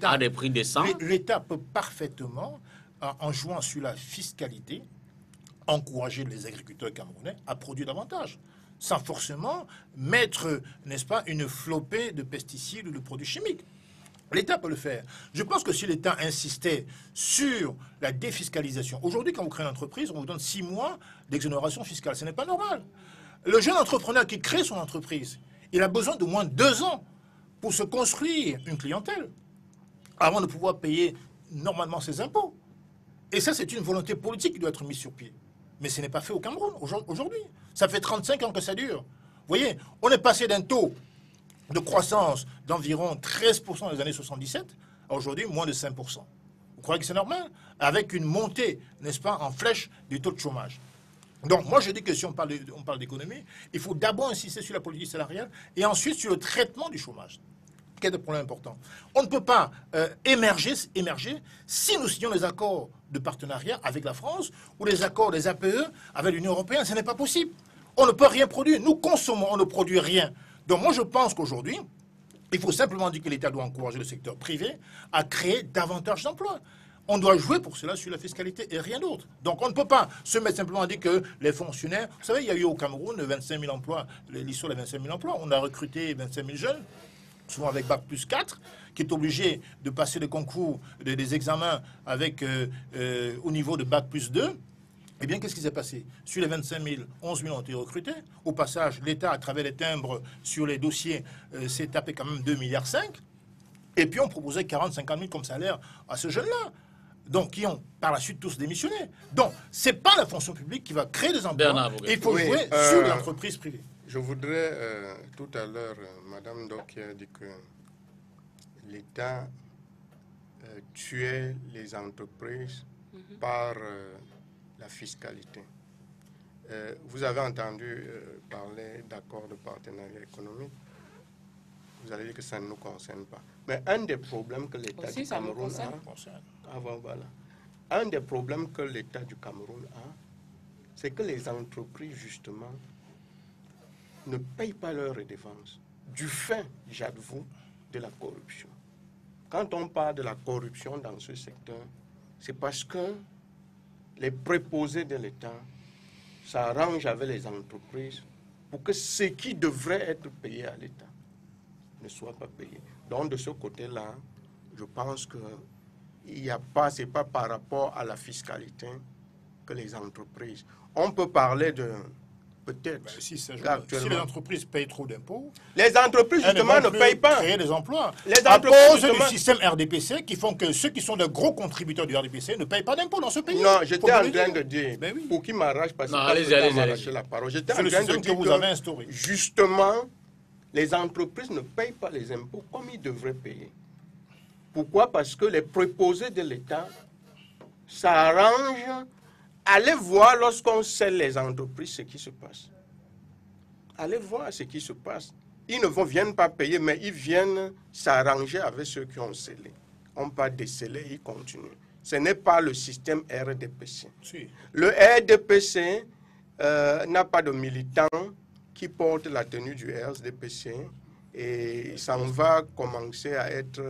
à des prix décents? L'État peut parfaitement, en jouant sur la fiscalité, encourager les agriculteurs camerounais à produire davantage, sans forcément mettre, n'est-ce pas, une flopée de pesticides ou de produits chimiques. L'État peut le faire. Je pense que si l'État insistait sur la défiscalisation, aujourd'hui, quand vous créez une entreprise, on vous donne 6 mois d'exonération fiscale. Ce n'est pas normal. Le jeune entrepreneur qui crée son entreprise, il a besoin d'au moins 2 ans pour se construire une clientèle avant de pouvoir payer normalement ses impôts. Et ça, c'est une volonté politique qui doit être mise sur pied. Mais ce n'est pas fait au Cameroun aujourd'hui. Ça fait 35 ans que ça dure. Vous voyez, on est passé d'un taux de croissance d'environ 13% dans les années 77 à aujourd'hui moins de 5%. Vous croyez que c'est normal? Avec une montée, n'est-ce pas, en flèche du taux de chômage. Donc moi je dis que si on parle d'économie, il faut d'abord insister sur la politique salariale et ensuite sur le traitement du chômage. Quel est le problème important? On ne peut pas émerger si nous signons les accords de partenariat avec la France ou les accords des APE avec l'Union européenne. Ce n'est pas possible. On ne peut rien produire. Nous consommons, on ne produit rien. Donc moi je pense qu'aujourd'hui, il faut simplement dire que l'État doit encourager le secteur privé à créer davantage d'emplois. On doit jouer pour cela sur la fiscalité et rien d'autre. Donc on ne peut pas se mettre simplement à dire que les fonctionnaires... Vous savez, il y a eu au Cameroun 25 000 emplois, l'histoire des 25 000 emplois. On a recruté 25 000 jeunes, souvent avec Bac plus 4, qui est obligé de passer des concours, des examens avec, au niveau de Bac plus 2. Eh bien, qu'est-ce qui s'est passé? Sur les 25 000, 11 000 ont été recrutés. Au passage, l'État, à travers les timbres sur les dossiers, s'est tapé quand même 2,5 milliards. Et puis, on proposait 40-50 000 comme salaire à ce jeune-là. Donc, qui ont par la suite tous démissionné. Donc, ce n'est pas la fonction publique qui va créer des emplois. Bernard, il faut jouer sur l'entreprise privée. Je voudrais, tout à l'heure, Madame Ndoki a dit que l'État tuait les entreprises par la fiscalité. Vous avez entendu parler d'accords de partenariat économique. Vous allez dire que ça ne nous concerne pas. Mais un des problèmes que l'État du Cameroun un des problèmes que l'État du Cameroun a, c'est que les entreprises, justement, ne payent pas leurs redevances du fait, j'avoue, de la corruption. Quand on parle de la corruption dans ce secteur, c'est parce que les préposés de l'État s'arrangent avec les entreprises pour que ce qui devrait être payé à l'État ne soit pas payé. Donc, de ce côté-là, je pense que il n'y a pas, c'est pas par rapport à la fiscalité que les entreprises. On peut parler peut-être. Ben, si les Actuellement. entreprises payent trop d'impôts, Les entreprises, justement, elles ne ne payent pas. créer des emplois. Les À entreprises, cause du justement- système RDPC qui font que ceux qui sont des gros contributeurs du RDPC ne payent pas d'impôts dans ce pays. Non, Faut j'étais bien en le train dire. de dire, Ben oui. pour qui m'arrache, parce que Non, pas allez-y, le temps allez-y, m'arracher allez-y. la parole. J'étais en C'est le train de système dire que vous avez instauré. justement, les entreprises ne payent pas les impôts comme ils devraient payer. Pourquoi? Parce que les préposés de l'État s'arrangent. Allez voir lorsqu'on scelle les entreprises ce qui se passe. Allez voir ce qui se passe. Ils ne viennent pas payer, mais ils viennent s'arranger avec ceux qui ont scellé. On ne pas déceler, ils continuent. Ce n'est pas le système RDPC. Si. Le RDPC n'a pas de militants qui portent la tenue du RDPC et ça va commencer à être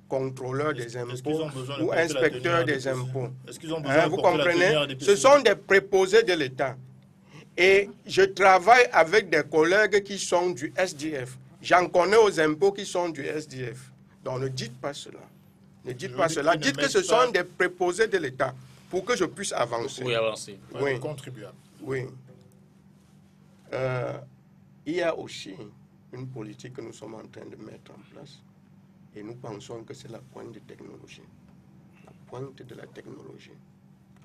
contrôleur des Est-ce qu'ils impôts ont besoin de ou porter la inspecteur tenue des RDPC? impôts. Est-ce qu'ils ont besoin de Vous porter la tenue comprenez? RDPC? Ce sont des préposés de l'État. Et je travaille avec des collègues qui sont du SDF. J'en connais aux impôts qui sont du SDF. Donc ne dites pas cela. Ne dites pas cela. Dites que ce sont des préposés de l'État pour que je puisse avancer. Oui, avancez. Oui. Contribuables. Oui. Il y a aussi une politique que nous sommes en train de mettre en place et nous pensons que c'est la pointe de technologie. La pointe de la technologie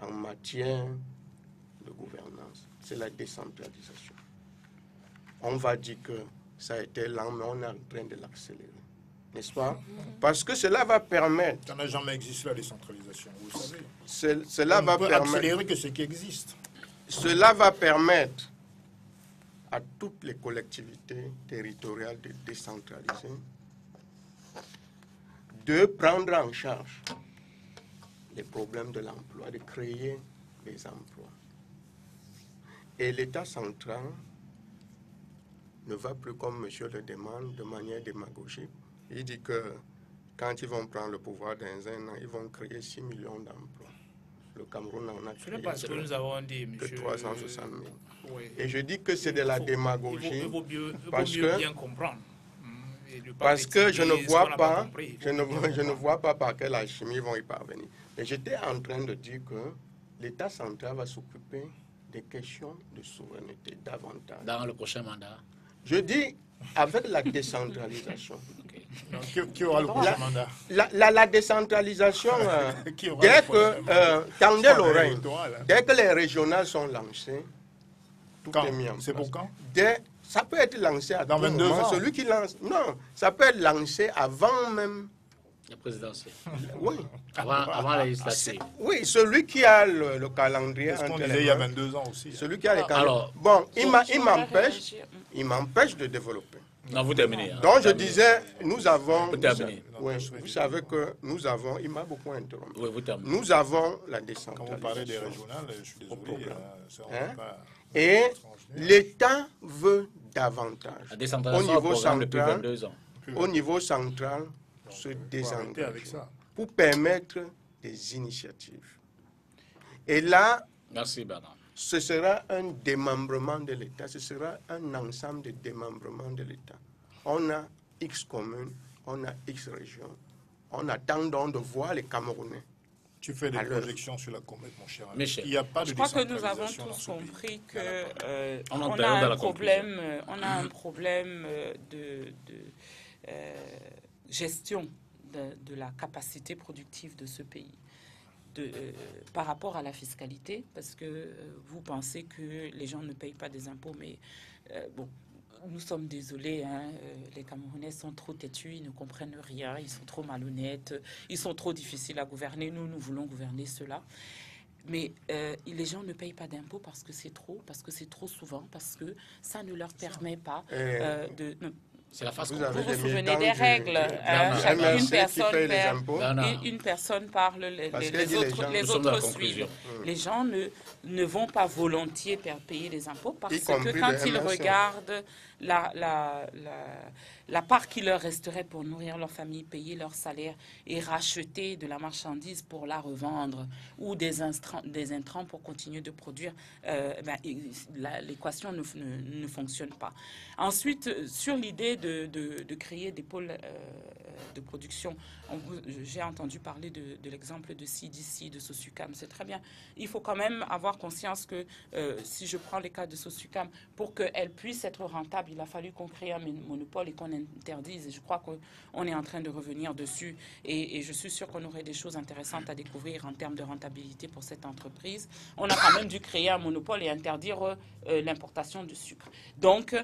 en matière de gouvernance, c'est la décentralisation. On va dire que ça a été lent, mais on est en train de l'accélérer. N'est-ce pas? Parce que cela va permettre... Ça n'a jamais existé la décentralisation, vous savez. Cela On va peut permettre... accélérer que ce qui existe. Cela va permettre à toutes les collectivités territoriales de décentraliser, de prendre en charge les problèmes de l'emploi, de créer des emplois. Et l'État central ne va plus, comme monsieur le demande, de manière démagogique. Il dit que quand ils vont prendre le pouvoir dans un an, ils vont créer 6 millions d'emplois. Le Cameroun en a Ce créé n'est pas ce que nous avons dit, que monsieur. 360 000. Oui. Et je dis que c'est de la démagogie Il vaut mieux parce que- bien comprendre. Et ne pas parce que je critiquer ne ce vois qu'on n'a pas, compris. je ne vois pas par quelle alchimie ils vont y parvenir. Mais j'étais en train de dire que l'État central va s'occuper des questions de souveraineté davantage. Dans le prochain mandat. Je dis avec la décentralisation. Donc, qui aura le prochain mandat? La décentralisation, Qui aura dès le prochain que, tendez mandat l'oreille, électoral, hein. dès que les régionales sont lancées, tout Quand? est mis en place. C'est pour quand? Ça peut être lancé à Dans tout 22 moment. ans. Celui qui lance, non, ça peut être lancé avant même. La présidentielle. Oui, Avant la législative. oui, celui qui a le calendrier C'est ce qu'on entre disait les il y a mains, 22 ans aussi. celui qui a les calendriers. Alors, Bon, Je voudrais m'empêche, réagir. il m'empêche de développer. Non, vous terminez. hein. Donc je Terminez. disais, nous avons, Vous terminez. vous savez que nous avons, il m'a beaucoup interrompu. Oui, vous terminez. Nous avons la Quand décentralisation. vous parlez des régionales, je suis désolé. problème. Ça, on Hein? va pas- Et l'État veut davantage. La décentralisation Au au niveau programme depuis central, 22 ans. Au niveau central, se Faut arrêter désengager avec ça. pour permettre des initiatives. Et là, Merci, Bernard. ce sera un démembrement de l'État, ce sera un ensemble de démembrements de l'État. On a X communes, on a X régions. On attend donc de voir les Camerounais. Tu fais des Alors, projections sur la comète, mon cher ami. Michel. Il n'y a pas de Je crois que nous avons décentralisation dans tous ce pays. compris Il y en a pas. que On en on a période de un la problème, on a un problème de gestion de la capacité productive de ce pays. Par rapport à la fiscalité, parce que vous pensez que les gens ne payent pas des impôts, mais bon, nous sommes désolés, hein, les Camerounais sont trop têtus, ils ne comprennent rien, ils sont trop malhonnêtes, ils sont trop difficiles à gouverner. Nous voulons gouverner cela. Mais les gens ne payent pas d'impôts parce que c'est trop souvent, parce que ça ne leur permet pas de... C'est la façon. Vous avez Vous vous des souvenez militants des règles, hein, chaque- MRC une qui personne paye les perd, impôts. Bernard. une personne parle, Parce les qu'elle dit les gens. autres, les Nous sommes dans la autres conclusion. suivent. Les gens ne vont pas volontiers payer les impôts parce Y que compris quand le ils MRC. regardent la part qui leur resterait pour nourrir leur famille, payer leur salaire et racheter de la marchandise pour la revendre ou des intrants pour continuer de produire, l'équation ne fonctionne pas. Ensuite, sur l'idée de créer des pôles de production. J'ai entendu parler de l'exemple de CDC, de Sosucam, c'est très bien. Il faut quand même avoir conscience que si je prends les cas de Sosucam, pour qu'elle puisse être rentable, il a fallu qu'on crée un monopole et qu'on interdise. Et je crois qu'on est en train de revenir dessus. Et je suis sûre qu'on aurait des choses intéressantes à découvrir en termes de rentabilité pour cette entreprise. On a quand même dû créer un monopole et interdire l'importation de sucre. Donc,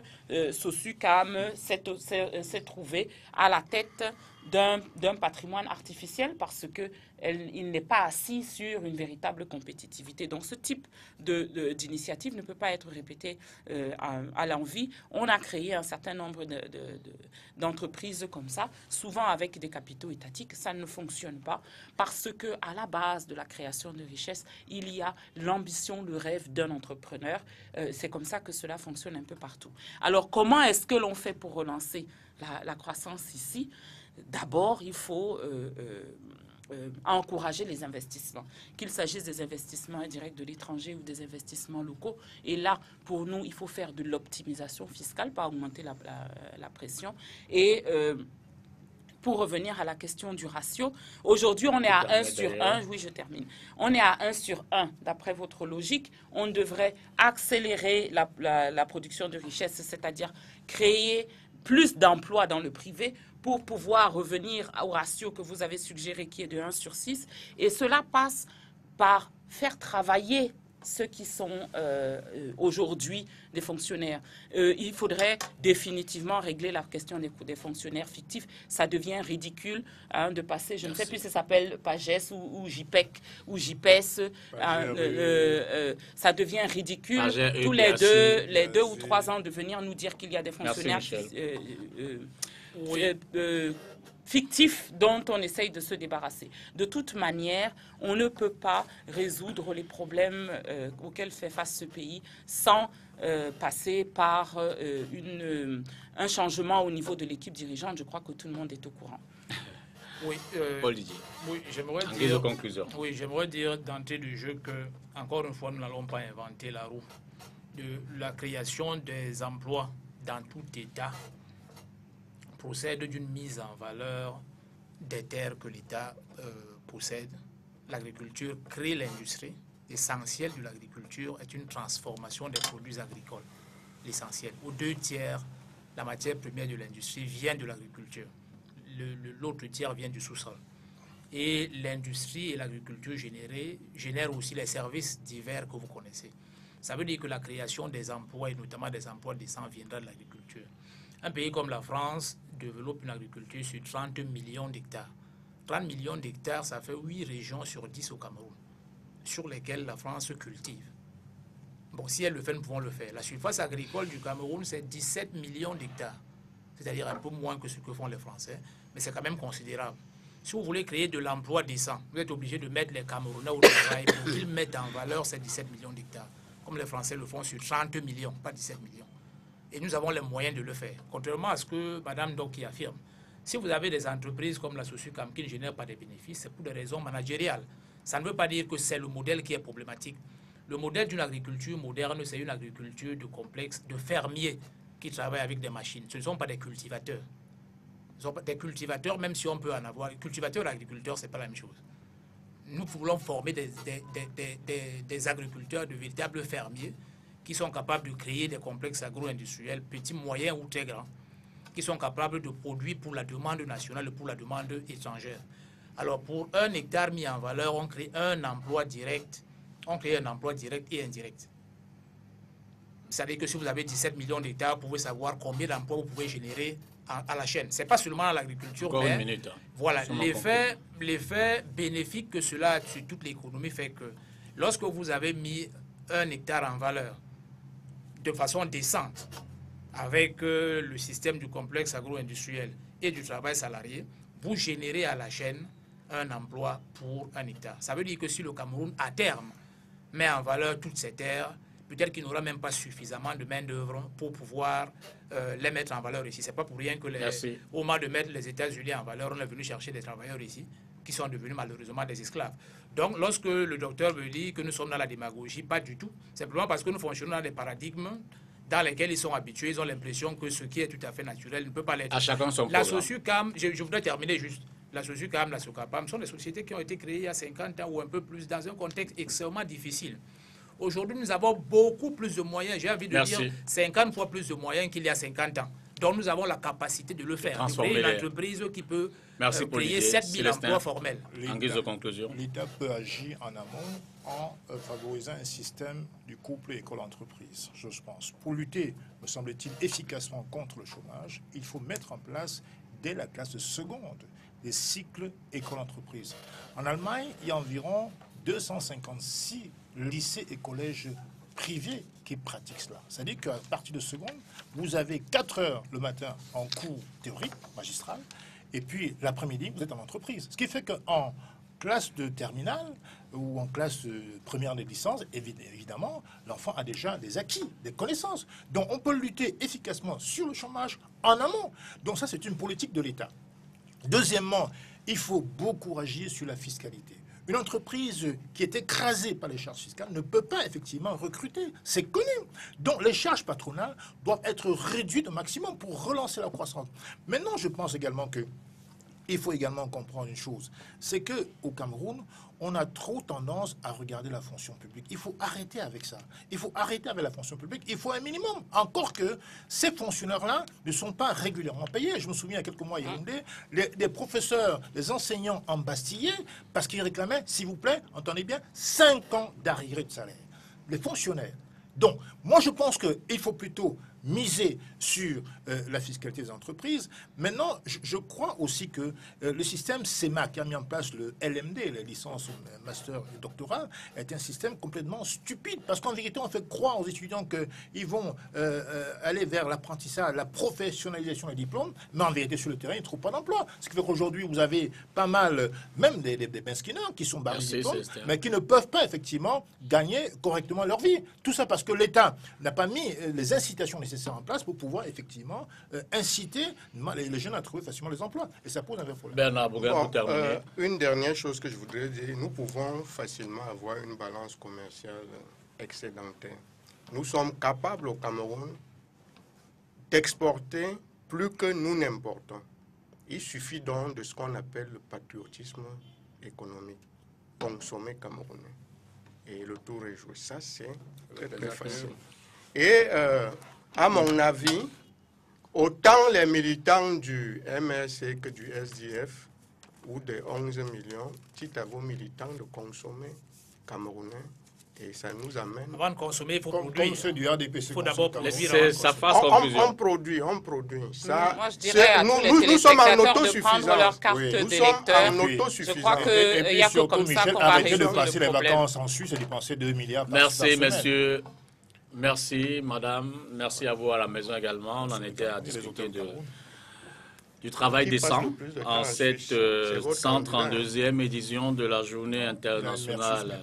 Sosucam s'est trouvé à la tête d'un patrimoine artificiel parce qu'il n'est pas assis sur une véritable compétitivité. Donc ce type d'initiative ne peut pas être répété à l'envi. On a créé un certain nombre d'entreprises comme ça, souvent avec des capitaux étatiques. Ça ne fonctionne pas parce qu'à la base de la création de richesse, il y a l'ambition, le rêve d'un entrepreneur. C'est comme ça que cela fonctionne un peu partout. Alors comment est-ce que l'on fait pour relancer la croissance ici ? D'abord, il faut encourager les investissements, qu'il s'agisse des investissements indirects de l'étranger ou des investissements locaux. Et là, pour nous, il faut faire de l'optimisation fiscale, pas augmenter la pression. Et pour revenir à la question du ratio, aujourd'hui, on est à 1 sur 1. Oui, je termine. On est à 1 sur 1. D'après votre logique, on devrait accélérer la production de richesse, c'est-à-dire créer plus d'emplois dans le privé pour pouvoir revenir au ratio que vous avez suggéré qui est de 1 sur 6. Et cela passe par faire travailler ceux qui sont aujourd'hui des fonctionnaires. Il faudrait définitivement régler la question des fonctionnaires fictifs. Ça devient ridicule de passer, je ne sais plus si ça s'appelle PAGES ou JPEC ou JPES. Ça devient ridicule tous les deux ou 3 ans de venir nous dire qu'il y a des fonctionnaires fictifs dont on essaye de se débarrasser. De toute manière, on ne peut pas résoudre les problèmes auxquels fait face ce pays sans passer par un changement au niveau de l'équipe dirigeante. Je crois que tout le monde est au courant. Oui, Paul Didier. Oui, j'aimerais en dire, guise de conclusion. Oui, j'aimerais dire d'entrée du jeu que, encore une fois, nous n'allons pas inventer la roue. De la création des emplois dans tout État procède d'une mise en valeur des terres que l'État possède. L'agriculture crée l'industrie. L'essentiel de l'agriculture est une transformation des produits agricoles. L'essentiel. Aux 2/3, la matière première de l'industrie vient de l'agriculture. L'autre tiers vient du sous-sol. Et l'industrie et l'agriculture génèrent aussi les services divers que vous connaissez. Ça veut dire que la création des emplois, et notamment des emplois décents, viendra de l'agriculture. Un pays comme la France développe une agriculture sur 30 millions d'hectares. 30 millions d'hectares, ça fait 8 régions sur 10 au Cameroun, sur lesquelles la France cultive. Bon, si elle le fait, nous pouvons le faire. La surface agricole du Cameroun, c'est 17 millions d'hectares, c'est-à-dire un peu moins que ce que font les Français, mais c'est quand même considérable. Si vous voulez créer de l'emploi décent, vous êtes obligé de mettre les Camerounais au travail pour qu'ils mettent en valeur ces 17 millions d'hectares, comme les Français le font sur 30 millions, pas 17 millions. Et nous avons les moyens de le faire. Contrairement à ce que Mme Doki affirme, si vous avez des entreprises comme la Sosucam qui ne génèrent pas de bénéfices, c'est pour des raisons managériales. Ça ne veut pas dire que c'est le modèle qui est problématique. Le modèle d'une agriculture moderne, c'est une agriculture de complexe, de fermiers qui travaillent avec des machines. Ce ne sont pas des cultivateurs. Des cultivateurs, même si on peut en avoir. Cultivateurs et agriculteurs, ce n'est pas la même chose. Nous voulons former des agriculteurs, de véritables fermiers, qui sont capables de créer des complexes agro-industriels, petits, moyens ou très grands, qui sont capables de produire pour la demande nationale et pour la demande étrangère. Alors, pour 1 hectare mis en valeur, on crée un emploi direct. On crée un emploi direct et indirect. C'est-à-dire que si vous avez 17 millions d'hectares, vous pouvez savoir combien d'emplois vous pouvez générer à la chaîne. Ce n'est pas seulement à l'agriculture, mais voilà, l'effet bénéfique que cela a sur toute l'économie fait que lorsque vous avez mis 1 hectare en valeur de façon décente, avec le système du complexe agro-industriel et du travail salarié, vous générez à la chaîne un emploi pour 1 hectare. Ça veut dire que si le Cameroun, à terme, met en valeur toutes ces terres, peut-être qu'il n'aura même pas suffisamment de main-d'œuvre pour pouvoir les mettre en valeur ici. Ce n'est pas pour rien que, au moment de mettre les États-Unis en valeur, on est venu chercher des travailleurs ici qui sont devenus malheureusement des esclaves. Donc, lorsque le docteur me dit que nous sommes dans la démagogie, pas du tout. Simplement parce que nous fonctionnons dans des paradigmes dans lesquels ils sont habitués, ils ont l'impression que ce qui est tout à fait naturel ne peut pas l'être. À chacun son La programme. SOSUCAM, je voudrais terminer juste. La SOSUCAM, la SOCAPAM sont des sociétés qui ont été créées il y a 50 ans ou un peu plus dans un contexte extrêmement difficile. Aujourd'hui, nous avons beaucoup plus de moyens, j'ai envie de dire 50 fois plus de moyens qu'il y a 50 ans. Donc nous avons la capacité de le faire, de créer une entreprise qui peut créer 7000 emplois formels. En guise de conclusion. L'État peut agir en amont en favorisant un système du couple école-entreprise, je pense. Pour lutter, me semble-t-il, efficacement contre le chômage, il faut mettre en place, dès la classe de seconde, des cycles école-entreprise. En Allemagne, il y a environ 256 lycées et collèges privés qui pratiquent cela. C'est-à-dire qu'à partir de seconde, vous avez 4 heures le matin en cours théorique, magistral, et puis l'après-midi, vous êtes en entreprise. Ce qui fait qu'en classe de terminale ou en classe première de licence, évidemment, l'enfant a déjà des acquis, des connaissances. Donc on peut lutter efficacement sur le chômage en amont. Donc ça, c'est une politique de l'État. Deuxièmement, il faut beaucoup agir sur la fiscalité. Une entreprise qui est écrasée par les charges fiscales ne peut pas effectivement recruter. C'est connu. Donc les charges patronales doivent être réduites au maximum pour relancer la croissance. Maintenant, je pense également que il faut également comprendre une chose, c'est qu'au Cameroun, on a trop tendance à regarder la fonction publique. Il faut arrêter avec ça. Il faut arrêter avec la fonction publique. Il faut un minimum. Encore que ces fonctionnaires-là ne sont pas régulièrement payés. Je me souviens, il y a quelques mois, à Yaoundé, les professeurs, les enseignants embastillés parce qu'ils réclamaient, s'il vous plaît, entendez bien, 5 ans d'arriéré de salaire. Les fonctionnaires. Donc, moi, je pense qu'il faut plutôt miser sur la fiscalité des entreprises. Maintenant, je crois aussi que le système CEMA qui a mis en place le LMD, la licence master et doctorat, est un système complètement stupide. Parce qu'en vérité, on fait croire aux étudiants qu'ils vont aller vers l'apprentissage, la professionnalisation des diplômes, mais en vérité, sur le terrain, ils ne trouvent pas d'emploi. Ce qui fait qu'aujourd'hui, vous avez pas mal, même des Benskina qui sont barrés de diplômes, mais qui ne peuvent pas effectivement gagner correctement leur vie. Tout ça parce que l'État n'a pas mis les incitations nécessaires en place pour pouvoir effectivement inciter les jeunes à trouver facilement les emplois. Et ça pose un vrai problème. Bernard Bougain, pour terminer. Une dernière chose que je voudrais dire, nous pouvons facilement avoir une balance commerciale excédentaire. Nous sommes capables au Cameroun d'exporter plus que nous n'importons. Il suffit donc de ce qu'on appelle le patriotisme économique, consommer camerounais. Et le tour est joué. Ça, c'est très facile. Et à mon avis, autant les militants du MRC que du SDF, ou des 11 millions, dites à vos militants de consommer camerounais. Et ça nous amène... Avant de consommer, il faut produire. Comme ceux du RDP, il faut d'abord produire. On produit. Ça, moi, je dirais à tous les nous sommes en téléspectateurs de autosuffisance. prendre leur carte d'électeur. Je crois qu'il n'y a que comme ça qu'on va résoudre de passer le les problème. vacances en Suisse et dépenser 2 milliards par Merci, semaine. messieurs. Merci, madame. Merci à vous à la maison également. On en était à discuter du travail décent en cette 132e édition de la Journée internationale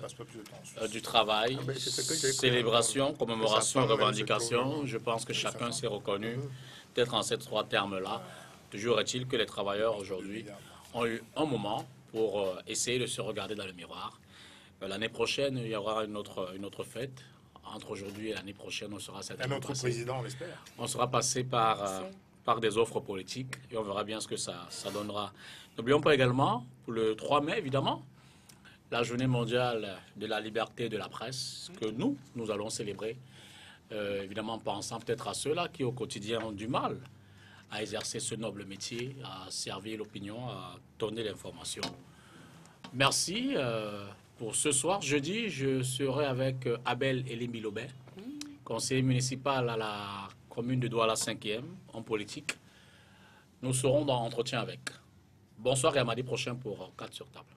du travail. Célébration, commémoration, revendication. Je pense que chacun s'est reconnu, peut-être en ces 3 termes-là. Toujours est-il que les travailleurs aujourd'hui ont eu un moment pour essayer de se regarder dans le miroir. L'année prochaine, il y aura une autre fête. Entre aujourd'hui et l'année prochaine, on sera certainement un autre président, on l'espère. On sera passé par des offres politiques et on verra bien ce que ça donnera. N'oublions pas également, pour le 3 mai, évidemment, la journée mondiale de la liberté de la presse que nous allons célébrer. Évidemment, en pensant peut-être à ceux-là qui, au quotidien, ont du mal à exercer ce noble métier, à servir l'opinion, à donner l'information. Merci. Pour ce soir, jeudi, je serai avec Abel Elimbilobé, conseiller municipal à la commune de Douala 5e, en politique. Nous serons dans Entretien avec. Bonsoir et à mardi prochain pour 4 sur table.